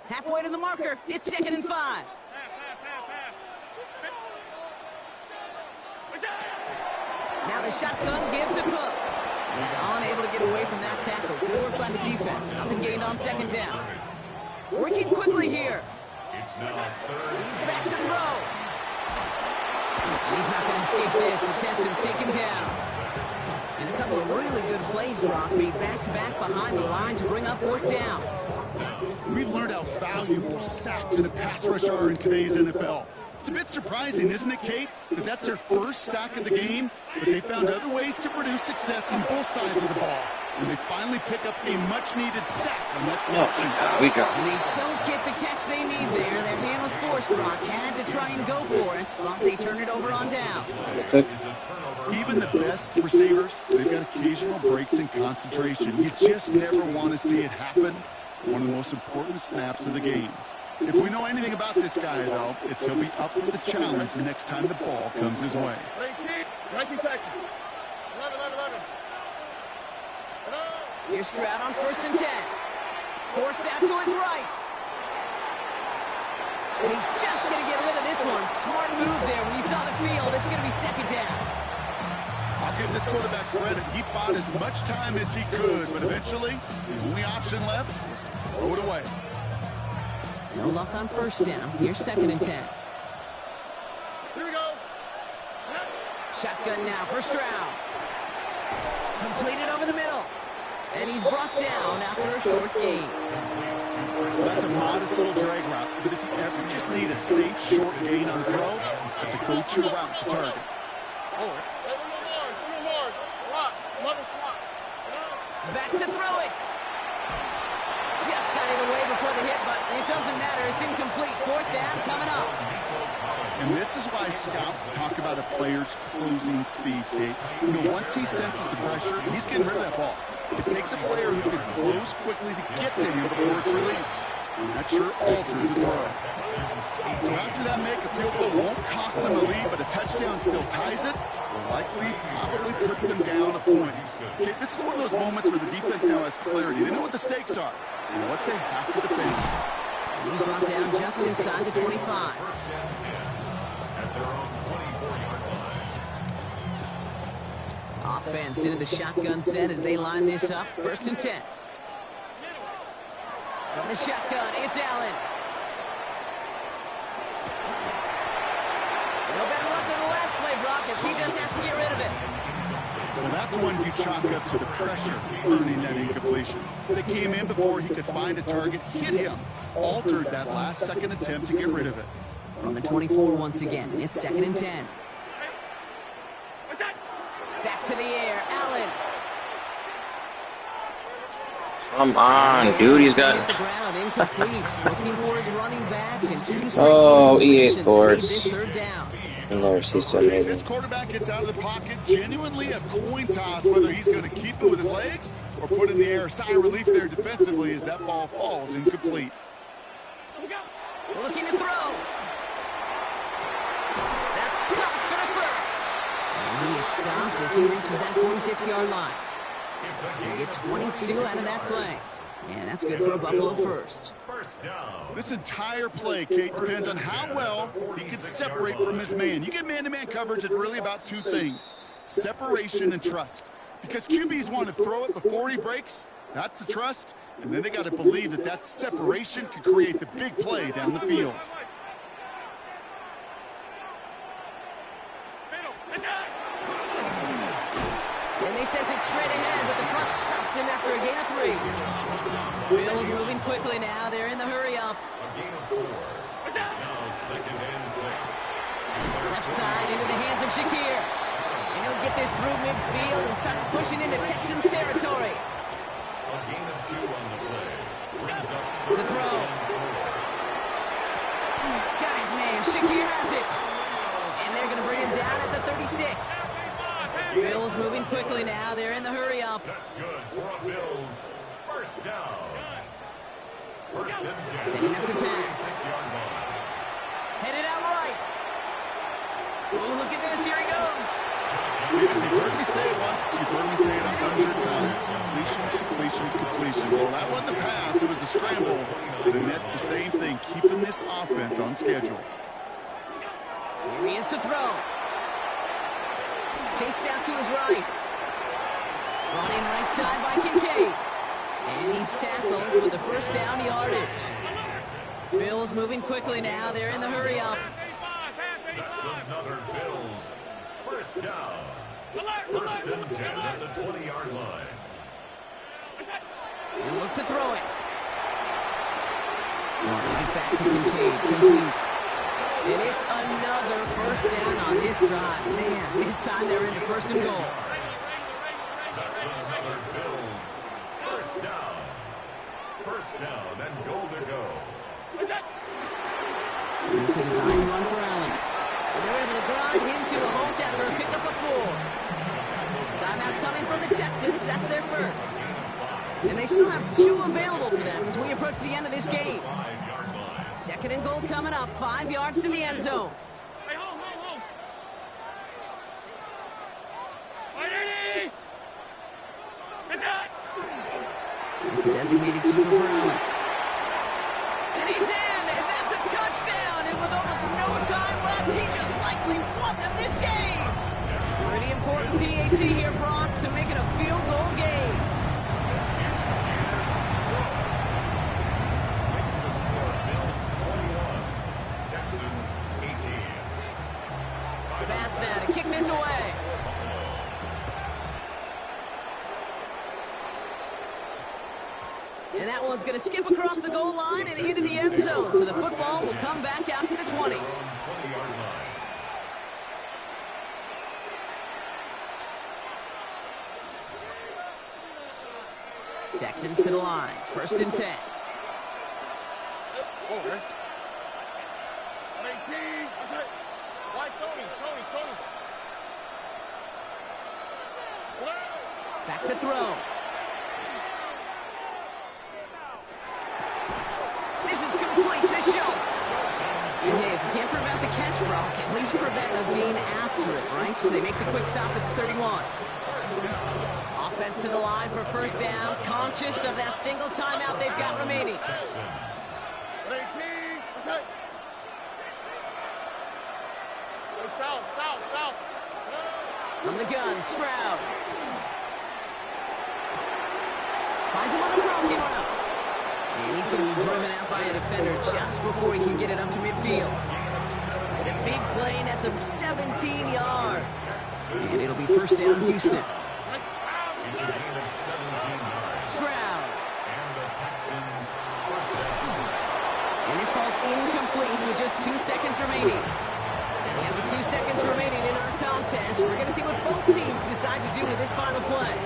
J: Halfway to the marker. It's 2nd and 5. Now the shotgun give to Cook. He's unable to get away from that tackle. Good work by the defense. Nothing gained on 2nd down. Working quickly here. He's back to throw. He's not going to escape this. The Texans take him down. And a couple of really good plays, Brock, made back-to-back behind the line to bring up 4th down.
K: We've learned how valuable sacks in a pass rush are in today's NFL. It's a bit surprising, isn't it, Kate, that that's their first sack of the game, but they found other ways to produce success on both sides of the ball. And they finally pick up a much-needed sack on that stop sheet.
J: And they don't get the catch they need there. Their hand was forced, Brock. Had to try and go for it, but they turn it over on downs.
K: Even the best receivers, they've got occasional breaks in concentration. You just never want to see it happen. One of the most important snaps of the game. If we know anything about this guy, though, it's he'll be up for the challenge the next time the ball comes his way.
J: Here's Stroud on 1st and 10. Forced out to his right. And he's just going to get rid of this one. Smart move there. When you saw the field, it's going to be 2nd down.
K: I'll give this quarterback credit. He bought as much time as he could, but eventually, the only option left was to throw it away.
J: No luck on 1st down. Here's 2nd and 10.
F: Here we go.
J: Shotgun now for Stroud. Completed over the middle. And he's brought down after a short gain.
K: Well, that's a modest little drag route, but if you ever just need a safe short gain on throw, that's a go-to route to target.
J: Back to throw it. Just got it away before the hit, but it doesn't matter. It's incomplete. 4th down coming up.
K: And this is why scouts talk about a player's closing speed, Kate. You know, once he senses the pressure, he's getting rid of that ball. It takes a player who can close quickly to get to him before it's released. And that sure altered the throw. So after that make, a field goal won't cost him a lead, but a touchdown still ties it, or likely probably puts them down a point. Okay, this is one of those moments where the defense now has clarity. They know what the stakes are and what they have to defend.
J: He's brought down just inside the 25.
E: At their own 24-yard line.
J: Offense into the shotgun set as they line this up. 1st and 10. From the shotgun, it's Allen. No better luck than the last play, Brock, as he just has to get rid of it.
K: Well, that's one you chalk up to the pressure earning that incompletion. They came in before he could find a target, hit him, altered that last-second attempt to get rid of it.
J: From the 24 once again, it's 2nd and 10. Back to the air, Allen.
B: Come on, dude. He's got...
J: The ground, incomplete. Looking for his running back and 2 straight
B: Oh,
J: incompletions
B: E8
J: to lead
B: boards.
J: this 3rd down.
B: I've never seen so
K: This
B: amazing.
K: quarterback gets out of the pocket, genuinely a coin toss, whether he's going to keep it with his legs or put it in the air. Sigh of relief there defensively as that ball falls incomplete.
J: Looking to throw. That's caught for the 1st. And he is stopped as he reaches that 46-yard line. They get 22 out of that play. And that's good for a Buffalo 1st.
K: This entire play, Kate, depends on how well he can separate from his man. You get man-to-man coverage, it's really about 2 things: separation and trust. Because QBs want to throw it before he breaks, that's the trust, and then they got to believe that that separation can create the big play down the field.
J: And they sent it straight ahead, but the front stops him after a gain of 3. Bills moving quickly now. They're in the hurry-up.
E: A gain of 4. It's now 2nd and 6.
J: Left side into the hands of Shakir. And he'll get this through midfield and start pushing into Texans territory.
E: A gain of 2 on the play. Brings up
J: To throw. Got his man. Shakir has it. And they're going to bring him down at the 36. Bills moving quickly now. They're in the hurry-up.
E: That's good for a Bills. 1st down. 1st and 10.
J: Setting up to pass.
E: 6-yard line.
J: Headed out right. Oh, look at this. Here he goes.
K: If you've heard me say it once, you've heard me say it 100 times. Completions, completions, completions. Well, that wasn't a pass. It was a scramble. And that's the same thing, keeping this offense on schedule.
J: Here he is to throw. Chased out to his right. Brought in right side by Kincaid. And he's tackled with the 1st down yardage. Bills moving quickly now. They're in the hurry-up.
E: That's another Bills. 1st down. 1st and 10 at the 20-yard line.
J: And look to throw it. Right back to Kincaid. Complete. And it's another 1st down on this drive. Man, this time they're into 1st and goal.
E: That's another Bills. 1st down. 1st down and goal to go.
J: This is a design run for Allen. And they're able to grind into a hold after a pickup of 4. Timeout coming from the Texans. That's their 1st. And they still have 2 available for them as we approach the end of this game.
E: 5-yard line.
J: 2nd and goal coming up. 5 yards to the end zone. It's a designated keeper for Allen. And he's in, and that's a touchdown. And with almost no time left, he just likely won them this game. Pretty important PAT here, Brock, to make it a field goal game.
E: Makes the score Bills 21. Texans 18.
J: Pass now to kick this away. And that one's going to skip across the goal line and into the end zone. So the football will come back out to the 20.
E: 20-yard line.
J: Texans to the line. 1st and 10. Back to throw. This is complete to Schultz. And hey, if you can't prevent the catch, Brock, at least prevent a gain after it, right? So they make the quick stop at the 31. Offense to the line for first down, conscious of that single timeout they've got remaining. From the gun, Stroud. Finds him on the crossing route. And he's going to be driven out by a defender just before he can get it up to midfield. And a big play nets him 17 yards. And it'll be first down, Houston. Stroud. And this falls incomplete with just 2 seconds remaining. And with 2 seconds remaining in our contest, we're going to see what both teams decide to do with this final play.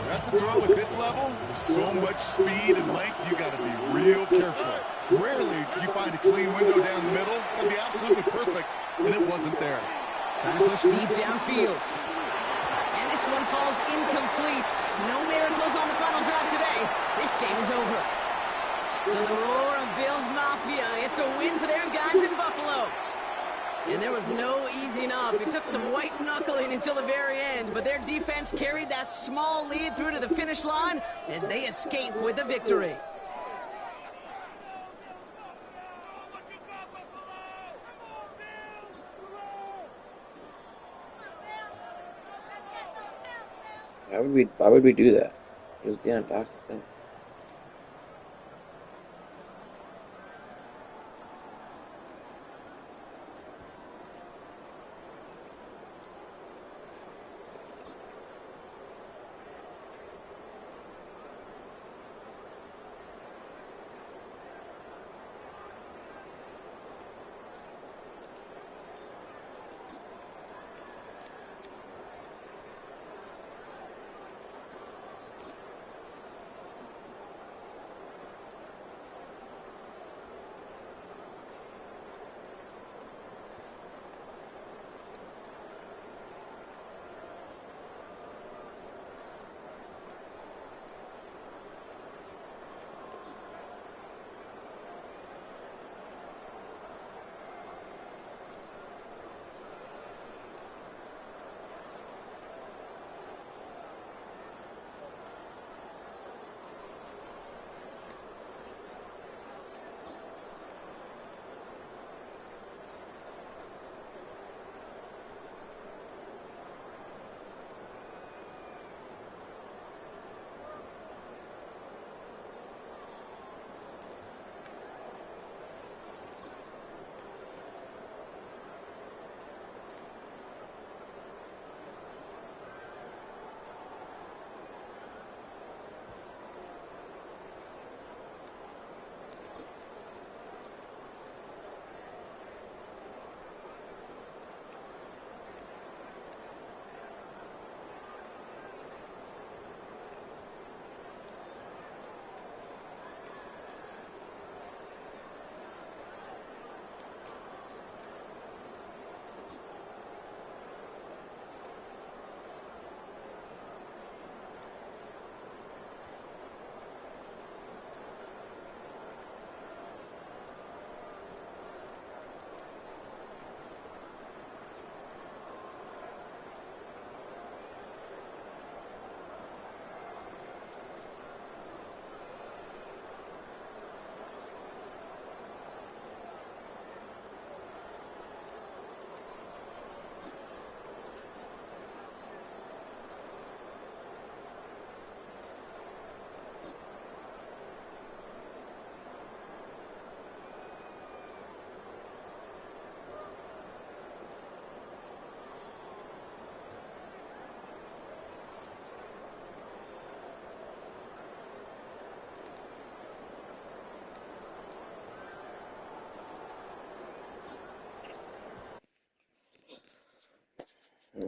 K: That's a throw at this level. With so much speed and length, you got to be real careful. Rarely do you find a clean window down the middle. That'd be absolutely perfect, and it wasn't there.
J: Trying to push deep downfield. And this one falls incomplete. No miracles on the final drive today. This game is over. So the roar of Bills Mafia, it's a win for their guys in Buffalo. And there was no easing up. It took some white knuckling until the very end, but their defense carried that small lead through to the finish line as they escape with the victory.
B: Why would we do that? It was Dan Doc's thing.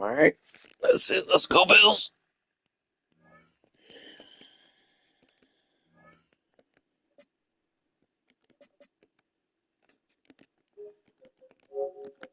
B: All right, that's it. Let's go, Bills.